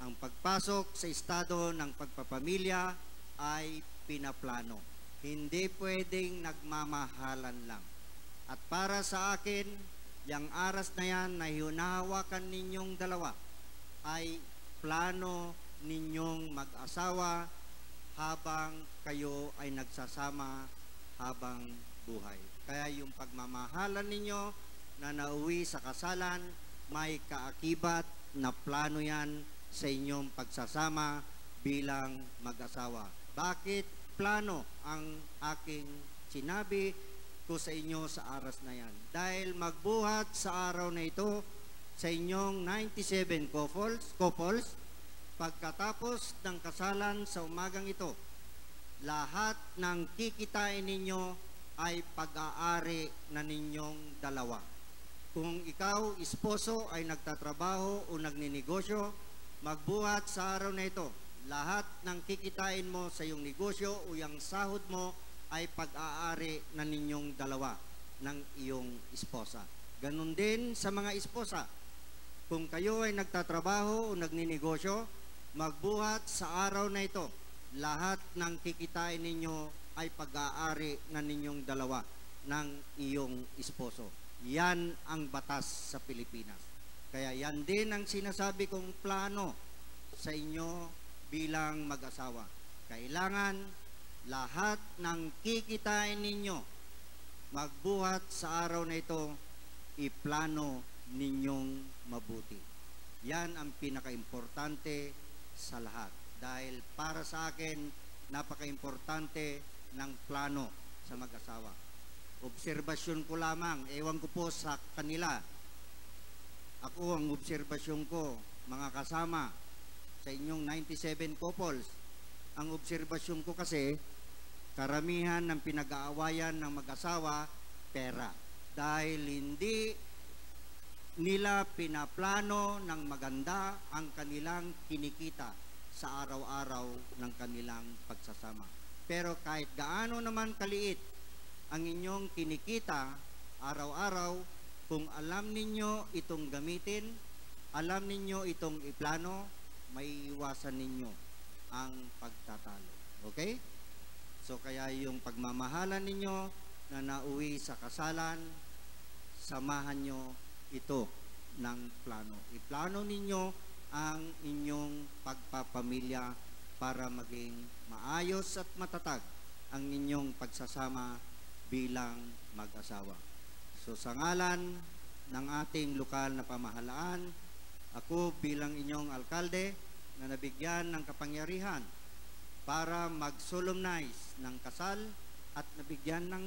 Ang pagpasok sa estado ng pagpapamilya ay pinaplano. Hindi pwedeng nagmamahalan lang. At para sa akin, yung aras na yan na hinahawakan ninyong dalawa ay plano ninyong mag-asawa habang kayo ay nagsasama habang buhay. Kaya yung pagmamahalan ninyo na nauwi sa kasalan, may kaakibat na plano yan sa inyong pagsasama bilang mag-asawa. Bakit plano ang aking sinabi ko sa inyo sa aras na yan? Dahil magbuhat sa araw na ito sa inyong 97 couples, pagkatapos ng kasalan sa umagang ito, lahat ng kikitain ninyo ay pag-aari na ninyong dalawa. Kung ikaw, esposo, ay nagtatrabaho o nagninegosyo, magbuhat sa araw na ito, lahat ng kikitain mo sa iyong negosyo o yung sahod mo ay pag-aari na ninyong dalawa ng iyong esposa. Ganon din sa mga esposa. Kung kayo ay nagtatrabaho o nagninegosyo, magbuhat sa araw na ito, lahat ng kikitain ninyo ay pag-aari na ninyong dalawa ng iyong esposo. Yan ang batas sa Pilipinas. Kaya yan din ang sinasabi kong plano sa inyo bilang mag-asawa. Kailangan lahat ng kikitain ninyo magbuhat sa araw na ito, iplano ninyong mabuti. Yan ang pinaka-importante sa lahat. Dahil para sa akin, napaka-importante ng plano sa mag-asawa. Obserbasyon ko lamang, ewan ko po sa kanila. Ako, ang obserbasyon ko, mga kasama, sa inyong 97 couples, ang obserbasyon ko kasi, karamihan ng pinag-aawayan ng mag-asawa, pera. Dahil hindi nila pinaplano ng maganda ang kanilang kinikita sa araw-araw ng kanilang pagsasama. Pero kahit gaano naman kaliit ang inyong kinikita araw-araw, kung alam ninyo itong gamitin, alam ninyo itong iplano, may iwasan ninyo ang pagtatalo. Okay? So kaya yung pagmamahalan ninyo na nauwi sa kasalan, samahan nyo ito ng plano. Iplano ninyo ang inyong pagpapamilya para maging maayos at matatag ang inyong pagsasama bilang mag-asawa. So sa ngalan ng ating lokal na pamahalaan, ako bilang inyong alkalde na nabigyan ng kapangyarihan para mag-solemnize ng kasal at nabigyan ng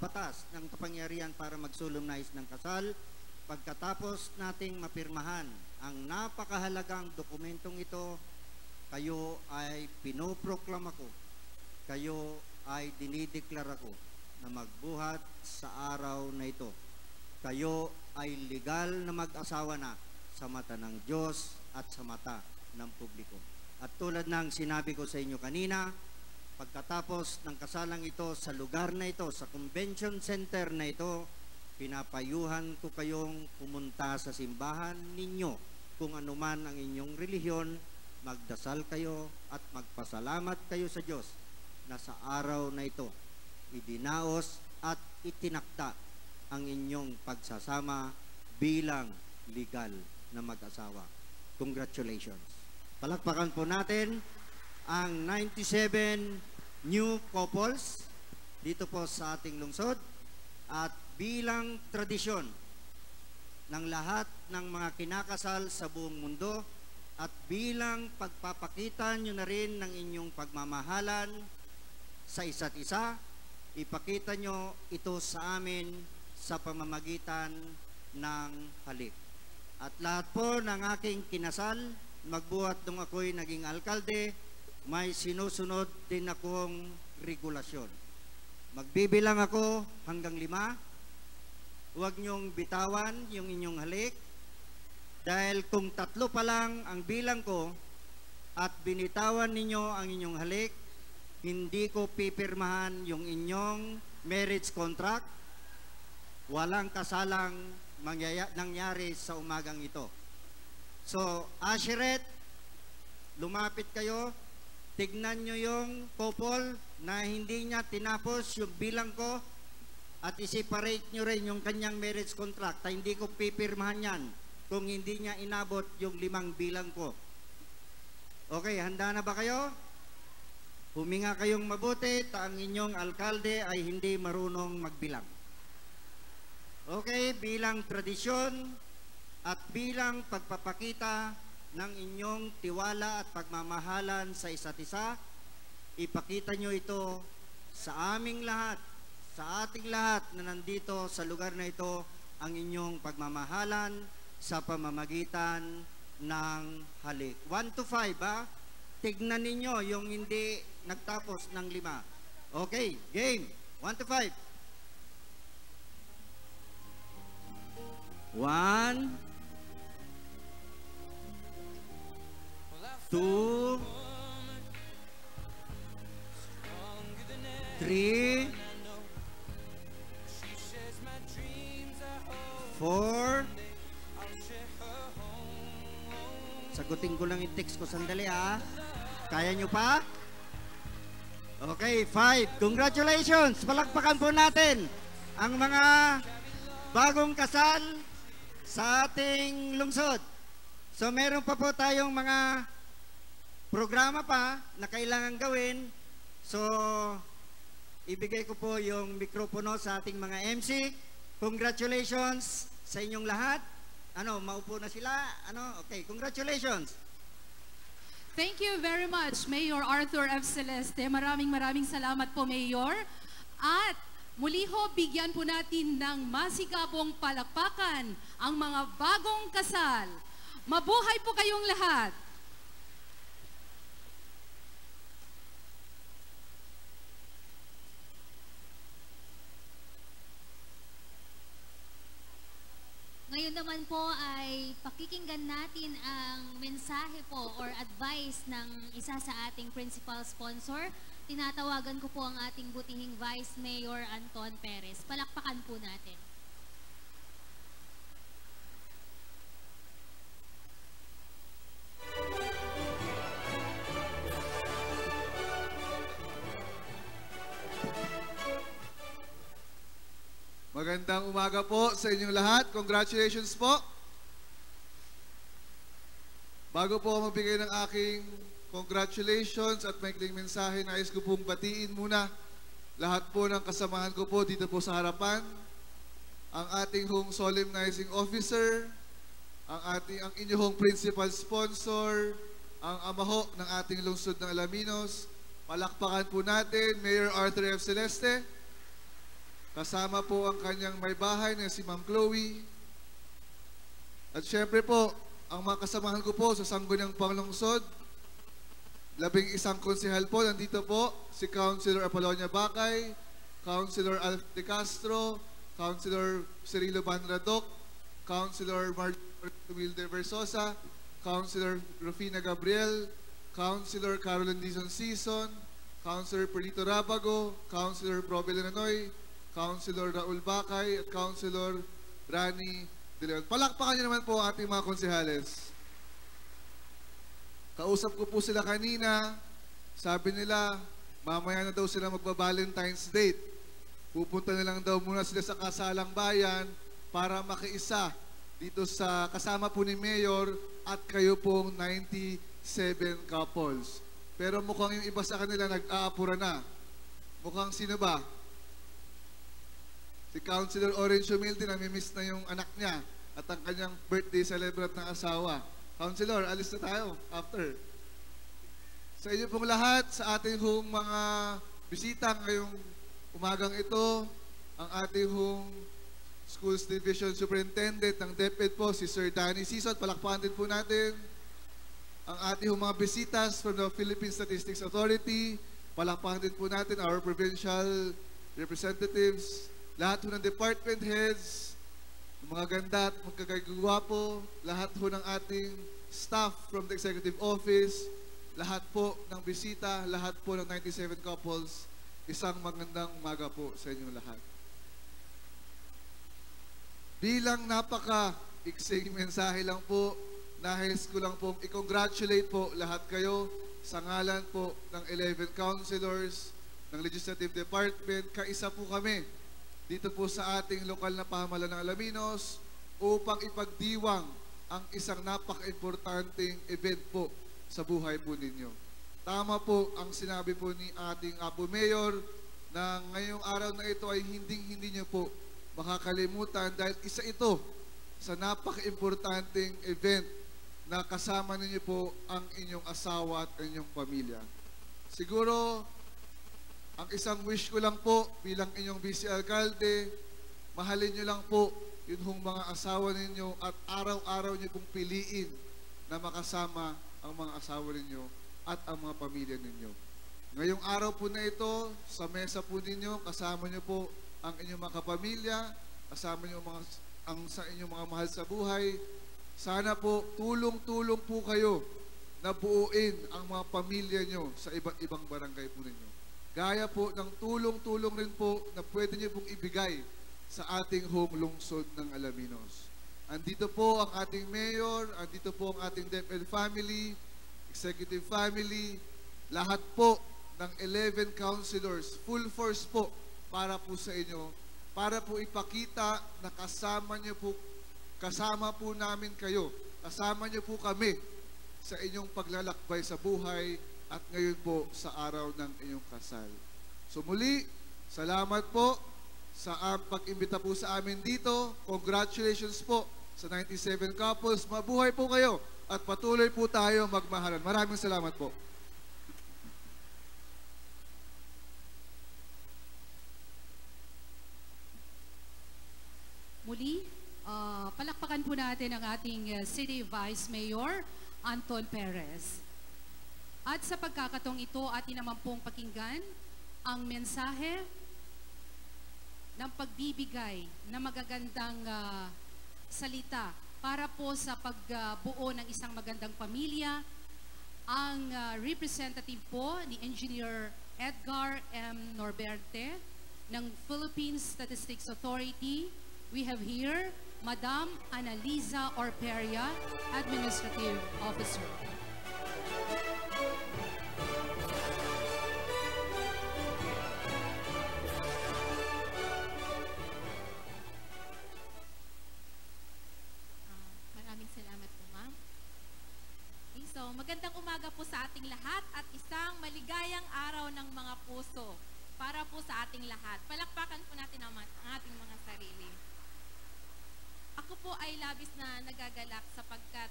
batas ng kapangyarihan para mag-solemnize ng kasal, pagkatapos nating mapirmahan ang napakahalagang dokumentong ito, kayo ay pinoproklama ko, kayo ay dinideklara ko na magbuhat sa araw na ito. Kayo ay legal na mag-asawa na sa mata ng Diyos at sa mata ng publiko. At tulad ng sinabi ko sa inyo kanina, pagkatapos ng kasalang ito sa lugar na ito, sa convention center na ito, pinapayuhan ko kayong pumunta sa simbahan ninyo kung anuman ang inyong relihiyon, magdasal kayo at magpasalamat kayo sa Diyos na sa araw na ito idinaos at itinakda ang inyong pagsasama bilang legal na mag-asawa. Congratulations. Palakpakan po natin ang 97 new couples dito po sa ating lungsod at bilang tradisyon ng lahat ng mga kinakasal sa buong mundo at bilang pagpapakita nyo na rin ng inyong pagmamahalan sa isa't isa, ipakita nyo ito sa amin sa pamamagitan ng halik. At lahat po ng aking kinasal, magbuhat nung ako'y naging alkalde, may sinusunod din akong regulasyon. Magbibilang ako hanggang 5. Huwag niyong bitawan yung inyong halik. Dahil kung 3 pa lang ang bilang ko at binitawan ninyo ang inyong halik, hindi ko pipirmahan yung inyong marriage contract. Walang kasalang nangyari sa umagang ito. So, Asheret, lumapit kayo, tignan nyo yung couple na hindi niya tinapos yung bilang ko at i-separate nyo rin yung kanyang marriage contract. Hindi ko pipirmahan yan kung hindi niya inabot yung 5 bilang ko. Okay, handa na ba kayo? huminga kayong mabuti, ang inyong alkalde ay hindi marunong magbilang. Okay, bilang tradisyon at bilang pagpapakita ng inyong tiwala at pagmamahalan sa isa't isa, ipakita nyo ito sa aming lahat, sa ating lahat na nandito sa lugar na ito, ang inyong pagmamahalan sa pamamagitan ng halik. 1 to 5, ha? Tignan ninyo yung hindi nagtapos ng 5. Okay, game. 1 to 5. 1, 2, 3, 4. Sagutin ko lang yung text ko sandali, ha. Kaya nyo pa? Okay, 5. Congratulations! Palakpakan po natin ang mga bagong kasal sa ating lungsod. So meron pa po tayong mga programa pa na kailangan gawin. So ibigay ko po yung mikropono sa ating mga MC. Congratulations sa inyong lahat. Maupo na sila? Okay, congratulations. Thank you very much, Mayor Arthur F. Celeste. Maraming salamat po, Mayor. At muli ho, bigyan po natin ng masigabong palakpakan ang mga bagong kasal. Mabuhay po kayong lahat! Ngayon naman po ay pakikinggan natin ang mensahe po or advice ng isa sa ating principal sponsor. Tinatawagan ko po ang ating butihing Vice Mayor Anton Perez. Palakpakan po natin. Magandang umaga po sa inyong lahat. Congratulations po. Bago po ako magbigay ng aking congratulations at maikling mensahe, nais ko pong batiin muna lahat po ng kasamahan ko po dito po sa harapan. Ang ating hong solemnizing officer, ang inyong principal sponsor, ang ama ho ng ating lungsod ng Alaminos. Palakpakan po natin, Mayor Arthur F. Celeste. Kasama po ang kanyang may bahay na si Ma'am Chloe. At syempre po, ang mga kasamahan ko po sa Sangguniang Panglungsod, 11 konsehal po, nandito po, si Councilor Apolonia Bacay, Councilor Alf De Castro, Councilor Cirilo Banradoc, Councilor Wilder Versosa, Councilor Rufina Gabriel, Councilor Caroline Dizon Season, Councilor Perlito Rabago, Councilor Probel Nanoy, Councilor Raul Bacay at Councilor Rani De Leon. Palakpakan niyo naman po ang ating mga konsehales. Kausap ko po sila kanina. Sabi nila, mamaya na daw sila magba-Valentine's date. Pupunta na lang daw muna sila sa kasalang bayan para makiisa dito sa kasama po ni Mayor at kayo pong 97 couples. Pero mukhang yung iba sa kanila nag-aapura na. Mukhang sino ba? Si Councilor Orange Humilde, namimiss na yung anak niya at ang kanyang birthday celebrant ng asawa. Councilor, alis na tayo after. Sa inyo pong lahat, sa ating hong mga bisita ngayong umagang ito, ang ating hong Schools Division Superintendent ng DepEd po, si Sir Danny Sison. Palakpakan din po natin. Ang ating hong mga bisitas from the Philippine Statistics Authority. Palakpakan din po natin our provincial representatives. Lahat ho ng department heads, mga ganda at magkagagwapo, lahat ho ng ating staff from the executive office, lahat po ng bisita, lahat po ng 97 couples, isang magandang umaga po sa inyong lahat. Bilang napaka-iksing mensahe lang po, nais ko lang pong i-congratulate po lahat kayo sa ngalan po ng 11 councilors ng Legislative Department. Kaisa po kami dito po sa ating lokal na pamahalaan ng Alaminos upang ipagdiwang ang isang napaka-importanting event po sa buhay po ninyo. tama po ang sinabi po ni ating Apo Mayor na ngayong araw na ito ay hindi nyo po makakalimutan dahil isa ito sa napaka-importanting event na kasama ninyo po ang inyong asawa at inyong pamilya. Siguro, ang isang wish ko lang po bilang inyong vice alkalde, mahalin nyo lang po yun hong mga asawa ninyo at araw-araw nyo pong piliin na makasama ang mga asawa ninyo at ang mga pamilya ninyo. Ngayong araw po na ito, sa mesa po ninyo, kasama nyo po ang inyong mga kapamilya, kasama nyo sa inyong mga mahal sa buhay. Sana po, tulong-tulong po kayo na buuin ang mga pamilya nyo sa iba't ibang barangay po ninyo. Gaya po ng tulong-tulong rin po na pwede nyo pong ibigay sa ating home lungsod ng Alaminos. Andito po ang ating mayor, andito po ang ating DepEd family, executive family, lahat po ng 11 councilors, full force po para po sa inyo, para po ipakita na kasama po namin kayo, kasama niyo po kami sa inyong paglalakbay sa buhay at ngayon po sa araw ng inyong kasal. So muli, salamat po sa pag-imbita po sa amin dito. Congratulations po sa 97 couples. Mabuhay po kayo at patuloy po tayo magmahalan. Maraming salamat po. Muli, palakpakan po natin ang ating City Vice Mayor, Anton Perez. At sa pagkakataong ito, atin naman pong pakinggan ang mensahe ng pagbibigay na magagandang salita para po sa pagbuo ng isang magandang pamilya. Ang representative po ni Engineer Edgar M. Norberte ng Philippine Statistics Authority. We have here Madam Annalisa Orperia, Administrative Officer. Maraming salamat po, ma'am. Okay, so, magandang umaga po sa ating lahat at isang maligayang araw ng mga puso para po sa ating lahat. Palakpakan po natin ang ating mga sarili. Ako po ay labis na nagagalak sapagkat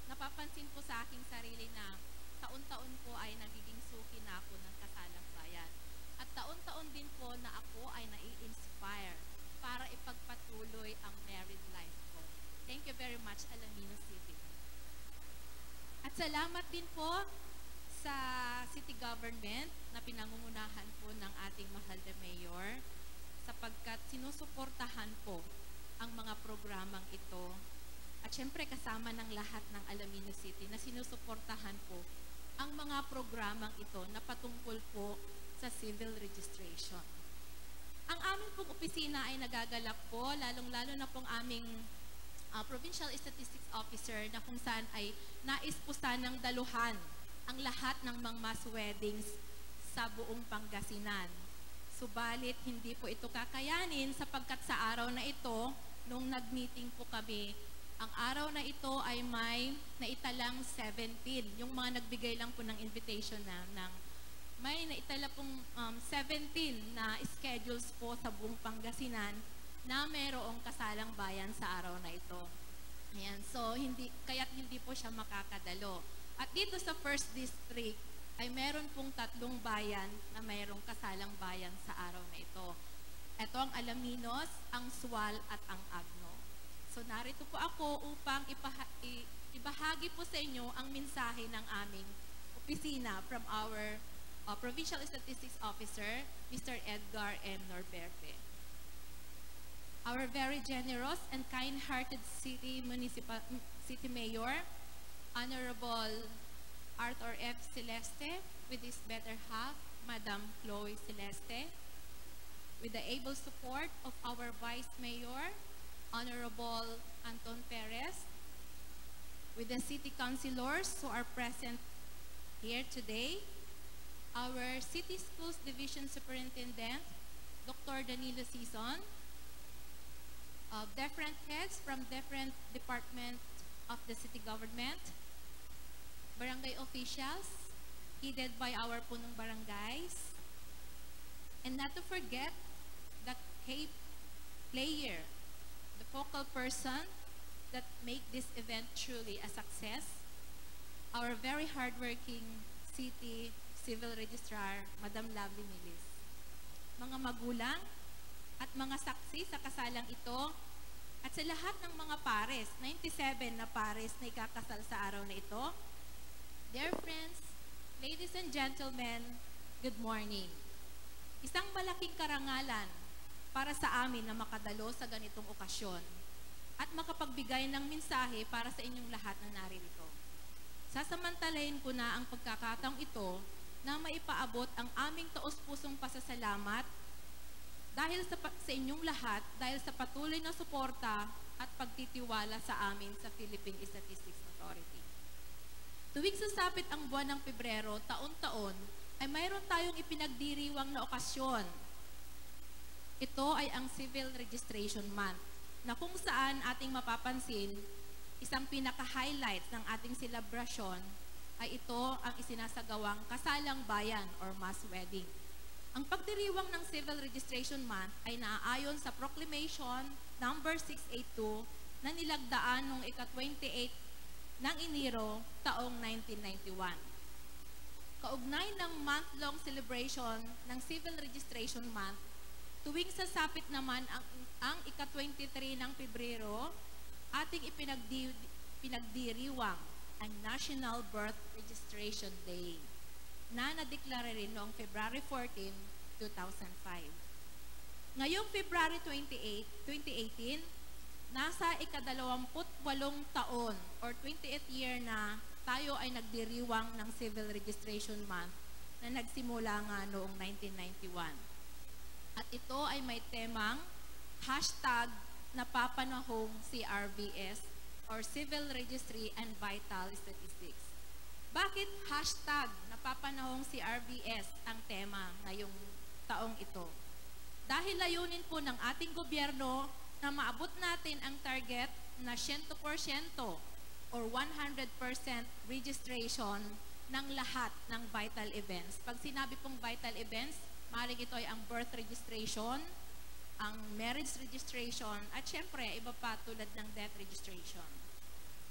napapansin po sa aking sarili na taon-taon po ay nagiging suki na ako ng kasalang bayan. At taon-taon din po na ako ay nai-inspire para ipagpatuloy ang married life ko. Thank you very much, Alaminos City. At salamat din po sa city government na pinangungunahan po ng ating mahal na mayor sapagkat sinusuportahan po ang mga programang ito. At syempre kasama ng lahat ng Alaminos City na sinusuportahan po ang mga programang ito na patungkol po sa civil registration. Ang aming pong opisina ay nagagalak po, lalong-lalo na pong aming Provincial Statistics Officer na kung saan ay nais po sanang daluhan ang lahat ng mga mass weddings sa buong Pangasinan. Subalit, hindi po ito kakayanin sapagkat sa araw na ito, nung nag-meeting po kami, ang araw na ito ay may naitalang 17. Yung mga nagbigay lang po ng invitation may naitala pong 17 na schedules po sa buong Pangasinan na mayroong kasalang bayan sa araw na ito. Ayan, so kaya't hindi po siya makakadalo. At dito sa First District, ay meron pong 3 bayan na mayroong kasalang bayan sa araw na ito. Ito ang Alaminos, ang Sual at ang Agno. So narito po ako upang ibahagi po sa inyo ang mensahe ng aming opisina from our Provincial Statistics Officer, Mr. Edgar M. Norberte. Our very generous and kind-hearted city mayor, Honorable Arthur F. Celeste, with his better half, Madam Chloe Celeste, with the able support of our Vice Mayor, Honorable Anton Perez, with the City Councilors who are present here today, our City Schools Division Superintendent, Dr. Danilo Sison, different heads from different departments of the city government, barangay officials, heeded by our punong barangays. And not to forget the K player, the focal person that make this event truly a success, our very hardworking City Civil Registrar, Madam Lovely Milis. Mga magulang at mga saksi sa kasalang ito, at sa lahat ng mga pares, 97 na pares na ikakasal sa araw na ito. Dear friends, ladies and gentlemen, good morning. Isang malaking karangalan para sa amin na makadalo sa ganitong okasyon at makapagbigay ng mensahe para sa inyong lahat na naririto. Sasamantalahin ko na ang pagkakataong ito na maipaabot ang aming taos-pusong pasasalamat dahil sa inyong lahat, dahil sa patuloy na suporta at pagtitiwala sa amin sa Philippine Statistics Authority. Tuwing sasapit ang buwan ng Pebrero, taon-taon, ay mayroon tayong ipinagdiriwang na okasyon. Ito ay ang Civil Registration Month, na kung saan ating mapapansin, isang pinaka-highlight ng ating selebrasyon ay ito ang isinasagawang kasalang bayan or mass wedding. Ang pagdiriwang ng Civil Registration Month ay naaayon sa Proclamation number 682 na nilagdaan noong ika-28 ng Enero taong 1991. Kaugnay ng month-long celebration ng Civil Registration Month, tuwing sasapit naman ang ika-23 ng Pebrero, ating pinagdiriwang ang National Birth Registration Day na nadeklara rin noong February 14, 2005. Ngayong February 28, 2018, nasa ika-28 taon or 28th year na tayo ay nagdiriwang ng Civil Registration Month na nagsimula nga noong 1991. At ito ay may temang hashtag napapanahong CRVS or Civil Registry and Vital Statistics. Bakit hashtag napapanahong CRVS ang tema ngayong taong ito? Dahil layunin po ng ating gobyerno na maabot natin ang target na 100% or 100% registration ng lahat ng vital events. Pag sinabi pong vital events, maaaring ito ay ang birth registration, ang marriage registration, at syempre, iba pa tulad ng death registration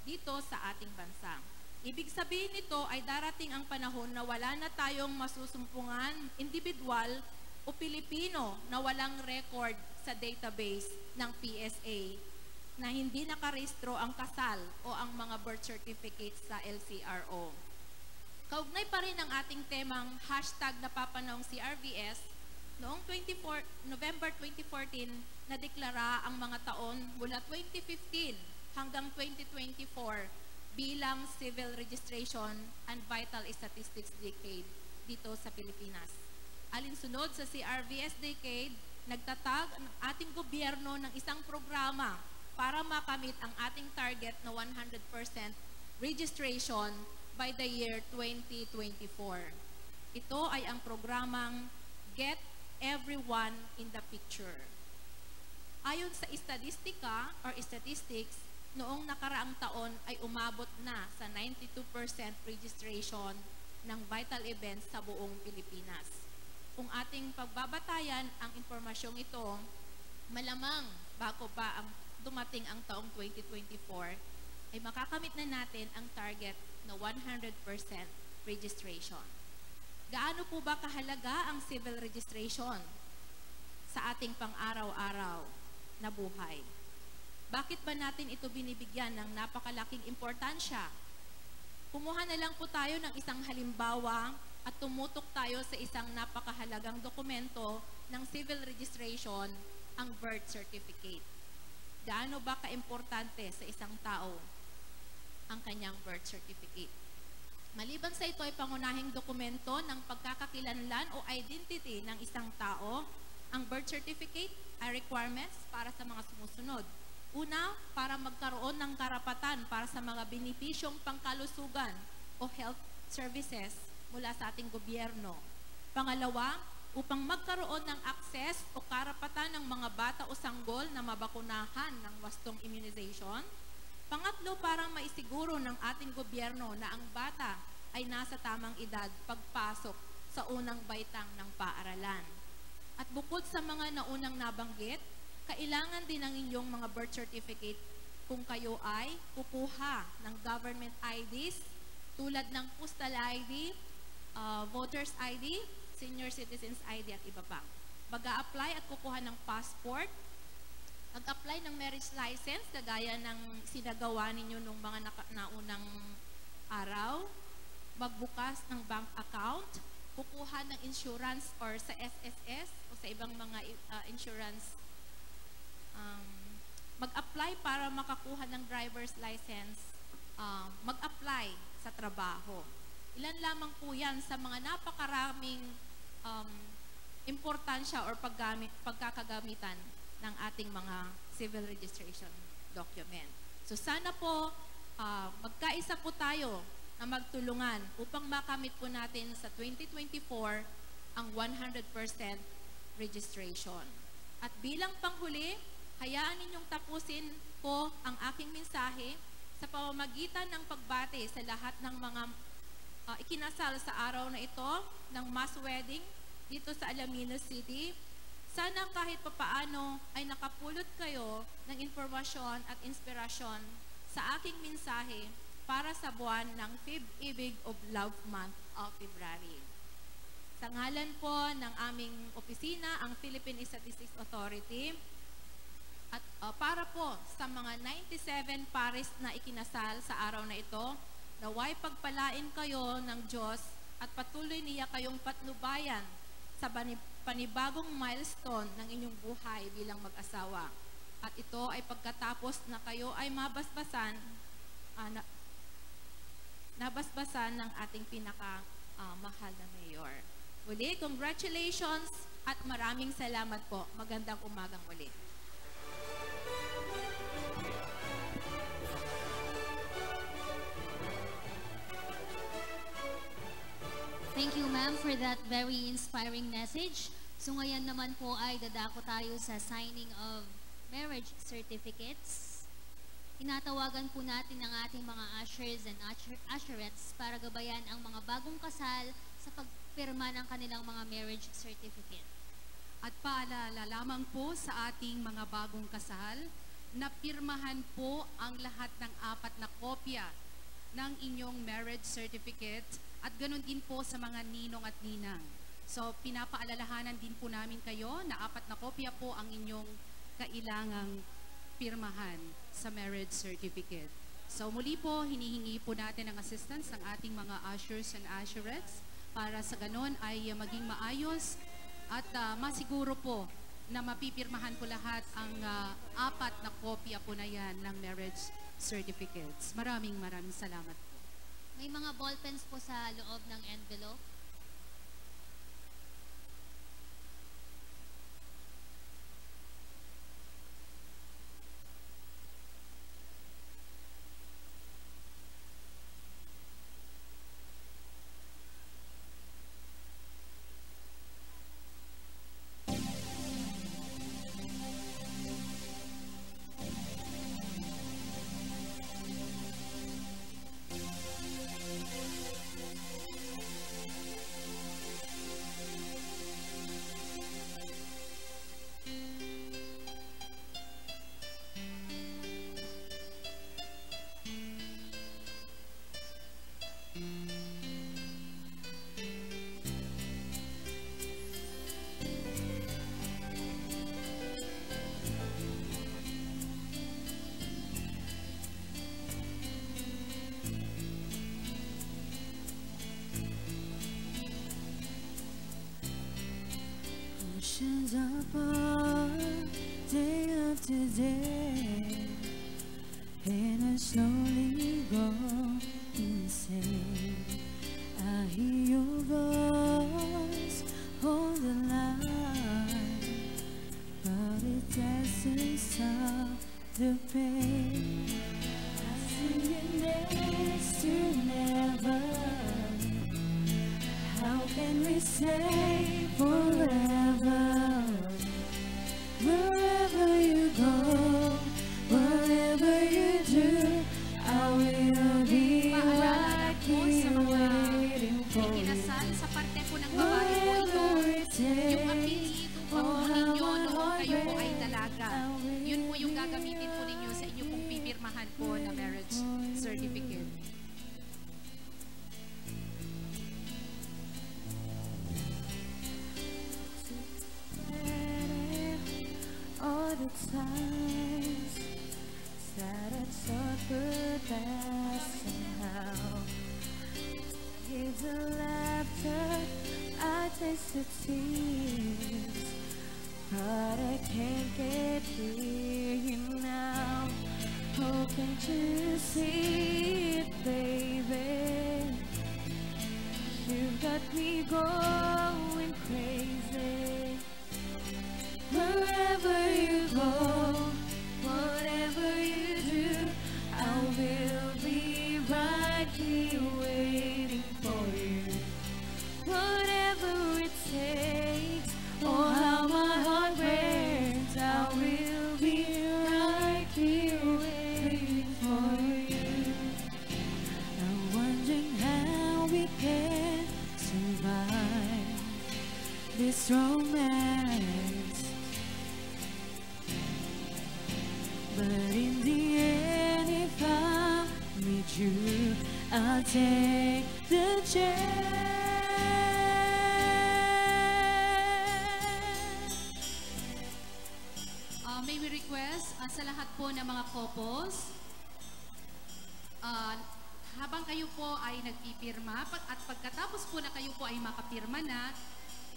dito sa ating bansa. Ibig sabihin nito ay darating ang panahon na wala na tayong masusumpungan individual o Pilipino na walang record sa database ng PSA na hindi nakarehistro ang kasal o ang mga birth certificates sa LCRO. Kaugnay pa rin ang ating temang hashtag napapanahong CRVS, noong November 2014, nadeklara ang mga taon mula 2015 hanggang 2024 bilang Civil Registration and Vital Statistics Decade dito sa Pilipinas. Alinsunod sa CRVS Decade, nagtatag ang ating gobyerno ng isang programa para makamit ang ating target na 100% registration by the year 2024. Ito ay ang programang Get Everyone in the Picture. Ayon sa statistika or statistics, noong nakaraang taon ay umabot na sa 92% registration ng vital events sa buong Pilipinas. Kung ating pagbabatayan ang impormasyong ito, malamang bago pa ang dumating ang taong 2024, ay makakamit na natin ang target na 100% registration. Gaano po ba kahalaga ang civil registration sa ating pang-araw-araw na buhay? Bakit ba natin ito binibigyan ng napakalaking importansya? Kumuha na lang po tayo ng isang halimbawa at tumutok tayo sa isang napakahalagang dokumento ng civil registration, ang birth certificate. Gaano ba kaimportante sa isang tao ang kanyang birth certificate? Maliban sa ito ay pangunahing dokumento ng pagkakakilanlan o identity ng isang tao, ang birth certificate ay requirements para sa mga sumusunod. Una, para magkaroon ng karapatan para sa mga benepisyong pangkalusugan o health services mula sa ating gobyerno. Pangalawa, upang magkaroon ng access o karapatan ng mga bata o sanggol na mabakunahan ng wastong immunization. Pangatlo, para maisiguro ng ating gobyerno na ang bata ay nasa tamang edad pagpasok sa unang baitang ng paaralan. At bukod sa mga naunang nabanggit, kailangan din ang inyong mga birth certificate kung kayo ay kukuha ng government IDs tulad ng postal ID, voters ID, senior citizens ID at iba pa. Mag-a-apply at kukuha ng passport, mag-apply ng marriage license kagaya ng sinagawa ninyo nung mga naunang araw, magbukas ng bank account, kukuha ng insurance or sa SSS o sa ibang mga insurance, mag-apply para makakuha ng driver's license, mag-apply sa trabaho. Ilan lamang po yan sa mga napakaraming importansya or pagkakagamitan ng ating mga civil registration document. So sana po magkaisa po tayo na magtulungan upang makamit po natin sa 2024 ang 100% registration. At bilang panghuli, hayaan ninyong tapusin po ang aking mensahe sa pamamagitan ng pagbati sa lahat ng mga ikinasal sa araw na ito ng mass wedding dito sa Alaminos City. Sana kahit papaano ay nakapulot kayo ng impormasyon at inspirasyon sa aking mensahe para sa buwan ng Pib-Ibig of Love Month of February. Sa ngalan po ng aming opisina, ang Philippine Statistics Authority, at para po sa mga 97 pares na ikinasal sa araw na ito, naway pagpalain kayo ng Diyos at patuloy niya kayong patnubayan sa panibagong milestone ng inyong buhay bilang mag-asawa. At ito ay pagkatapos na kayo ay nabasbasan ng ating mahal na mayor. Muli, congratulations at maraming salamat po. Magandang umagang muli. Thank you, ma'am, for that very inspiring message. So ngayon naman po ay dadako tayo sa signing of marriage certificates. Tinatawagan po natin ang ating mga ushers and usherettes para gabayan ang mga bagong kasal sa pagpirma ng kanilang mga marriage certificate. At paalala lamang po sa ating mga bagong kasal na pirmahan po ang lahat ng 4 na kopya ng inyong marriage certificate at ganun din po sa mga ninong at ninang. So pinapaalalahanan din po namin kayo na 4 na kopya po ang inyong kailangang pirmahan sa marriage certificate. So muli po, hinihingi po natin ang assistance ng ating mga ushers and usherettes para sa ganun ay maging maayos at masiguro po na mapipirmahan po lahat ang 4 na kopya po na yan ng marriage certificates. Maraming salamat po. May mga ballpens po sa loob ng envelope. Oceans apart, day after day, and I slowly go insane. I hear your voice on the line, but it doesn't stop the pain. I see you next to never. How can we say forever? Wherever you go, whatever you do, I will be right here. Gonzaga. Yun po yung gagamitin po ninyo sa inyo pong pipirmahan po na marriage certificate. All the times that I thought were best somehow. Here's the laughter, I taste the tears, but I can't get near you now. Oh, can't you see it, baby? You've got me going crazy. Wherever you go, whatever you do, I will be right here waiting for you. Whatever it takes, or how my heart breaks, I will be right here waiting for you. I'm wondering how we can survive this romance. But in the end, if I meet you, I'll take the chance. May we request sa lahat po ng mga couples, habang kayo po ay nagpipirma at pagkatapos po na kayo po ay makapirma na,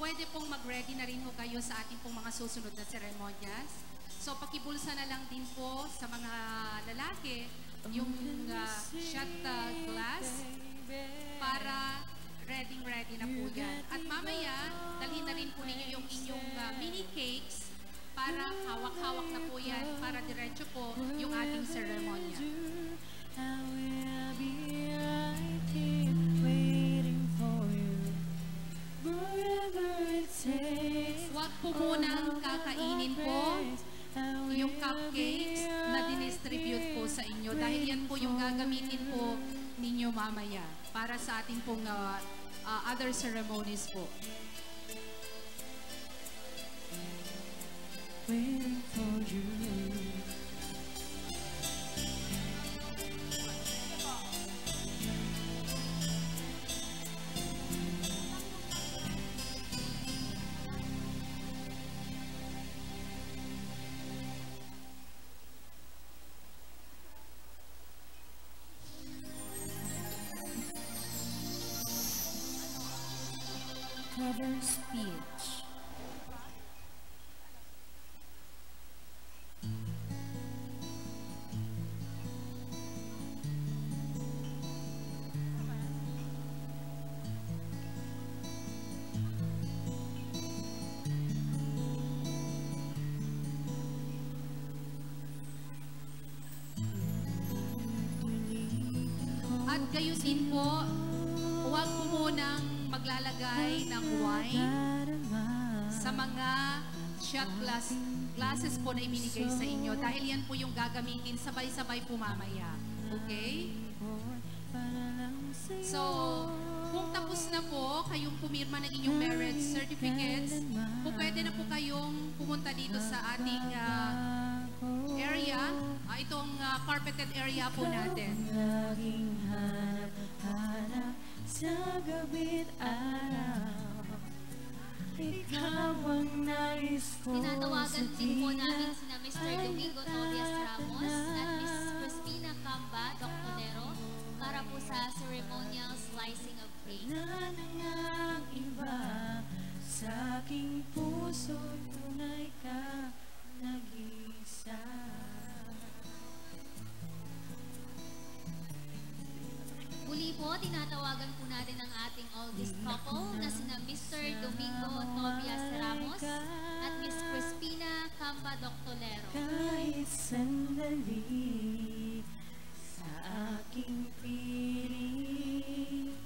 pwede pong mag-ready na rin po kayo sa ating pong mga susunod na seremonyas. So pakibulsa na lang din po sa mga lalaki yung shot glass para ready na po yan. At mamaya, dalhin na rin po ninyo yung inyong mini cakes para hawak-hawak na po yan para diretso po yung ating seremonya. Huwag po munang kakainin po yung cupcakes na dinistribute po sa inyo dahil yan po yung gagamitin po ninyo mamaya para sa ating pong other ceremonies po. Waiting for you. Cover speech. At gayon din po, huwag po munang maglalagay ng wine sa mga shot glasses po na ibinigay sa inyo dahil yan po yung gagamitin sabay-sabay po mamaya. Okay? So, kung tapos na po kayong pumirma ng inyong marriage certificates, po pwede na po kayong pumunta dito sa ating area, itong carpeted area po natin. Laging hanap-hanap sa gabi't araw, ikaw ang nais ko. Tinatawagan din po namin sina Mr. Domingo Tobias Ramos at Miss Crispina Camba Doctonero para po sa ceremonial slicing of cake. Nanangang iba sa aking puso, tunay ka nag-isa. Muli po, tinatawagan po natin ang ating oldest couple na sina Mr. Domingo Tobias Ramos at Miss Crispina Camba Doctonero. Kahit sandali sa aking piling.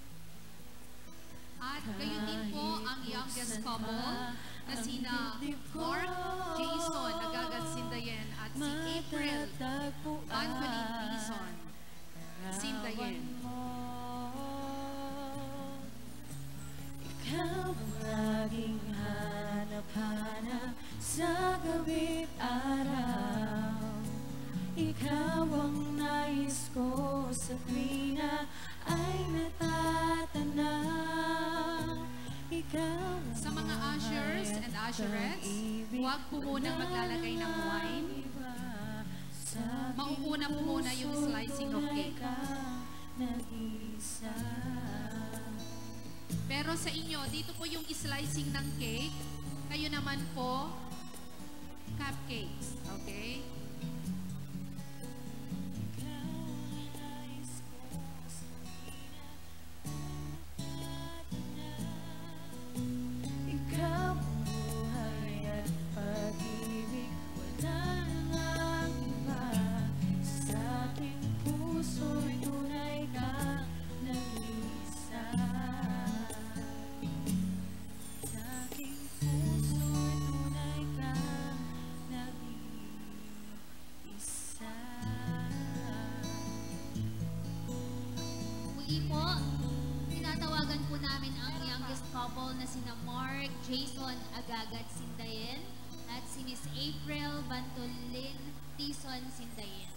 At gayon din po ang youngest couple na sina Mark Jason Nagagasindayen at si April Anthony Dizon Sindayen. Ikaw ang laging hanap-hanap sa gabi't araw. Ikaw ang nais ko sa tuwina ay natatanaw. Ikaw Sa mga ushers and usherettes, huwag po munang maglalagay ng wine. Mauuna po muna yung slicing of cake. Pero sa inyo, dito po yung slicing ng cake. Kayo naman po, cupcakes. Okay? Ikaw ang buhay at pag-ibig, wala nang iba. Sa aking puso'y tunay kang nag-iisa. Sa aking puso'y tunay kang nag-iisa. Muli po, tinatawagan po namin ang youngest couple na sina Mark, Jason Agagat Sindayen at si Miss April Bantolin Tison Sindayen.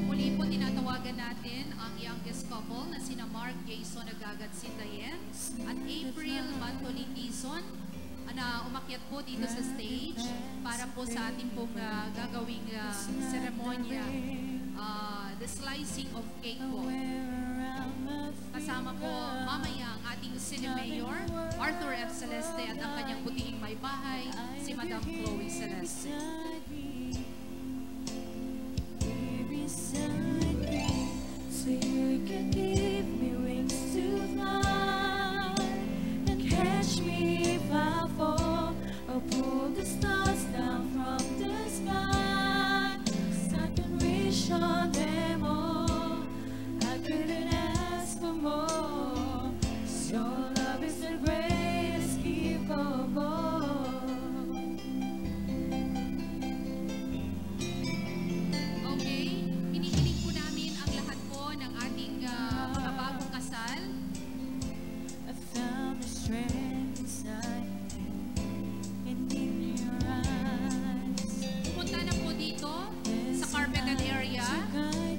Muli po, tinatawagan natin ang youngest couple na sina Mark Jason Agagat Sindayen at April Bantolin Tison na umakyat po dito sa stage para po sa ating pong gagawing seremonya, the slicing of cake po. Kasama po mamaya ang ating Cine Mayor, Arthur F. Celeste, at ang kanyang butihing may bahay, si Madam Chloe Celeste. Beside me, so you can give me wings to fly and catch me if I fall or pull the stars down from the sky. 'Cause I can wish on them all. I couldn't ask for more. 'Cause your love is the greatest gift of all. Okay, hinihiling po namin ang lahat po ng ating mga bagong kasal. I found the strength inside and in your eyes. Pumunta na po dito sa carpeted area.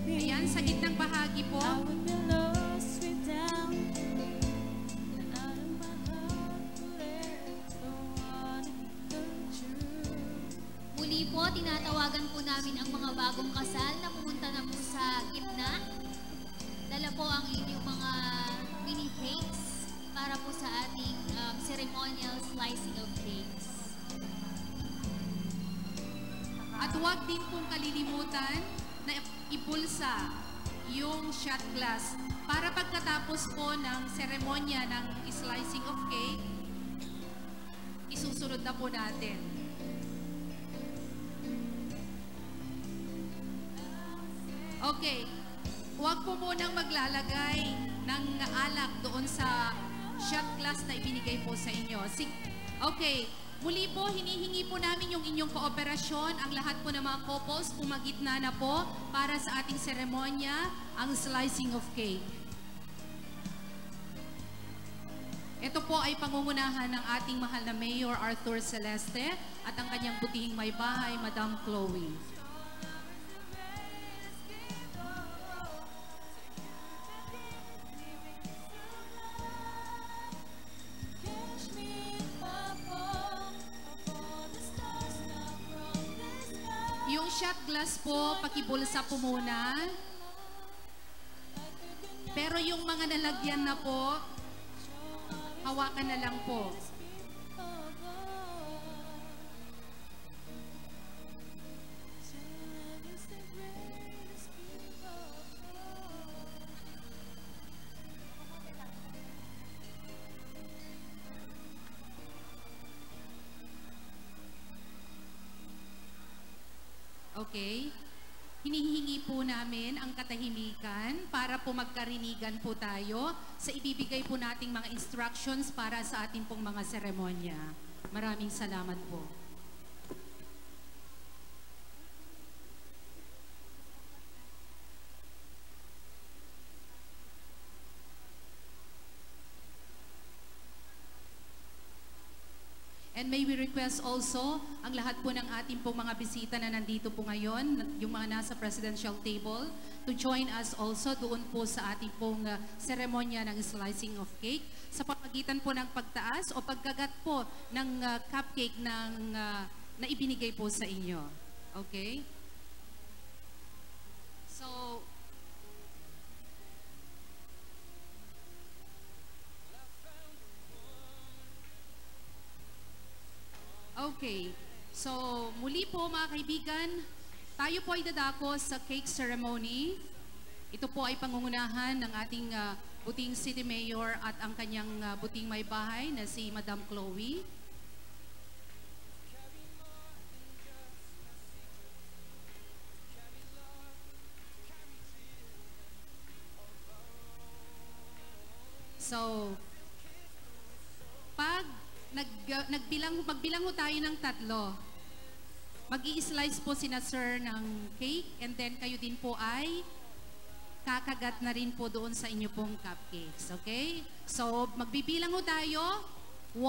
Ayan, sa gitnang bahagi po. I would be lost without you. And out of my heart will ever want to hurt you. Muli po, tinatawagan po namin ang mga bagong kasal na pumunta na po sa gitna. Dala po ang inyong mga mini cakes para po sa ating ceremonial slicing of cakes. At huwag din pong kalilimutan na ipulsa yung shot glass para pagkatapos po ng seremonya ng slicing of cake, isusunod na po natin. Okay, huwag po munang maglalagay ng alak doon sa shot glass na ibinigay po sa inyo. Okay, muli po, hinihingi po namin yung inyong kooperasyon. Ang lahat po ng mga couples, pumagitna na po para sa ating seremonya, ang slicing of cake. Ito po ay pangungunahan ng ating mahal na Mayor Arthur Celeste at ang kanyang butihing may bahay, Madam Chloe. Catch me if I fall or pull the stars down from the sky. Yung shot glass po, pakibulsa po muna. Pero yung mga nalagyan na po, hawakan na lang po. Okay? Hinihingi po namin ang katahimikan para po magkarinigan po tayo sa ibibigay po nating mga instructions para sa ating pong mga seremonya. Maraming salamat po. And may we request also ang lahat po ng ating pong mga bisita na nandito po ngayon, yung mga nasa presidential table, to join us also doon po sa ating pong seremonya ng slicing of cake sa pamagitan po ng pagtaas o pagkagat po ng cupcake na ibinigay po sa inyo. Okay? So, okay. So, muli po mga kaibigan, tayo po ay dadako sa cake ceremony. Ito po ay pangungunahan ng ating buting City Mayor at ang kanyang buting may bahay na si Madam Chloe. So, pag magbilang ho tayo ng 3. Mag-i-slice po sina sir ng cake and then kayo din po ay kakagat na rin po doon sa inyo pong cupcakes. Okay? So, magbibilang ho tayo. 1,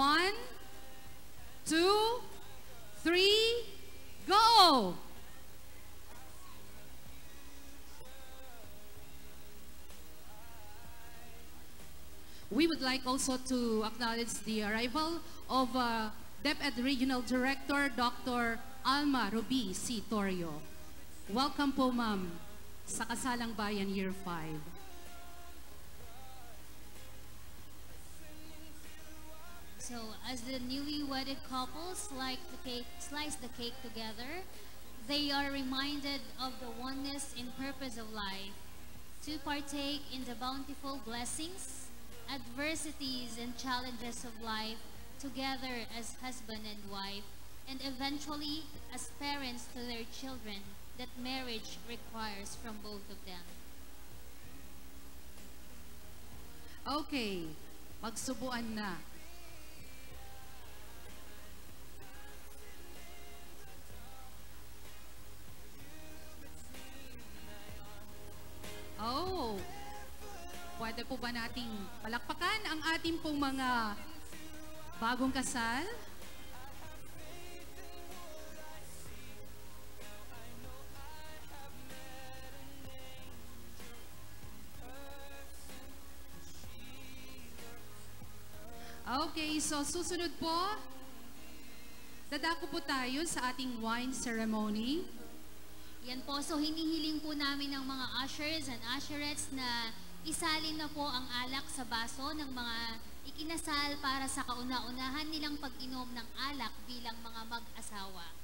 2, 3, go! We would like also to acknowledge the arrival of DepEd Regional Director, Dr. Alma Ruby C. Torrio. Welcome po, ma'am, sa Kasalang Bayan Year 5. So, as the newly wedded couples slice the cake together, they are reminded of the oneness and purpose of life, to partake in the bountiful blessings, adversities, and challenges of life together as husband and wife, and eventually as parents to their children that marriage requires from both of them. Okay, magsubuan na. Oh, pwede po ba nating palakpakan ang ating pong mga bagong kasal? Okay, so susunod po, dadako po tayo sa ating wine ceremony. Yan po, so hinihiling po namin ng mga ushers and usherettes na isalin na po ang alak sa baso ng mga ikinasal para sa kauna-unahan nilang pag-inom ng alak bilang mga mag-asawa.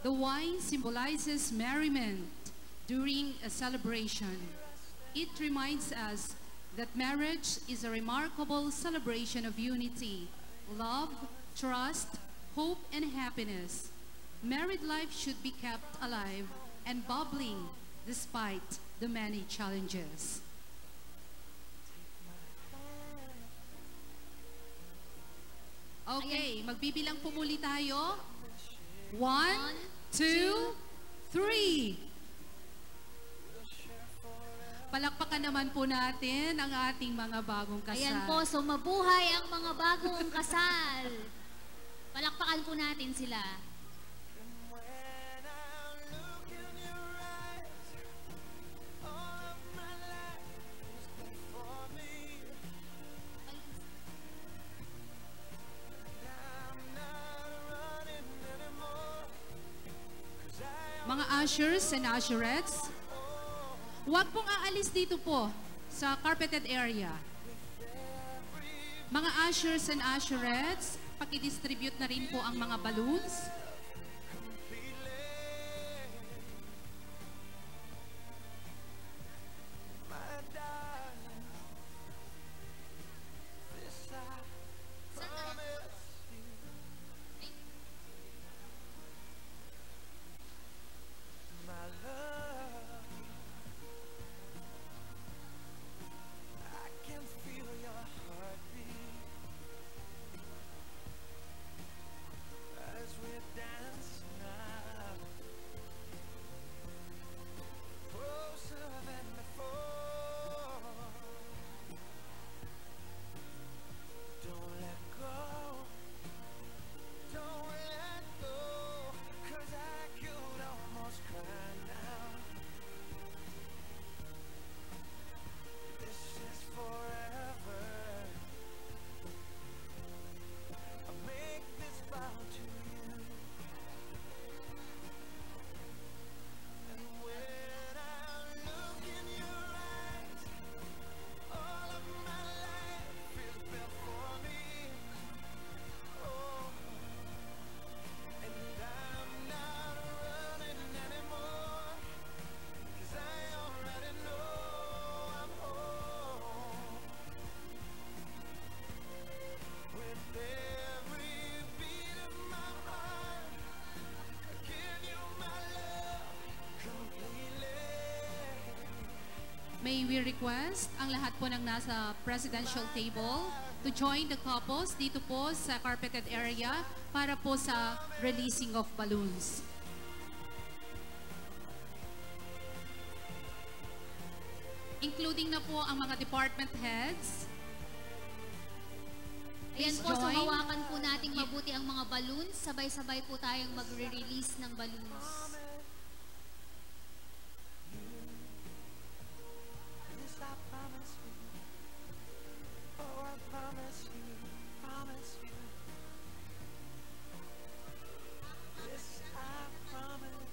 The wine symbolizes merriment during a celebration. It reminds us that marriage is a remarkable celebration of unity, love, trust, hope, and happiness. Married life should be kept alive and bubbling despite the many challenges. Okay, magbibilang po muli tayo. 1, 2, 3. Palakpakan naman po natin ang ating mga bagong kasal. Ayan po, so mabuhay ang mga bagong kasal. Palakpakan po natin sila. Mga ushers and usherettes, huwag pong aalis dito po sa carpeted area. Mga ushers and usherettes, pakidistribute na rin po ang mga balloons. may we request ang lahat po ng nasa presidential table to join the couples dito po sa carpeted area para po sa releasing of balloons. Including na po ang mga department heads. Ayan Please po, so join. hawakan po nating mabuti ang mga balloons. Sabay-sabay po tayong magre-release ng balloons. This I promise you. Oh, I promise you. Promise you. This I promise.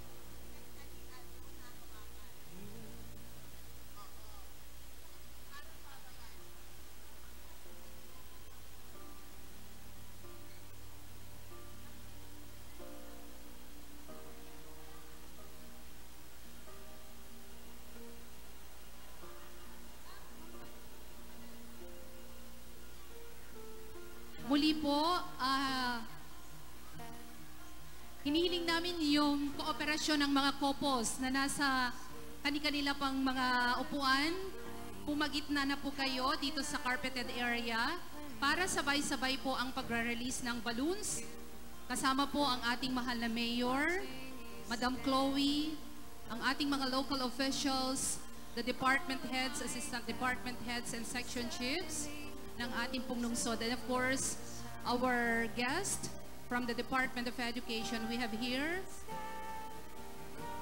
Muli po, hinihiling namin yung kooperasyon ng mga couples na nasa kani-kanila pang mga upuan. Pumagitna na po kayo dito sa carpeted area para sabay-sabay po ang pagre-release ng balloons. Kasama po ang ating mahal na Mayor, Madam Chloe, ang ating mga local officials, the department heads, assistant department heads, and section chiefs ng ating pong lungsod. And of course, our guest from the Department of Education, we have here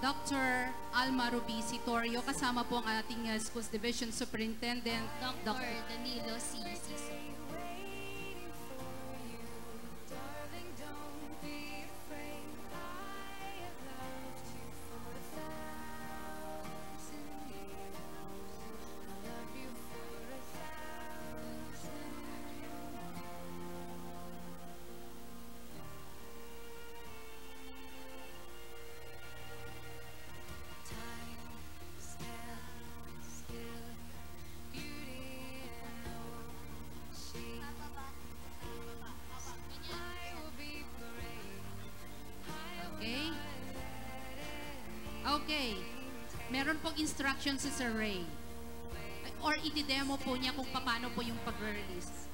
Dr. Alma Rubici Torrio, kasama po ang ating Schools Division Superintendent, Dr. Danilo C. Siso. Okay? Okay. Meron pong instruction si Sir Ray. Or iti-demo po niya kung paano po yung pag-release.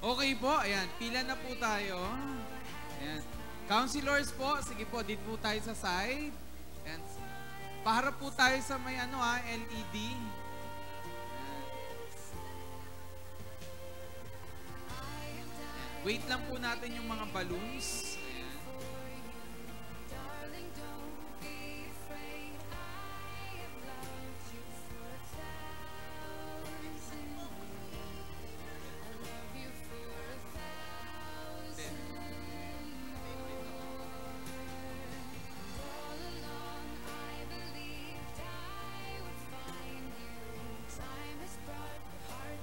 Okay po, ayan, pila na po tayo. Ayan. Councilors po, sige po, dito po tayo sa side. Ayan. Paharap po tayo sa may LED. Wait lang po natin yung mga balloons. Ayan.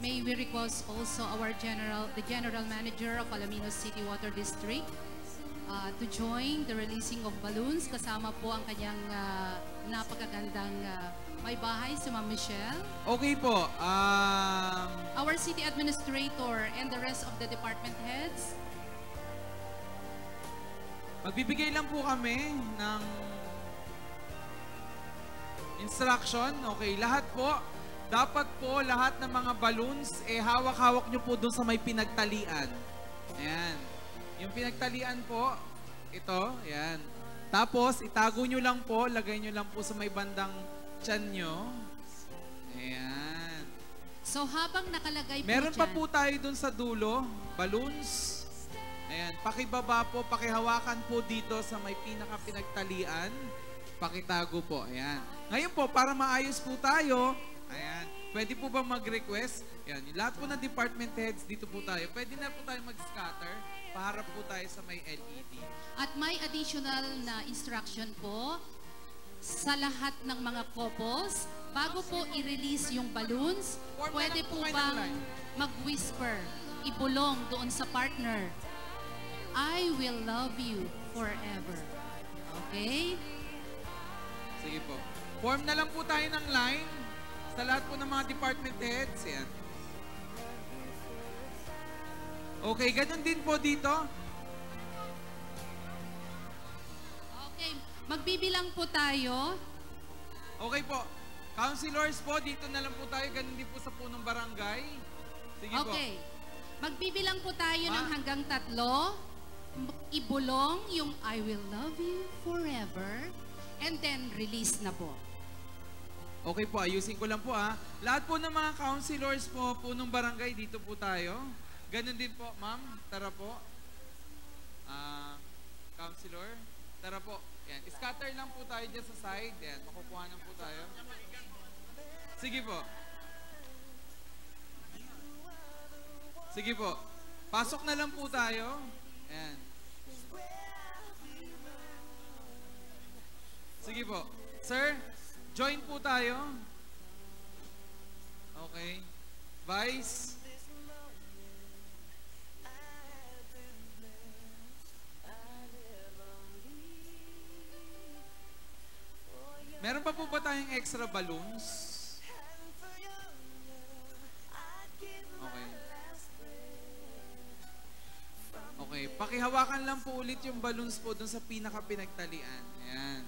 May we request also the General Manager of Alaminos City Water District to join the releasing of balloons. Kasama po ang kanyang napakagandang may bahay, si Ma'am Michelle. Okay po. Our City Administrator and the rest of the department heads. Magbibigay lang po kami ng instruction. Okay, lahat po. Dapat po lahat ng mga balloons, hawak-hawak nyo po doon sa may pinagtalian. Ayan. Yung pinagtalian po, ito, ayan. Tapos, itago nyo lang po, lagay nyo lang po sa may bandang tiyan nyo. Ayan. So, habang nakalagay po Meron pa dyan, po tayo doon sa dulo, balloons. Ayan, pakibaba po, pakihawakan po dito sa may pinaka-pinagtalian. Pakitago po, ayan. Ngayon po, para maayos po tayo, ayan. Pwede po ba mag-request? Ayan. Lahat po ng department heads dito po tayo. Pwede na po tayo mag-scatter. Paharap po tayo sa may LED. At may additional na instruction po sa lahat ng mga couples. Bago po i-release yung balloons, pwede po bang mag-whisper, ibulong doon sa partner, I will love you forever. Okay? Sige po. Form na lang po tayo ng line sa lahat po ng mga department heads. Yan. Okay, ganun din po dito. Okay. Magbibilang po tayo. Okay po. Councilors po, dito na lang po tayo. Ganun din po sa punong barangay. Sige po. Okay. Magbibilang po tayo Ma? ng hanggang 3. Ibulong yung I will love you forever. And then release na po. Okay po, ayusin ko lang po Lahat po ng mga councilors po, punong barangay, dito po tayo. Ganun din po, ma'am. Tara po. Councilor, tara po. Yan. Scatter lang po tayo dyan sa side. Yan. Makukuha po tayo. Sige po. Sige po. Pasok na lang po tayo. Yan. Sige po. Sir, join po tayo. Okay. Vice. Meron pa po ba tayong extra balloons? Okay. Okay. Pakihawakan lang po ulit yung balloons po dun sa pinaka-pinagtalian. Ayan.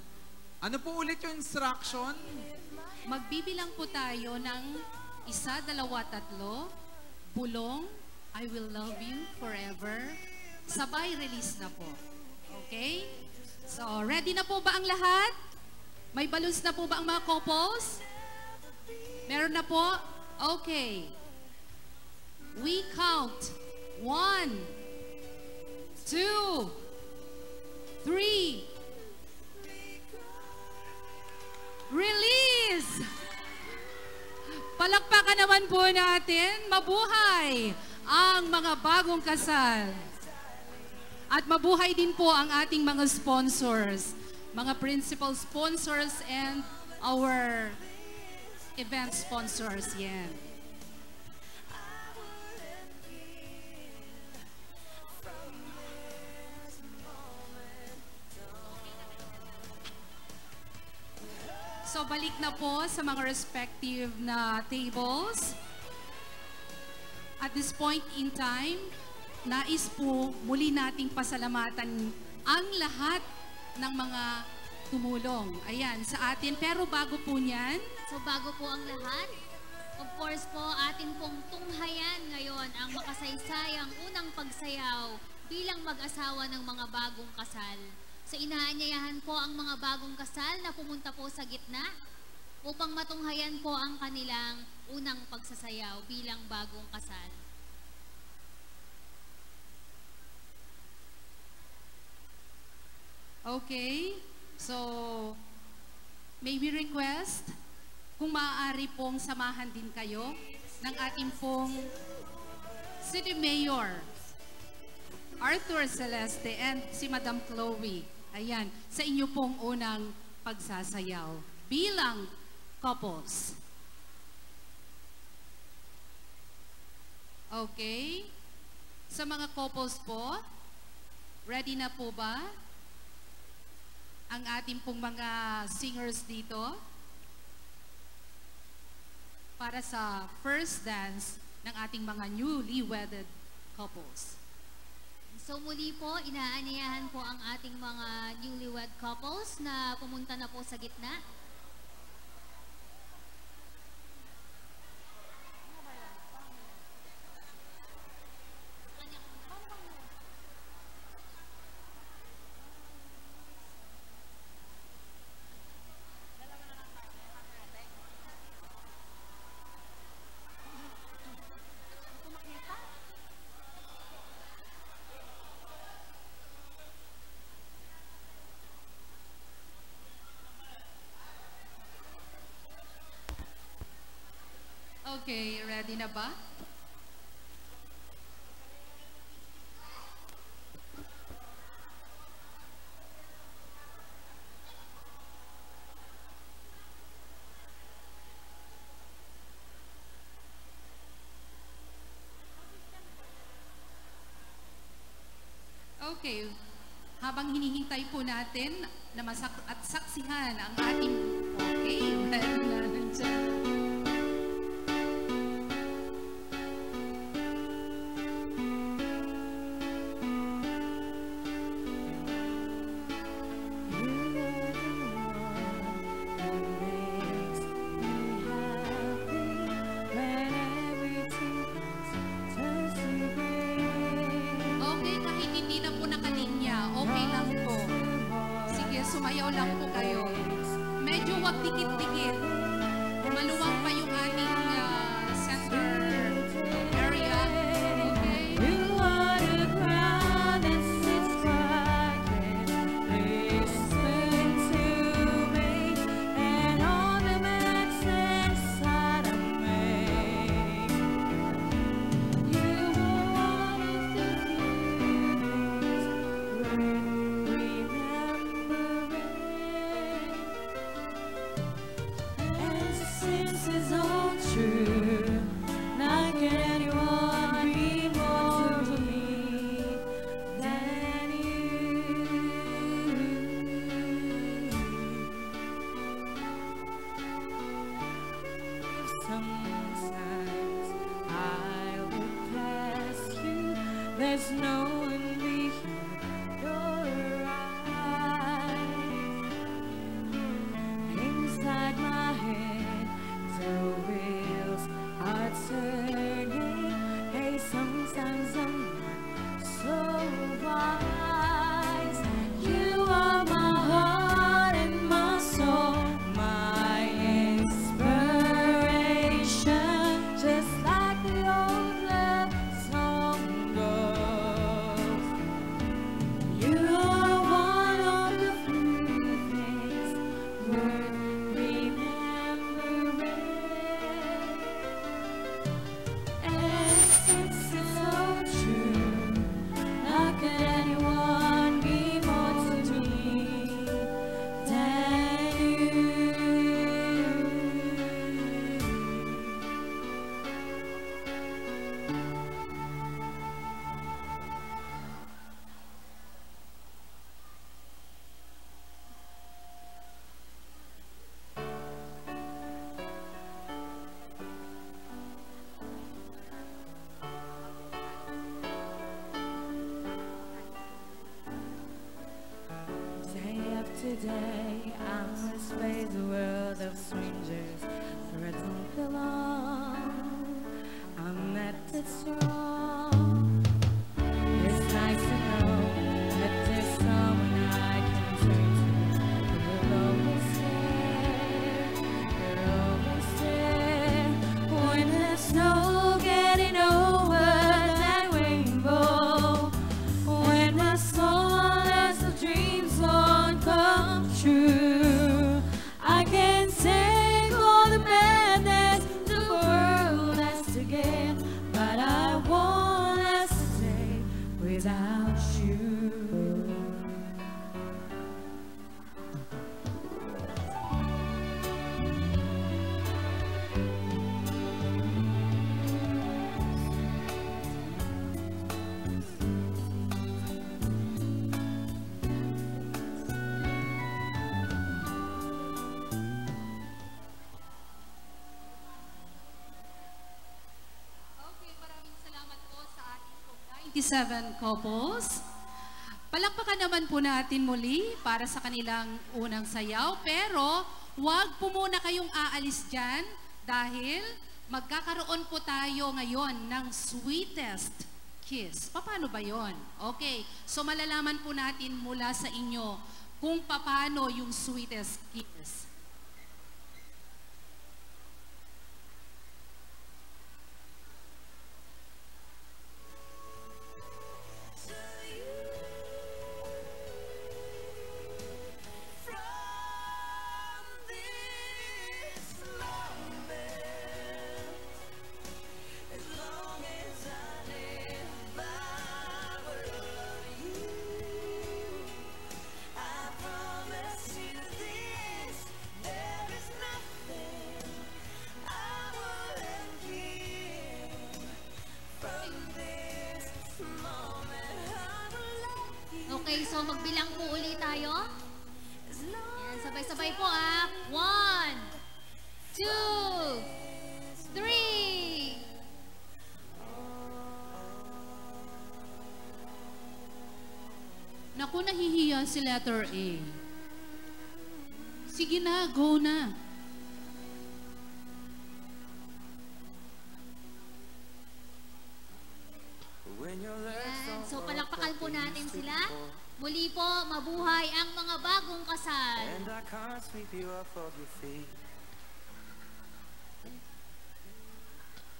Ano po ulit yung instruction? Magbibilang po tayo ng 1, 2, 3. Bulong, I will love you forever. Sabay release na po. Okay? So, ready na po ba ang lahat? May balloons na po ba ang mga couples? Meron na po? Okay. We count. 1, 2, 3. Release! Palakpakan naman po natin. Mabuhay ang mga bagong kasal. At mabuhay din po ang ating mga sponsors. Mga principal sponsors and our event sponsors. Yan. So balik na po sa mga respective na tables. At this point in time, nais po muli nating pasalamatan ang lahat ng mga tumulong. Ayan, sa atin. Pero bago po niyan, So bago po ang lahat, of course po atin pong tunghayan ngayon ang makasaysayang unang pagsayaw bilang mag-asawa ng mga bagong kasal. So inaanyayahan po ang mga bagong kasal na pumunta po sa gitna upang matunghayan po ang kanilang unang pagsasayaw bilang bagong kasal. okay. So, may we request kung maaari pong samahan din kayo ng ating pong City Mayor Arthur Celeste and si Madam Chloe. Ayan, sa inyo pong unang pagsasayaw bilang couples. Okay. Sa mga couples po, ready na po ba ang ating pong mga singers dito para sa first dance ng ating mga newly wedded couples? So muli po, inaanyayahan po ang ating mga newlywed couples na pumunta na po sa gitna. Okay, ready na ba? Okay, habang hinihintay po natin na at saksihan ang ating okay, ready na nandiyan. Sayaw lang po kayo. Medyo wag dikit-dikit. Maluwang pa yung ating center area. Okay? You are the crown that sits quietly, listen to me, and all the that's inside of me. You are one of the things worth remembering. And since it's all true, not can anyone be more to me than you. Sometimes I look past you, there's no one behind your eyes. Inside my head, the wheels are turning. Hey, sometimes I'm not so wise. You are my heart and my soul, my inspiration, just like the old love song goes. You are one of the few things worth remembering. And since it's so true, how can anyone be more to me than you? Day after day, I must face a world of strangers where I don't belong. I'm at the top. It's nice to know that there's someone I can turn to. You're always there. You're always there. When there's no getting over that rainbow. When my soul has the dreams won't come true, I can take all the madness the world has to give, but I won't last a day without you. Okay, maraming salamat po sa ating pong 97 couples. Palakpakan naman po natin muli para sa kanilang unang sayaw. Pero huwag po muna kayong aalis dyan dahil magkakaroon po tayo ngayon ng sweetest kiss. Paano ba yon? Okay, so malalaman po natin mula sa inyo kung paano yung sweetest kiss. Okay, so magbilang po ulit tayo. Yan, sabay-sabay po ah. 1, 2, 3. Naku, nahihiya si letter A. Sige na, go na. Yan, so palakpakan po natin sila. Muli po, mabuhay ang mga bagong kasal. And I can't sweep you off of your feet.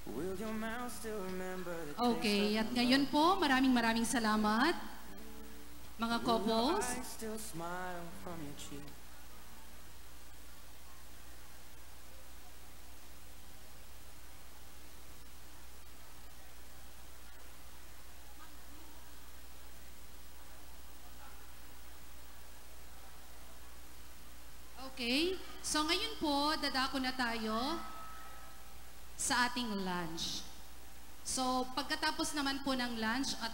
Will your mouth still remember the taste Okay, of at ngayon po, maraming salamat. Mga Will your couples. eyes still smile from your cheek? Okay, so ngayon po, dadako na tayo sa ating lunch. So, pagkatapos naman po ng lunch at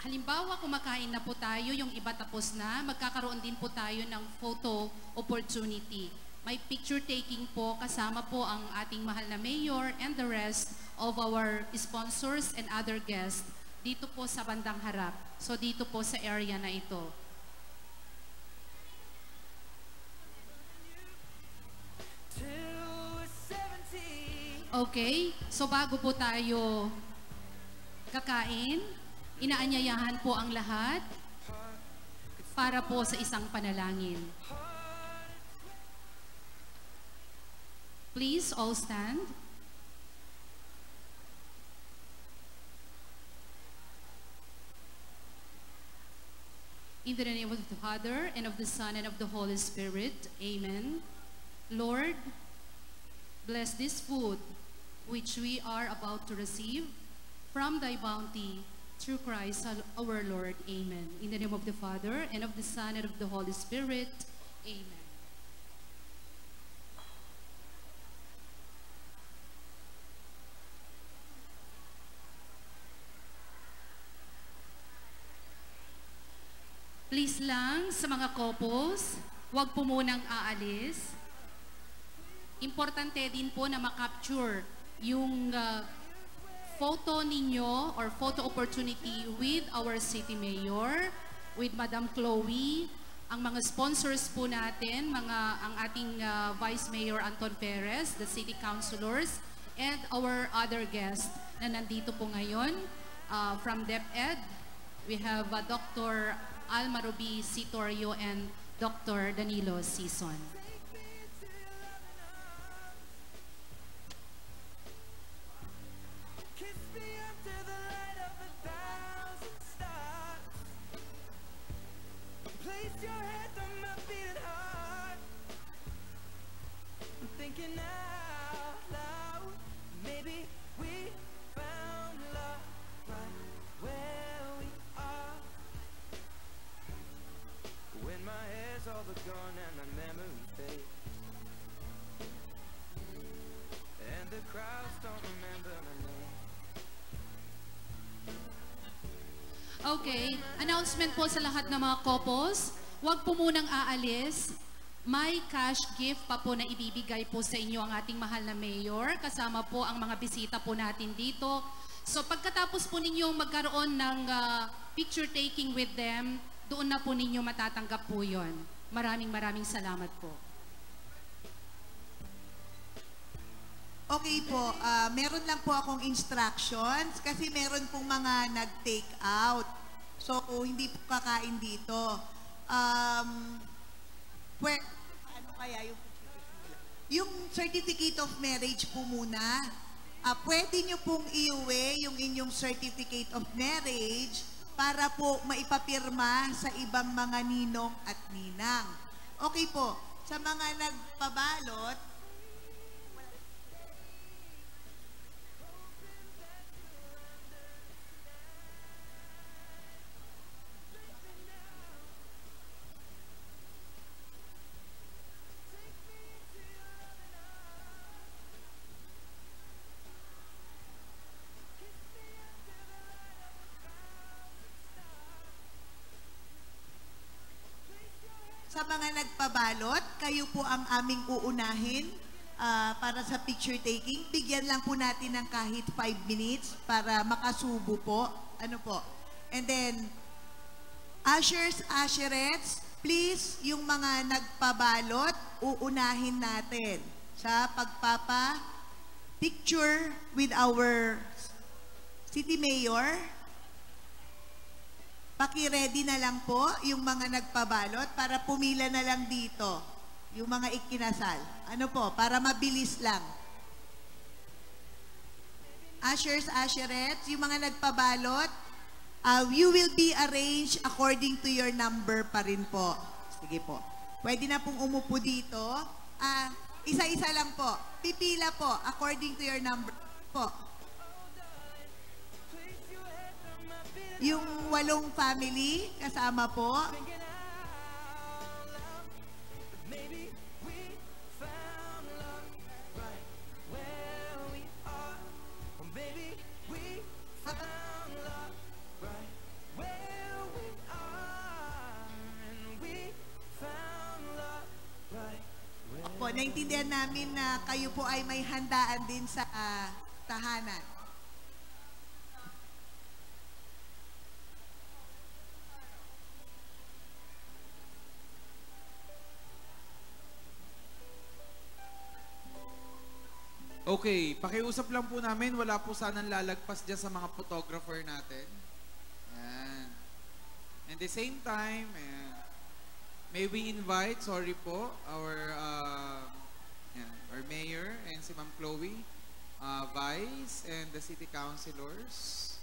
halimbawa kumakain na po tayo, yung iba tapos na, magkakaroon din po tayo ng photo opportunity. May picture taking po, kasama po ang ating mahal na mayor and the rest of our sponsors and other guests dito po sa bandang harap. So, dito po sa area na ito. Okay, so bago po tayo kakain, inaanyayahan po ang lahat para po sa isang panalangin. Please all stand. In the name of the Father, and of the Son, and of the Holy Spirit. Amen. Lord, bless this food which we are about to receive from thy bounty through Christ our Lord. Amen. In the name of the Father, and of the Son, and of the Holy Spirit. Amen. Please lang sa mga couples, huwag po munang aalis. Importante din po na makapture yung photo ninyo or photo opportunity with our City Mayor, with Madam Chloe, ang mga sponsors po natin, ang ating Vice Mayor Anton Perez, the City Councilors, and our other guests na nandito po ngayon. From DepEd, we have Dr. Alma Ruby Sitorio and Dr. Danilo Sison. Thinking out loud, maybe we found love right where we are. When my hair's all but gone and my memory fades, and the crowds don't remember my name. Okay, announcement po sa lahat ng mga couples. Huwag po munang aalis. May cash gift pa po na ibibigay po sa inyo ang ating mahal na mayor. Kasama po ang mga bisita po natin dito. So pagkatapos po ninyong magkaroon ng picture taking with them, doon na po ninyo matatanggap po yon. Maraming salamat po. Okay po, meron lang po akong instructions kasi meron pong mga nag-take out. So, hindi po kakain dito. Ano kaya yung certificate of marriage po muna, pwede nyo pong iuwi yung inyong certificate of marriage para po maipapirma sa ibang mga ninong at ninang. Okay po, sa mga nagpabalot, sa mga nagpabalot, kayo po ang aming uunahin para sa picture taking. Bigyan lang po natin ng kahit 5 minutes para makasubo po. Ano po? And then, ushers, usherettes, please, yung mga nagpabalot, uunahin natin sa pagpapa-picture with our City Mayor. paki-ready na lang po yung mga nagpabalot para pumila na lang dito, yung mga ikinasal. Ano po, para mabilis lang. Ushers, usherettes, yung mga nagpabalot, you will be arranged according to your number pa rin po. Sige po. Pwede na pong umupo dito. Isa-isa lang po. Pipila po according to your number po. Yung 8 family, kasama po. Po, naintindihan namin na kayo po ay may handaan din sa tahanan. Okay, pakiusap lang po namin, wala po sanang lalagpas dyan sa mga photographer natin. Ayan. And the same time, may we invite, sorry po, our mayor and si Ma'am Chloe, vice, and the city councilors.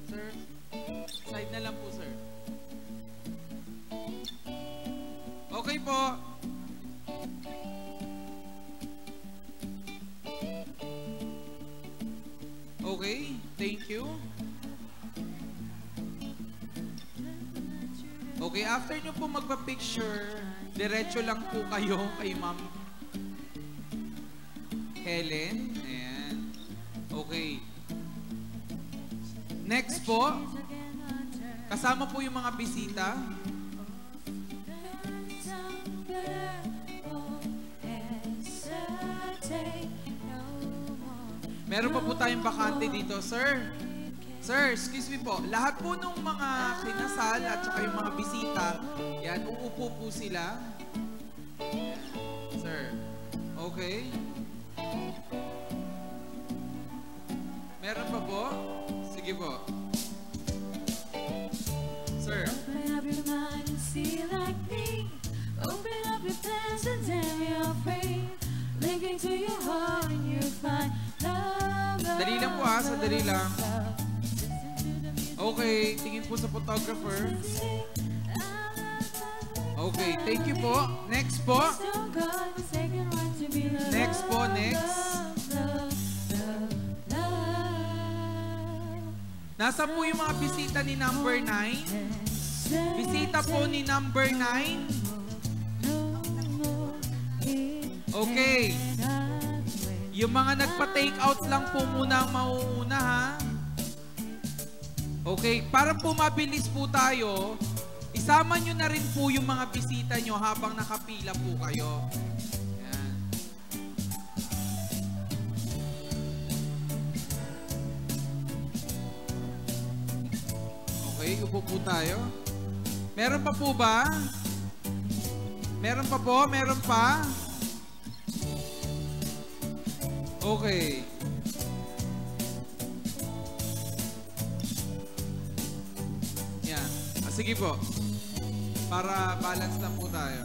Sir, side na lang po, sir. Okay po. Okay, thank you. Okay, after nyo po magpa-picture, diretso lang po kayo kay Ma'am Helen. Ayan. Okay. Next po, kasama po yung mga bisita. Meron pa po tayong bakante dito, sir. Sir, excuse me po. Lahat po ng mga kinasal at saka yung mga bisita, yan, uupo po sila. Sir, okay. Meron pa po? Sige po. Sir. Open up your mind and see like me. Open up your plans and tell me you're free. Linking to your heart and you find love. Dali lang po ha, sandali lang. Okay, tingin po sa photographer. Okay, thank you po. Next po. Next po, next. Nasa po yung mga bisita ni number 9? Bisita po ni number 9? Okay. Yung mga nagpa-take out lang po muna ang mauuna ha. Okay, para po mabilis po tayo, isama nyo na rin po yung mga bisita nyo habang nakapila po kayo. Yan. Okay, upo po tayo. Meron pa po ba? Meron pa po? Meron pa? Okay. Yan. Sige po. Para balance lang po tayo.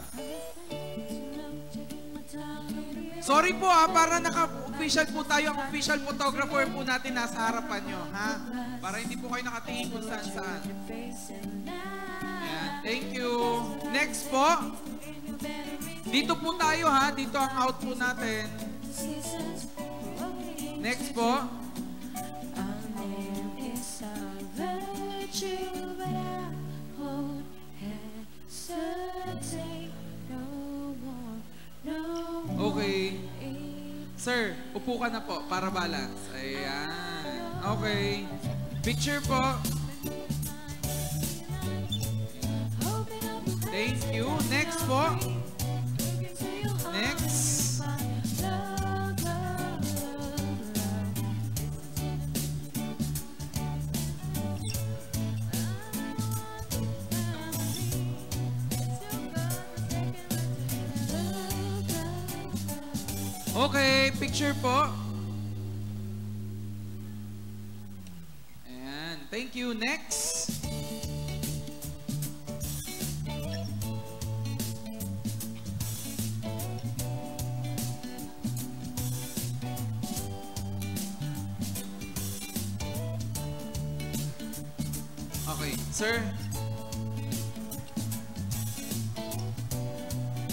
Sorry po para naka-official po tayo. Ang official photographer po natin nasa harapan nyo. Ha? Para hindi po kayo nakatingin kung saan-saan. Yan. Thank you. Next po. Dito po tayo ha. Dito ang out po natin. Next po. Okay. Sir, upo ka na po para balance. Ayan. Okay. Picture po. Thank you. Next po. Next. Okay, picture po. Ayan, thank you. Next. Okay, sir.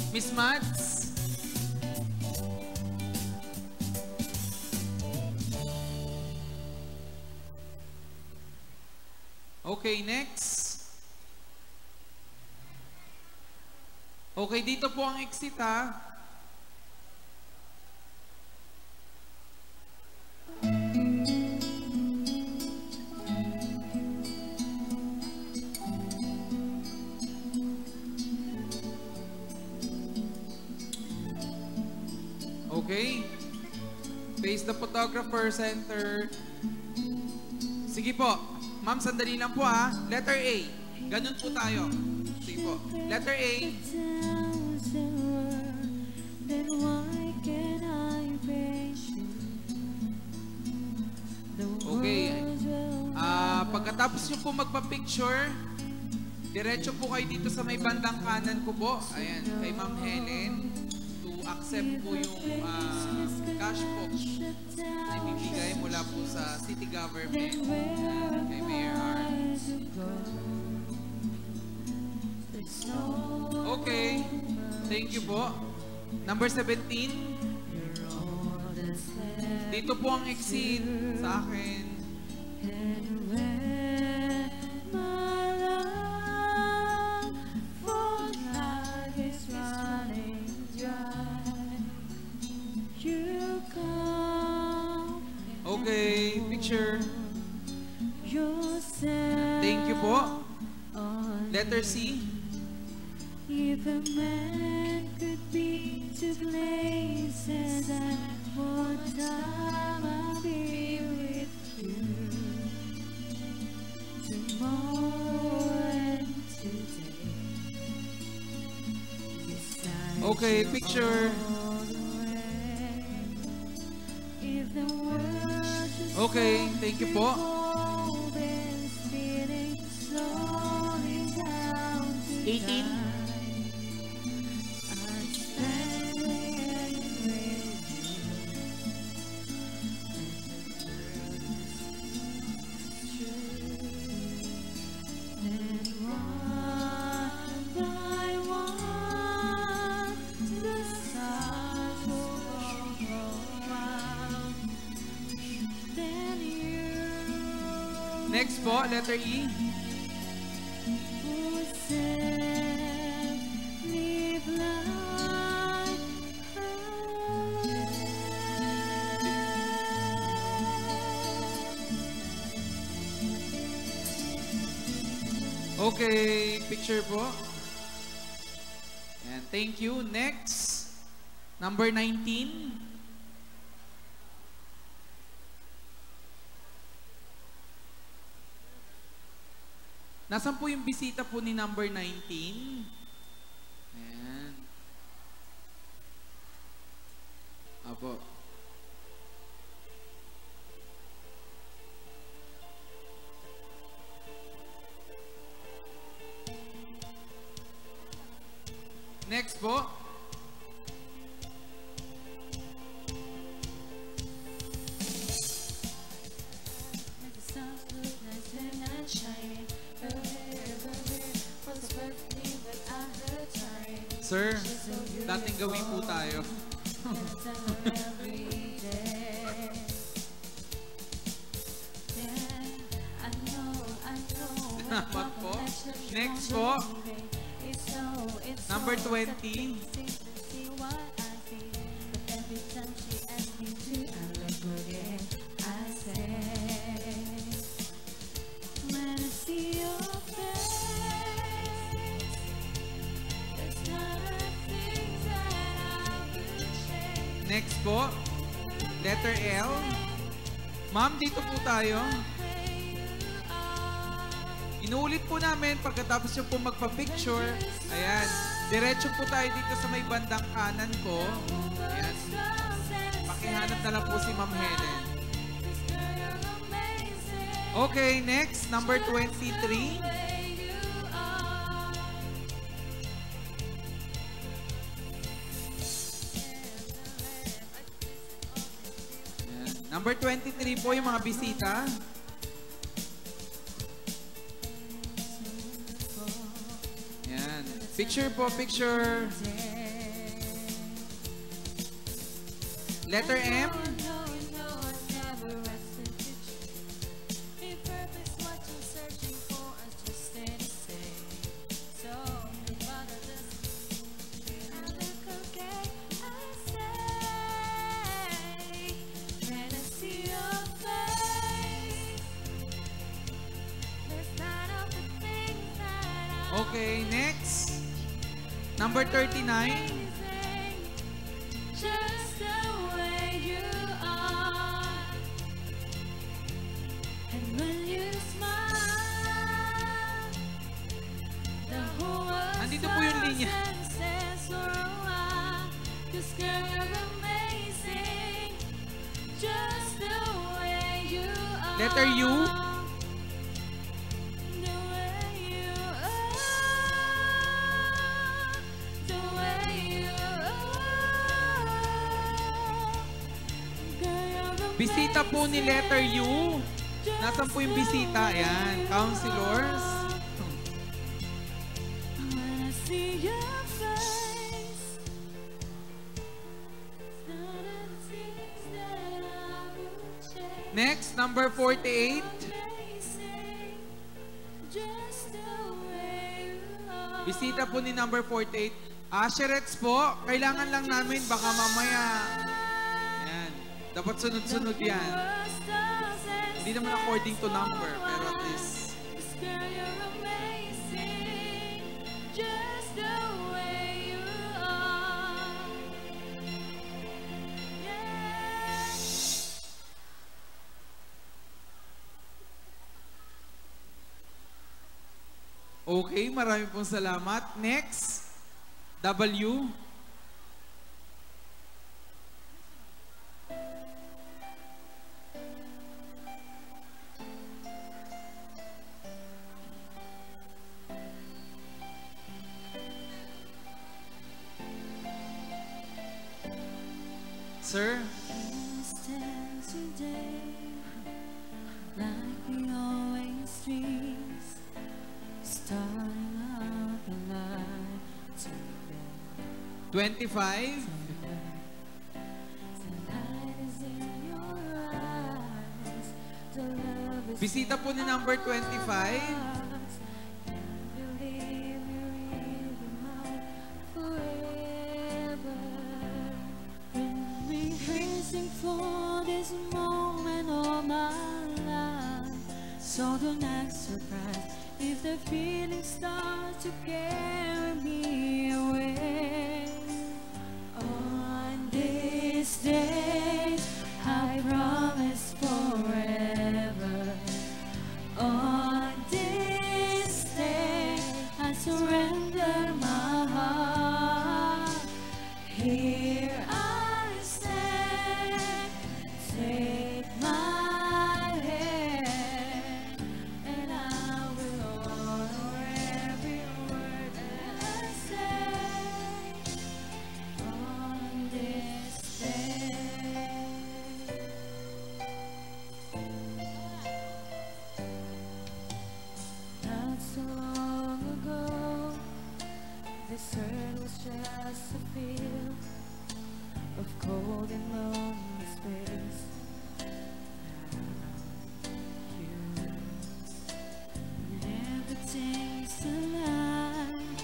Miss Mads. Okay, next. Okay, dito po ang exit ha. Okay. Face the photographer center. Sige po. Ma'am, sandali lang po ha. Letter A. Ganun po tayo. Sige po. Letter A. Then why can I face you? Okay. Pagkatapos nyo po magpa-picture, diretso po kayo dito sa may bandang kanan ko po. Ayan, kay Ma'am Helen. To accept po yung cash box na ibibigay mula po sa city government kay Mayor Arms. Okay. Thank you po. Number 17. Dito po ang exit sa akin. Okay, picture. Thank you po. Letter C. If a man could be two places at one time, I'll be with you. Tomorrow and today. Okay, picture. If the world just Okay, thank you po. been spinning slowly down to 18. Next po, letter E. Okay, picture po. And thank you. Next, number 19. Nasaan po yung bisita po ni number 19? Ayan. Apo. Next po. Sir, dating gawin po tayo. Dapat po. Next po. Number 20. Next po, letter L. Ma'am, dito po tayo. Inuulit po namin pagkatapos yung po magpa-picture. Ayan, diretso po tayo dito sa may bandang kanan ko. Ayan. Pakihanap na lang po si Ma'am Helen. Okay, next, number 23. Number 23 po yung mga bisita. Yan. Picture po, picture. Letter M. Okay, next. Number 39. Just the way you are. And when you smile, the whole world Andito po yung linya. says for a while. 'Cause girl, you're amazing. Just the way you are. Letter U. Bisita po ni letter U. Nasaan po yung bisita? Ayan, counselors. Next, number 48. Bisita po ni number 48. Asherettes po, kailangan lang namin baka mamaya. Ayan, dapat sunod-sunod yan. Hindi naman according to number, pero at least. Okay, maraming pong salamat. Next, W. Sir? Like we always dream, starting out the light together. 25. Bisita po ni number 25. For this moment all my life, so don't act surprised if the feelings start to carry me away. On this day, I promise forever. On this day, I surrender my heart. Here I stand, take my hand, and I will honor every word that I say on this day. Not so long ago, this earth was just a field of cold and lonely space. Everything's alive,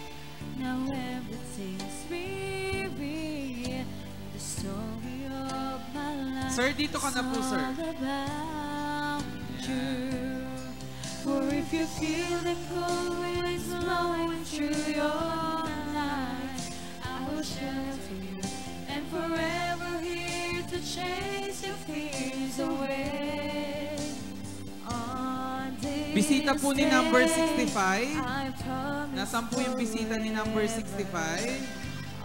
now everything's real. The story of my life. Sir, dito ka na po, sir. All about you. For if you feel the cold winds blowing through your life, I will shelter you and forever here to chase your fears away. On this Bisita po ni number 65. I promise Nasaan po yung bisita ni number 65?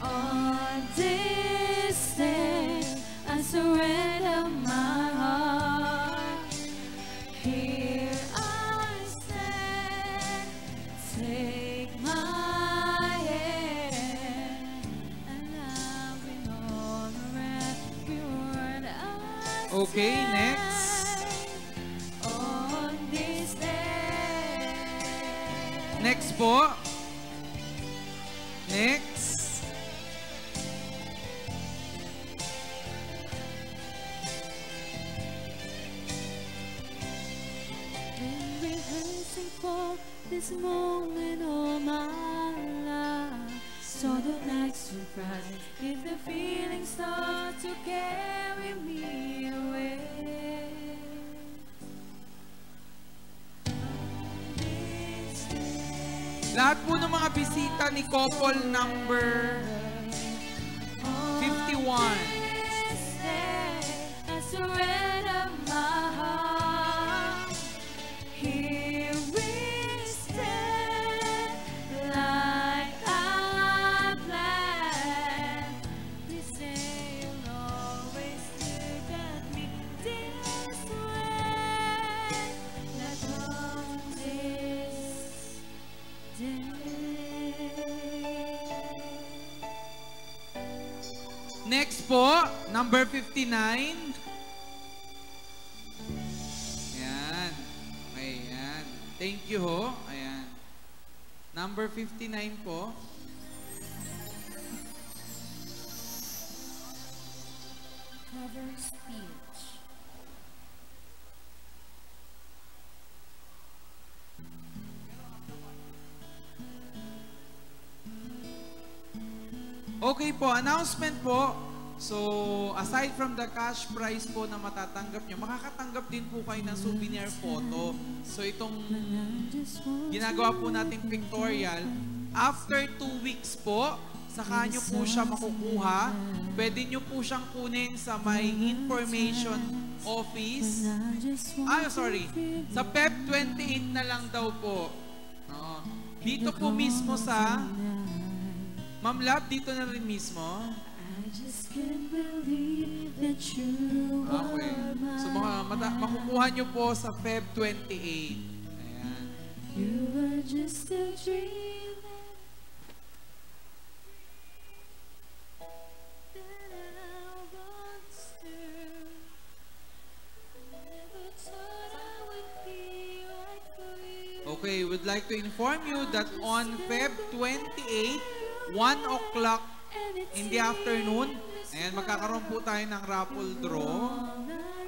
on this day, I surrender Okay, next. On this day. Next po. Next. Been rehearsing for this moment all my life. So don't act surprised if the feelings start to carry me away. Lahat po ng mga bisita ni couple number 51. I surrender my heart. Here we stand like I planned. Please say you'll always look at me this way. Like on this day. Next po, number 59. Ayan. Ayan. Thank you ho. Ayan. Number 59 po. Cover speech. Okay po, announcement po. So, aside from the cash prize po na matatanggap nyo, makakatanggap din po kayo ng souvenir photo. So, itong ginagawa po nating pictorial, after 2 weeks po, saka nyo po siya makukuha. Pwede nyo po siyang kunin sa may information office. Sorry. Sa PEP 28 na lang daw po. No. Dito po mismo sa Ma'am Lab, dito na rin mismo. I just can't believe that you Okay. are mine. So makukuha nyo po sa Feb 28. Ayan. You were just a dream that I once knew. Never thought I would be right for you. Okay, we'd like to inform you that on Feb 28, 1 o'clock in the afternoon, ayan, magkakaroon po tayo ng raffle draw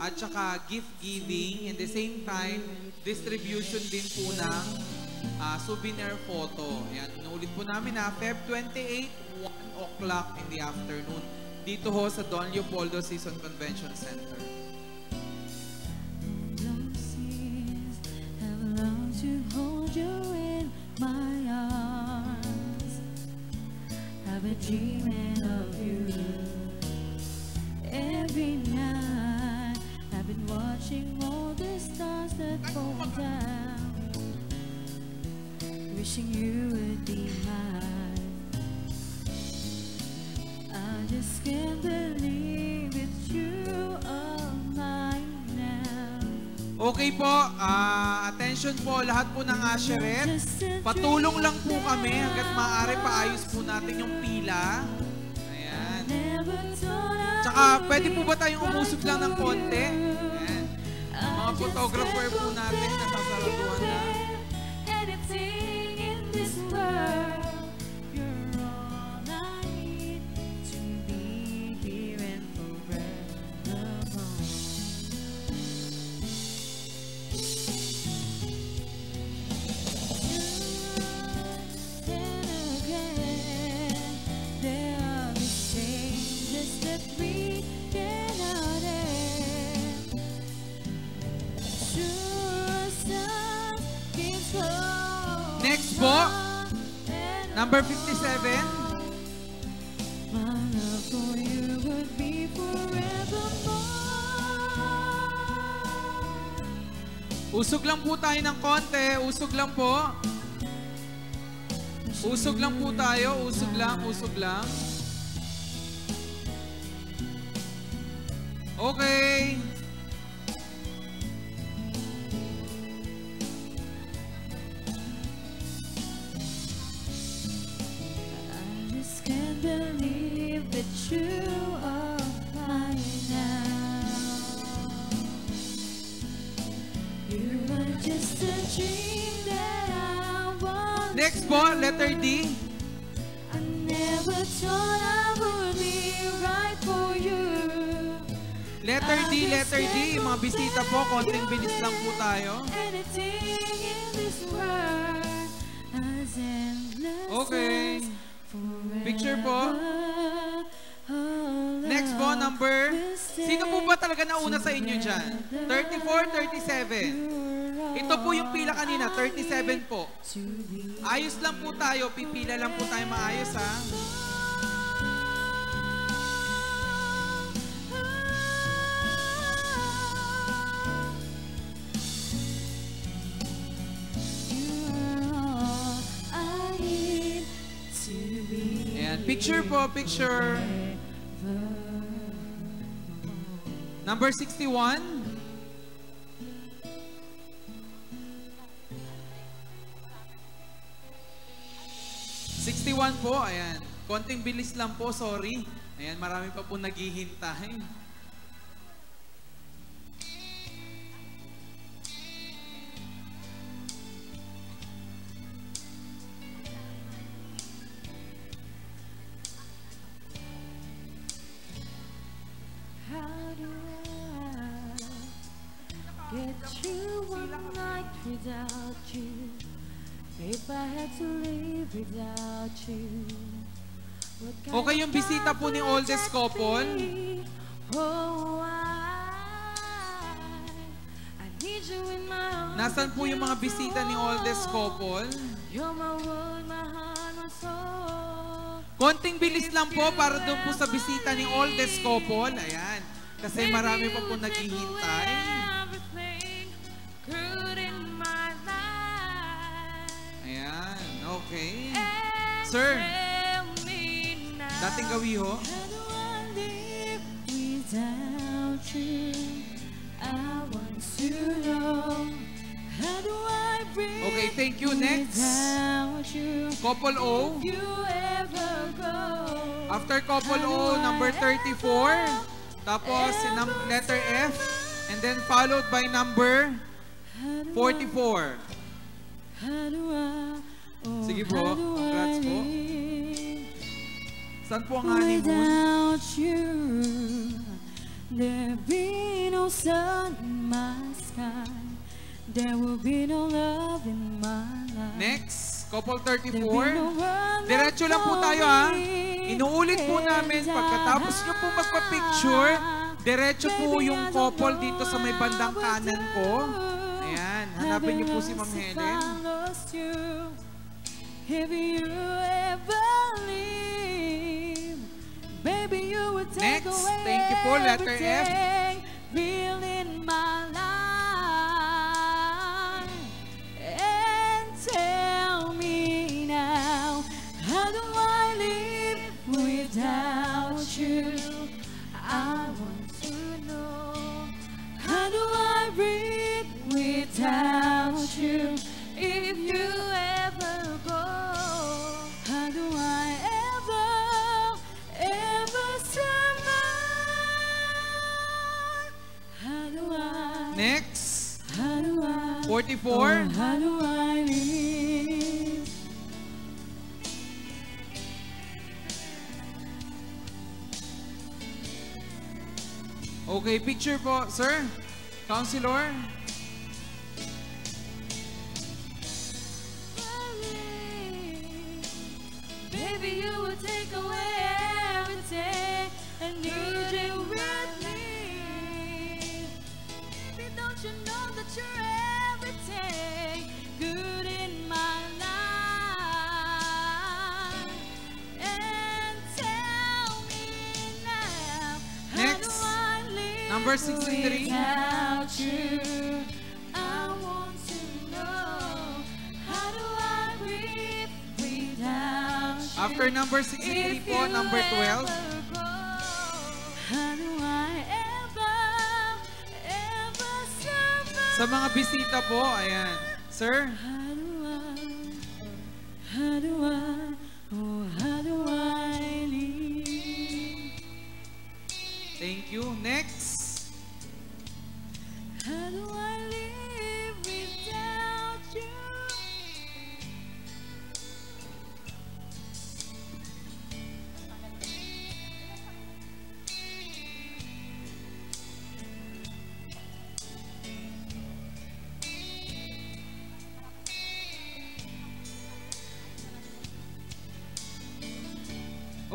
at saka gift giving. In the same time, distribution din po ng souvenir photo. Ayan, inuulit po namin na Feb 28, 1 o'clock in the afternoon. Dito ho sa Don Leopoldo Season Convention Center. Have longed to hold you in my arms. I've been dreaming of you every night. I've been watching all the stars that fall down, wishing you would be mine. I just can't believe it's you are mine now. Okay po, attention po lahat po ng Asheret. Patulong lang po kami hanggat maaari paayos po natin yung pila. Ayan. Tsaka pwede po ba tayong umusog lang ng konti? Ayan. Mga photographer po natin nasasaratuhan na. Anything in this world, you're all I need to be here and forevermore. Then again, there are these changes that we cannot end. Sure as sun keeps flowing. Next po, number 57. My love for you would be forevermore. Usog lang po tayo ng konti. Usog lang po. Usog lang po tayo. Usog lang, usog lang. Okay. I just can't believe that you are mine now. Next po, letter D. I never thought I would be right for you. Letter D, letter D. Yung mga bisita po, konting bilis lang po tayo. Anything in this world as endless Okay. as forever. Picture po. Oh, Next po, love number. will stay Sino po ba talaga nauna sa inyo dyan? 34, 37. Ito po yung pila kanina, 37 po. Ayos lang po tayo, pipila lang po tayo maayos ha. Ayan, picture po, picture. Number 61. Po, ayan. Konting bilis lang po, sorry. Ayan, marami pa po naghihintay. How do I get through one night without you? If I had to live without you, what kind Okay yung bisita po ni oldest couple. Oh, I need you in my arms. Nasaan po yung mga bisita ni oldest couple? You're my world, my heart, my soul. Konting bilis lang po para doon po sa bisita ni oldest couple. Ayan. Kasi marami pa po naghihintay. Everything good in my life. Ayan. Okay. Sir, dating gawi ho. How do I live without you? I want to know. How do I breathe Okay, thank you. Next. without you? Couple O. If you ever go, After couple O, number 34. Tapos, letter F. And then followed by number 44. how do I, oh, Sige po. how do I Congrats po. live Saan po ang honeymoon? without you? There be no sun in my sky. There will be no love in my life. Next, couple There be 34. no one Diretso lang po tayo ha. Inuulit po namin pagkatapos nyo po magpa-picture, diretso po yung couple dito sa may bandang kanan ko. Ayan, hanapin niyo po si Ma'am Helen. If you ever leave, baby, you would take Next, away thank you po, letter F. everything real in my life. And tell me now, how do I live without you? I want to know. How do I breathe without you? If you ever go, how do I ever survive? How do I? Next, How do I? 44. How do I live? Okay, picture po, sir. Counselor. Baby, you will take away everything. I need you with me. Baby, don't you know that you're everything good in my life? And tell me now, how Next, do I live number 63. without you? I want to know, how do I breathe without you? After number 63 po, number 12. How do I ever survive? Sa mga bisita po, ayan. Sir, How do I, oh, how do I live? thank you. Next, How do I live without you?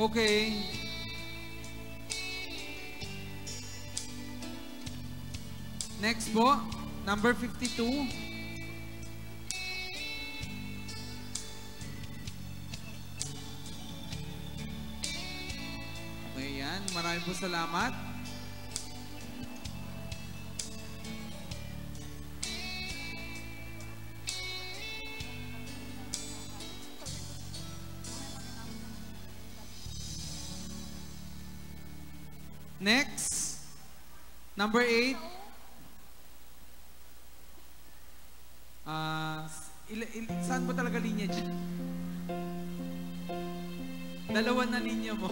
Okay. Next po, number 52. Okay, yan. Maraming po salamat. Next, number 8. Saan ba talaga linya dyan? Dalawa na linya mo.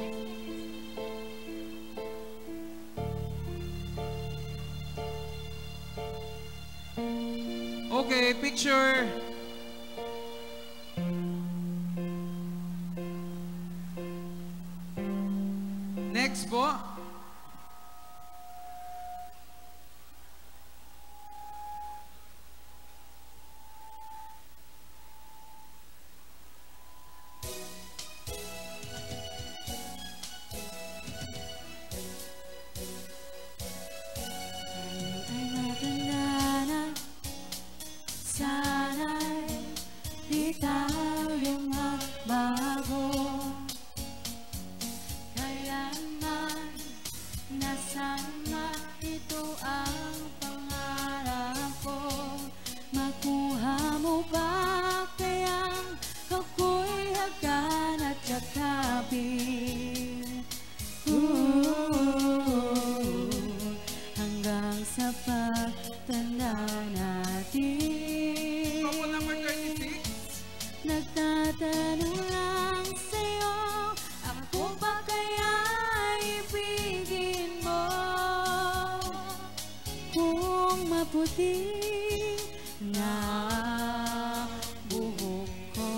Okay, picture. Next po. Hanggang sa pagtanda natin. Couple number 36. Nagtatanong lang sa'yo, ako ba kaya ibigin mo? Kung maputi na buhok ko.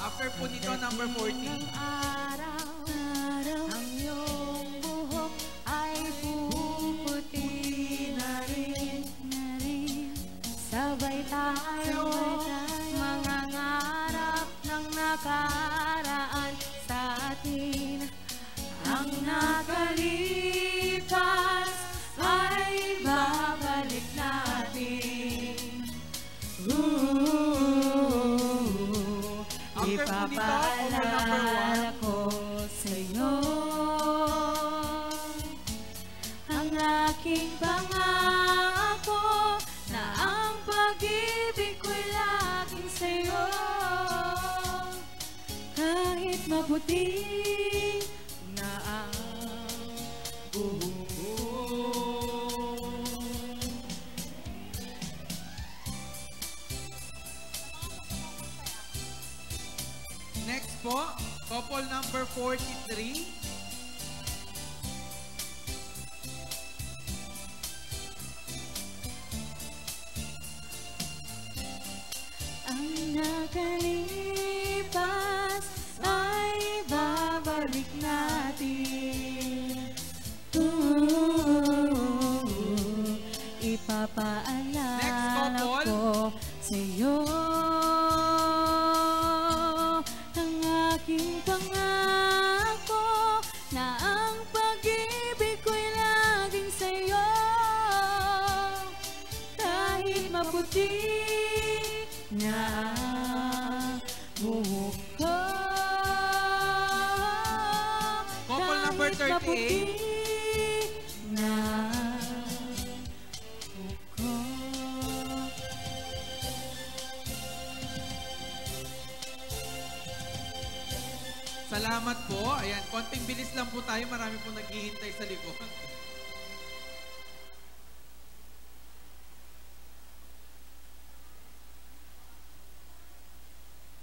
After po nito, number 40. Araw, ang iyong buhok ay puputi na rin. Sabay tayo mangangarap ng nakaraan sa atin. Ang nakalipas ay babalik natin. Ipapaalala ko sa'yo ang aking pangako na ang pag-ibig ko'y laging sa'yo. Kahit maputi na ang buhok ko. Next po, couple number 43. Ang nakalipas ay babalik natin. Ipapaalala ko sa'yo ang aking pangako na ang pag-ibig ko'y laging sa'yo. Kahit maputi na buhok ko. Couple number 38. Na buhok ko. Salamat po. Ayan, konting bilis lang po tayo. Marami po naghihintay sa likod.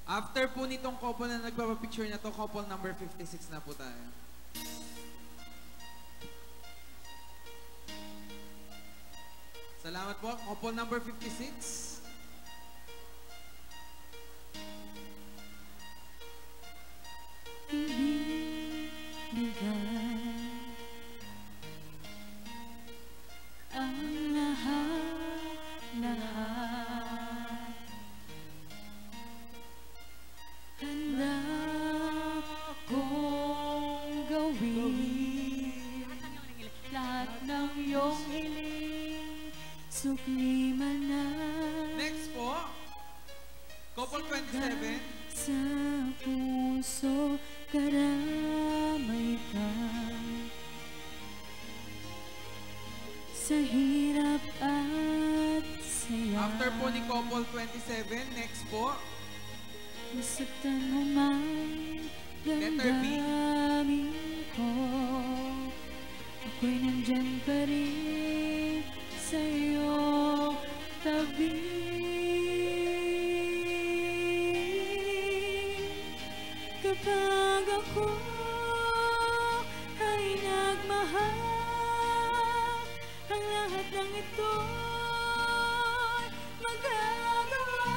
After po nitong couple na nagpapapicture na to, couple number 56 na po tayo. Salamat po. Couple number 56. Ibigay ang lahat 27. Sa puso karamay ka. Sa hirap at saya. After po ni Couple 27, next po. Nasaktan mo man Letter B. damdamin ko. Ako'y nandyan pa rin sa iyong tabi. Kapag ako ay nagmahal, ang lahat ng ito'y magagawa.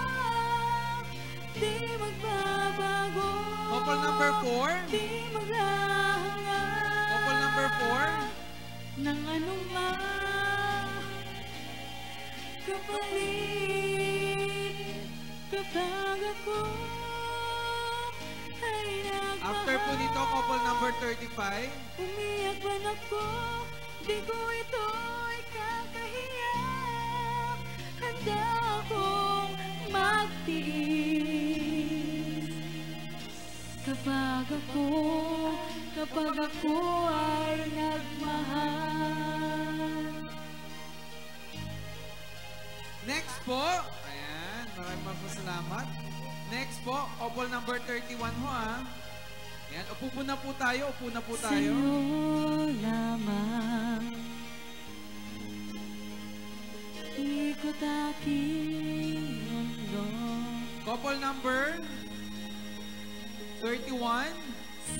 Di magbabago. Couple number 4. Di maghahangad. Couple number 4. Nang anuman kapalit. Kapag ako ay nagmahal. After po nito, couple number 35. Umiyak man ako, di ko ito ikakahiya. Handa akong magtiis. Kapag ako ay nagmahal. Next po. Ayan, maraming salamat. Next po, couple number 31 ho Ayan, upo na po tayo, Sa'yo lamang ikot aking mundo. Couple number 31.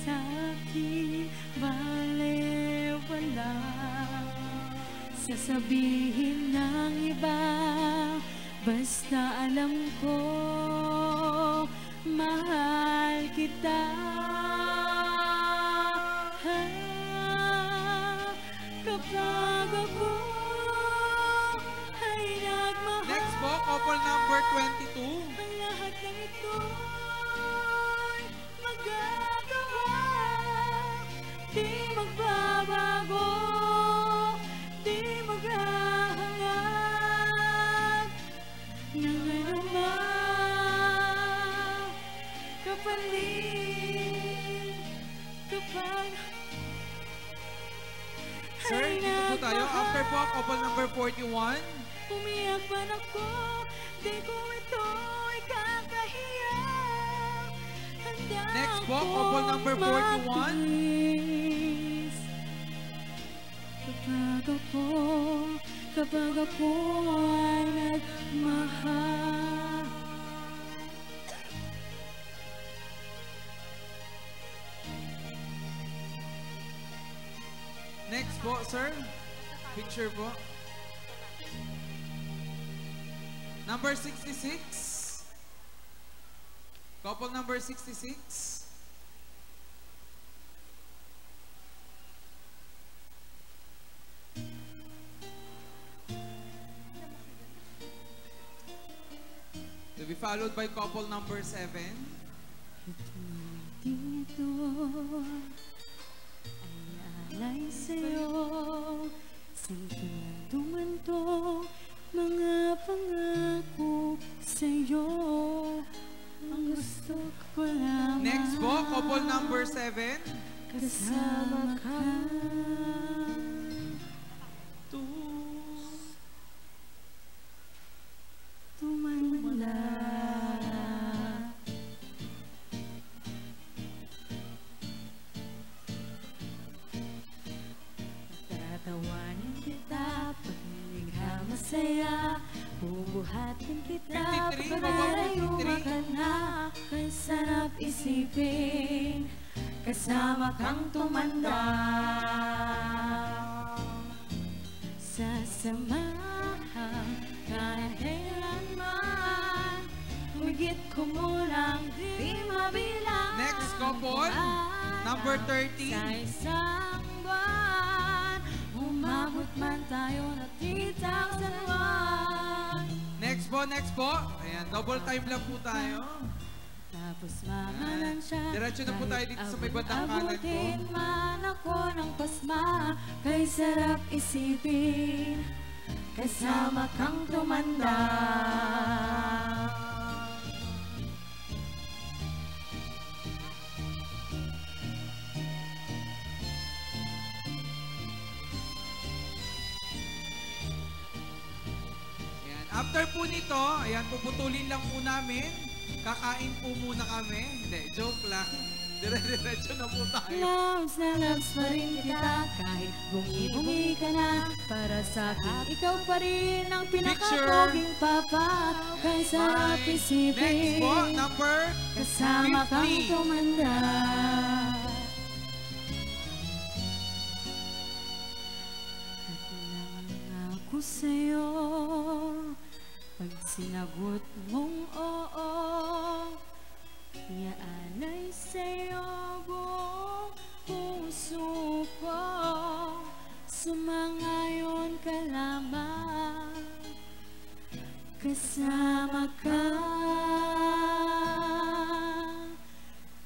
Sa aking balewala, sasabihin ng iba, basta alam ko, mahal kita. Kapag ako ay nagmahal. Next po, couple number 22. Ang lahat ng ito'y magagawa. Di magbabago, di maghahangad ng anuman kapalit. Kapag Sir, dito po tayo. After po, couple number 41. umiyak man ako, di ko ito ikakahiya. Handa Next po, couple number 41. magtiis. Kapag ako ay nagmahal. Next po, sir. Picture po. Number 66. Couple number 66. To be followed by couple number 7. Dito ay alay sa'yo, sintuman-tumanto, mga pangako sa'yo, ang gusto ko lamang. Next po, couple number 7. Kasama ka. Tumanda. Tatawanin kita pag hindi ka masaya. Bubuhatin kita 53, pag couple malayo 53. ka na. Kay sarap isipin, kasama kang tumanda. Sasamahan kahit kailanman, humigit kumulang di mabilang. Next couple, number 30. Sa isang buwan, umabot man tayo na titaw sa luwan. Next po. Ayan, double time lang po tayo. Tapos mamanan siya. Diretso na po tayo dito sa may batang kanan ko. Abutin man ako ng pasma, kay sarap isipin, kasama kang tumanda. After po nito, ayan, puputulin lang po namin. Kakain po muna kami. Hindi, joke lang. Dire-diretso na po tayo. Loves na loves pa rin kita kahit bungi-bungi ka na. Para sa akin, ikaw pa rin ang pinakapoging papa. Kaya sarap Next isipin, po, number kasama kang 50. tumanda. At nangako sa'yo, pag sinagot mong oo, iaalay sa'yo buong puso ko. Sumangayon ka lamang, kasama ka,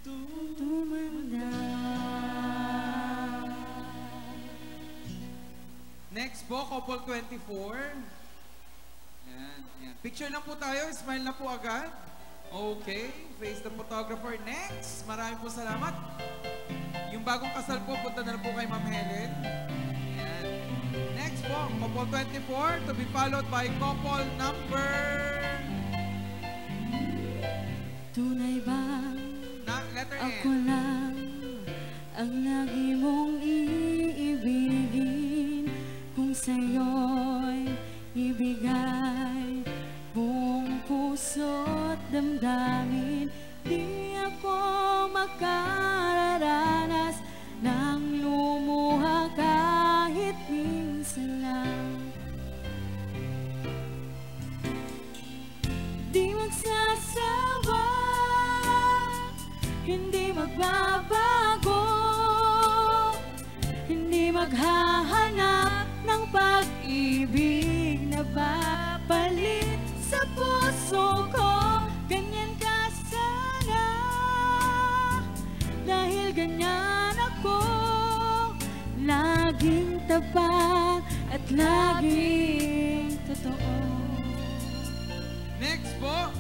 tumanda. Next po, couple 24. Ayan, ayan. Picture lang po tayo. Smile na po agad. Okay. Face the photographer. Next. Maraming po salamat. Yung bagong kasal po, punta na po kay Ma'am Helen. Ayan. Next po, couple 24 to be followed by couple number... Tunay bang letter ako N. lang ang lagi mong iibigin? Kung sa'yo'y ibigay buong puso't damdamin, di ako makararanas ng lumuha kahit minsan lang. Di magsasawa, hindi magbabago, hindi maghahanap ng pag-ibig na babalik sa puso ko. Ganyan ka sana, dahil ganyan ako, laging tapat at laging totoo. Next po.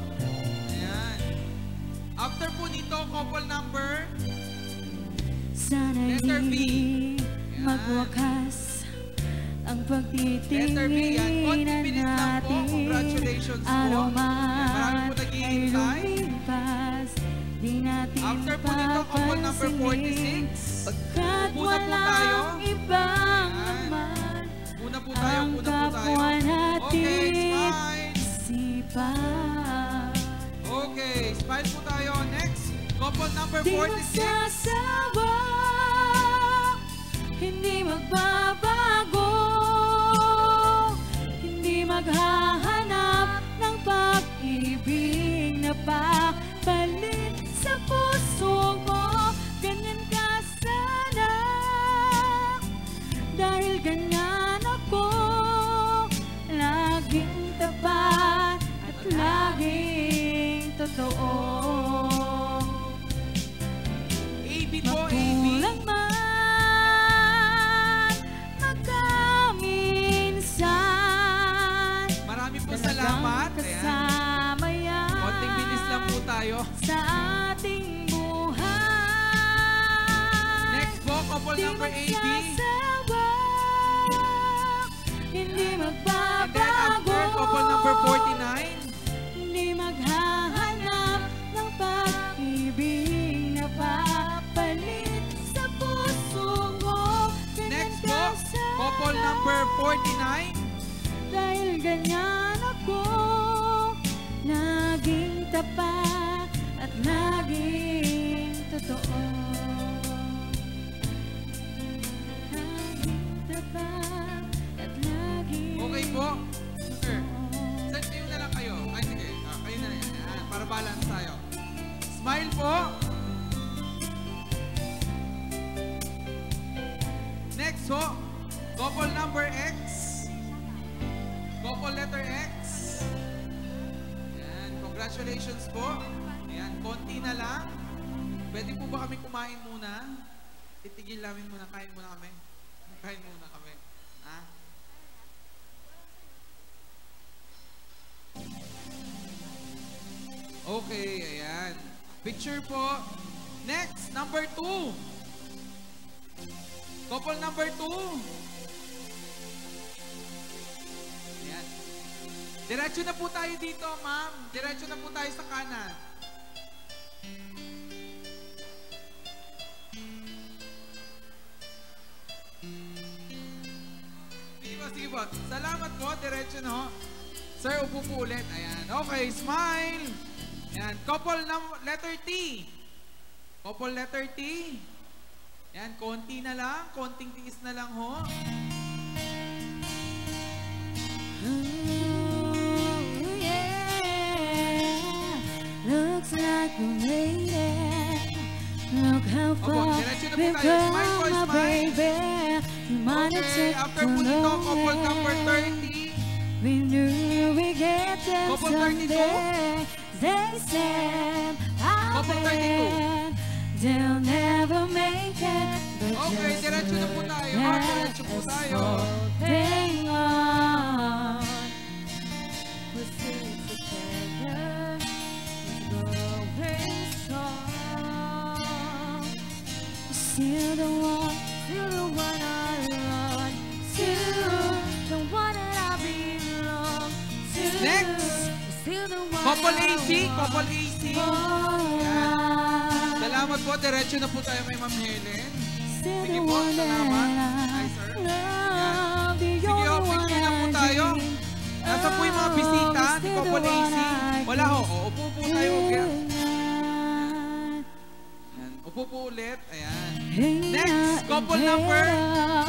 Ayan. After po nito, couple number... Sana'y Letter B. di magwakas ang pagtitinginan natin. Congratulations po. Araw Marami man po ay naghihintay. lumipas, di natin After po nito, couple number papansinin, 46. pagkat Una po tayo. walang ibang Ayan. naman Una po tayo, ang una po tayo. kapwa natin. Okay, smile. Isipan. Okay, smile po tayo. Next, couple number Di 46. magsasawa, hindi magbabago, hindi maghahanap ng pag-ibig na papalit sa puso ko. Ganyan ka sana, dahil ganyan ako, laging tapat at laging totoo. AB po, AB. Magulang man, magkaminsan, Marami po salamat. Ayan. kasama yan Konting bilis lang po tayo. sa ating buhay. Next po, couple Di number 80. magsasawa, hindi And then magbabago, after, couple number 49. hindi maghahanap ng pag-ibig na papalit sa puso ko. Ganyan Next ka po, sana, couple number 49. dahil ganyan ako, laging tapat at laging totoo. Laging tapat at laging Okay po. Sir, sir, kayo na lang kayo. Ay, sige. Kayo na lang. Ayan, para balance tayo. Smile po. Next po, couple number X. Couple letter X. Ayan, congratulations po. Ayan, konti na lang. Pwede po ba kami kumain muna? Titigil namin muna. Kain muna kami. Kain muna kami. Ha? Okay, ayan. Picture po. Next, number 2. Couple number 2. Ayan. Diretso na po tayo dito, ma'am. Diretso na po tayo sa kanan. Sige po. Salamat po. Diretso na ho. Sir, upo po ulit. Ayan. Okay, smile. Ayan. Couple letter T. Couple letter T. Ayan, konti na lang. Konting tiis na lang ho. Looks like we made it. Look how far we've come, my baby. We might have Okay, after po nito, couple number 30. We knew we get there Couple 32. someday. They said I'll Couple 32. bet they'll never make it. But Okay, just diretso na po tayo. look Diretso po at us tayo. holding on. We're still together. We're growing strong. Still the one I run to, the one that I belong to. Next. Still the one Couple I AC. Couple AC. Salamat po. Diretso na po tayo kay Ma'am Helen. Sige po. Salamat. Hi, sir. Yan. Sige, picture na po tayo. Nasa po yung mga bisita ni Couple AC. Wala ho. Upo po tayo. Yan. Upo po ulit. Ayan. Next, couple number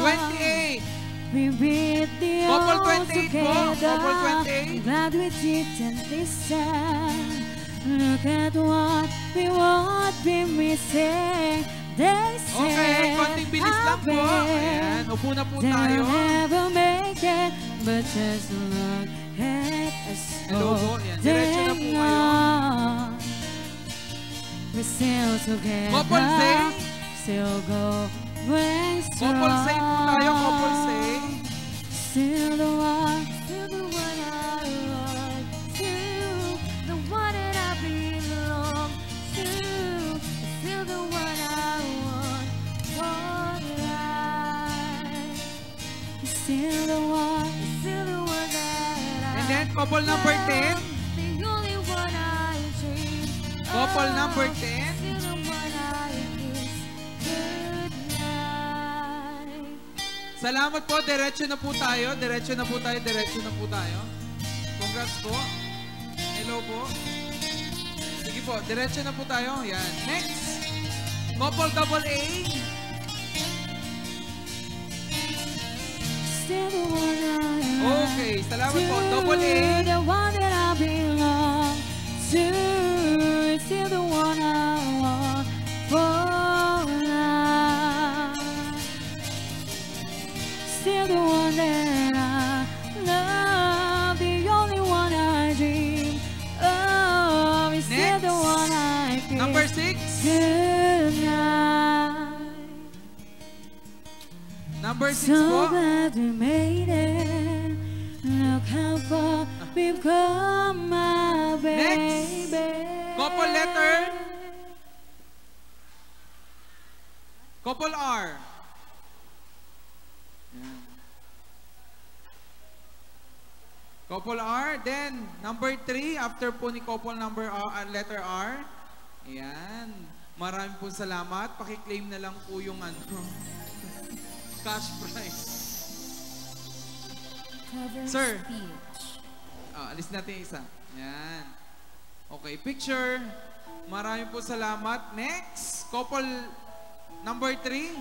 28. We beat the Couple odds 28 po. together. Couple 28. Glad we didn't listen. Look at what we won't be missing. They say Okay, konting bilis lang po. Ayan, upo na po tayo. they'll never make it, but just look at us. Hello po. Ayan, diretso na po kayo. We're still together. Couple say. Still going strong. Couple say po tayo. Couple say. Still the one I want to, the one that I belong to. Still the one I want for life. Still the one that I. And then, couple number 10. The only one I dream. Couple number 10. Still the one I kiss goodnight. Salamat po. Diretso na po tayo. Diretso na po tayo. Diretso na po tayo. Congrats po. Hello po. Sige po. Diretso na po tayo. Yan. Next. Couple double A. Still the one I want. Okay. Salamat po. Double A. The one that I belong to. Still the one I want for life. Still the one that I love. The only one I dream of. Is still the Next. one I kiss Number 6. goodnight. Number 6 So po. glad we made it. Look how far we've come, my baby. Couple letter. Couple R. Yan. Couple R. Then, number 3, after po ni couple number R, letter R. Ayan. Maraming po salamat. Pakiklaim na lang po yung cash prize. Sir. Alis natin yung isa. Ayan. Okay, picture. Maraming po salamat. Next, couple number 3.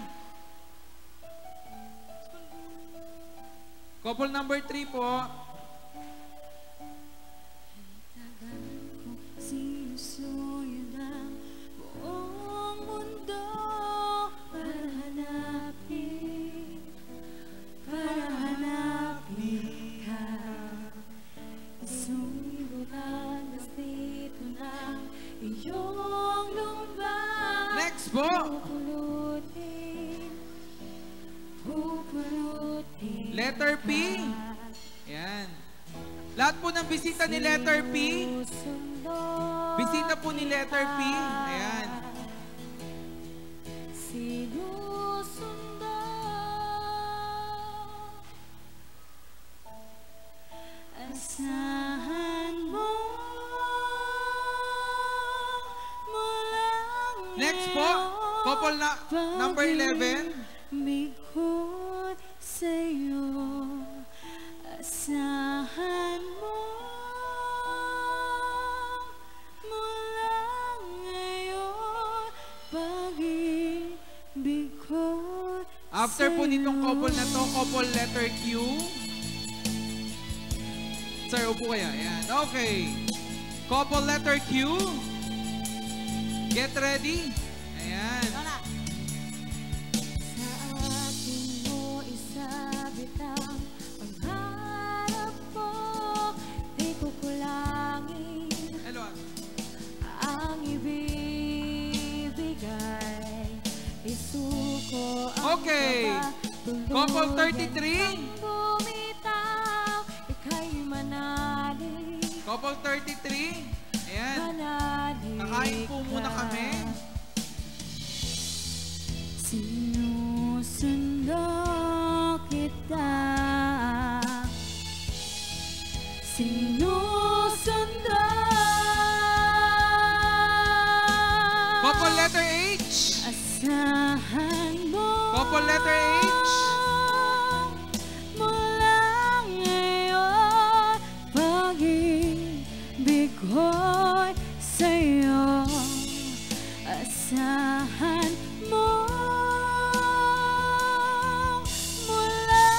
Couple number 3 po. Sinusuyo ng buong mundo para hanapin ka. Sumulat dito na iyong lumbang. Next po. Pupulutin Letter P. Ayan. Lahat po ng bisita ni letter P. Bisita po ni letter P. Ayan. Sinusundo asahan Next po, couple na number 11. Bigod sa'yo, asahan mo mula ngayon, pag-ibig ko After po nitong couple na to, couple letter Q. Sir, upo kaya. Ayan. Okay. Couple letter Q. Get ready. Ayan. sa akin mo isabit ang pangarap ko, di ko kulangin Hello. ang ibibigay, isuko ang Okay. Couple 33. bumitaw, ika'y manalig, Couple 33. Ayan. manalig Kakain po muna ka. kami. Sinusundo kita, sinusundo. Couple letter H. Asahan mo Couple letter H. mula ngayon, pag-ibig ko'y sa'yo. Asahan mo mula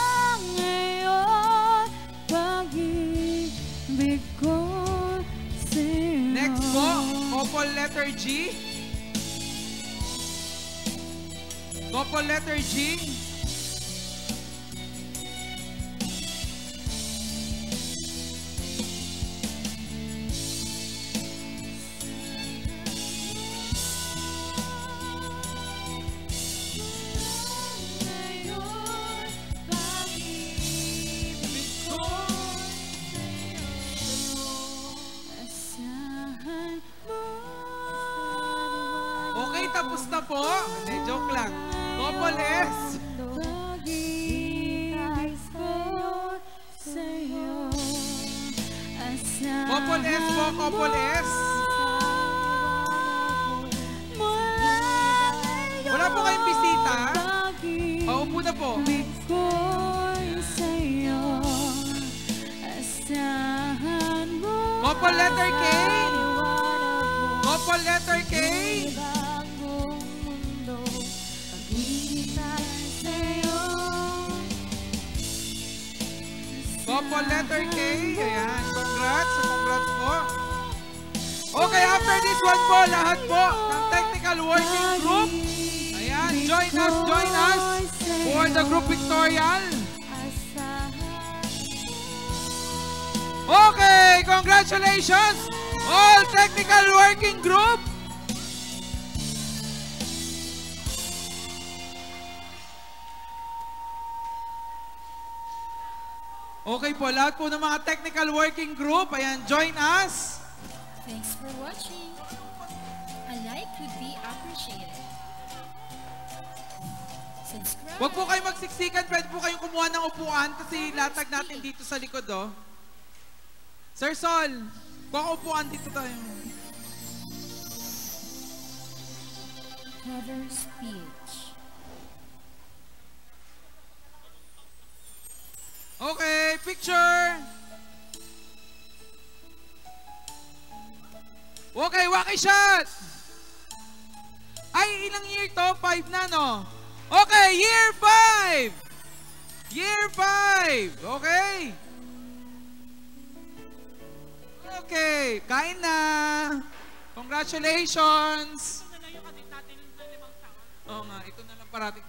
ngayon, pag-ibig ko'y sa'yo. Next po, couple letter G. Couple letter G. Ngayon, pag-ibig ko sa'yo. Asahan mo. Okay, tapos na po. Hindi, joke lang. Couple S. Pag-ibig ko sa'yo. Asahan Couple S po, couple S. mula ngayon, Wala po kayong bisita? pag-ibig Paupo na po. ko'y sa'yo. Asahan mo. Couple letter K. Liwanag mo. Couple letter K. Bagong mundo, pag-ibig sa'yo. Couple letter K. Ayan, congrats. Congrats po. Okay, after this one po, lahat po ng technical working group. Ayan, join us for the group pictorial. Okay, congratulations, all technical working group. Okay po, lahat po ng mga technical working group, ayan, join us. Thanks for watching. A like would be appreciated. Subscribe. Huwag po kayo magsiksikan, pwede po kayong kumuha ng upuan kasi latag natin dito sa likod, oh. Sir Sol, kuha ka upuan dito tayo. Cover speech. Okay, picture. Okay, waki shot. Ay, ilang year to? 5 na, no? Okay, year 5. Year 5. Okay. Okay, kain na. Congratulations. Ito na lang yung kadit natin na 5 taon. Oo nga, ito na lang parating.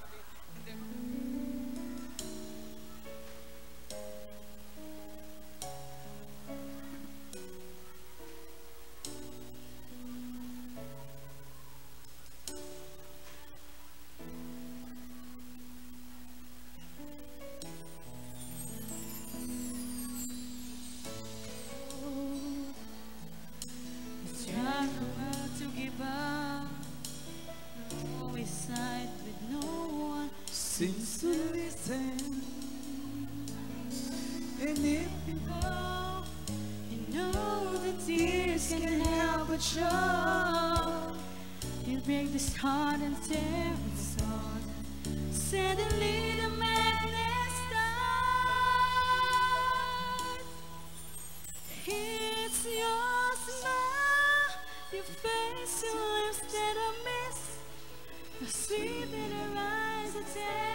Seems to listen, and if you go, you know the tears can't help but show. You to break this heart and tear its apart. Suddenly the madness starts. It's your smile, your face, your lips that I miss, the sweet in her eyes that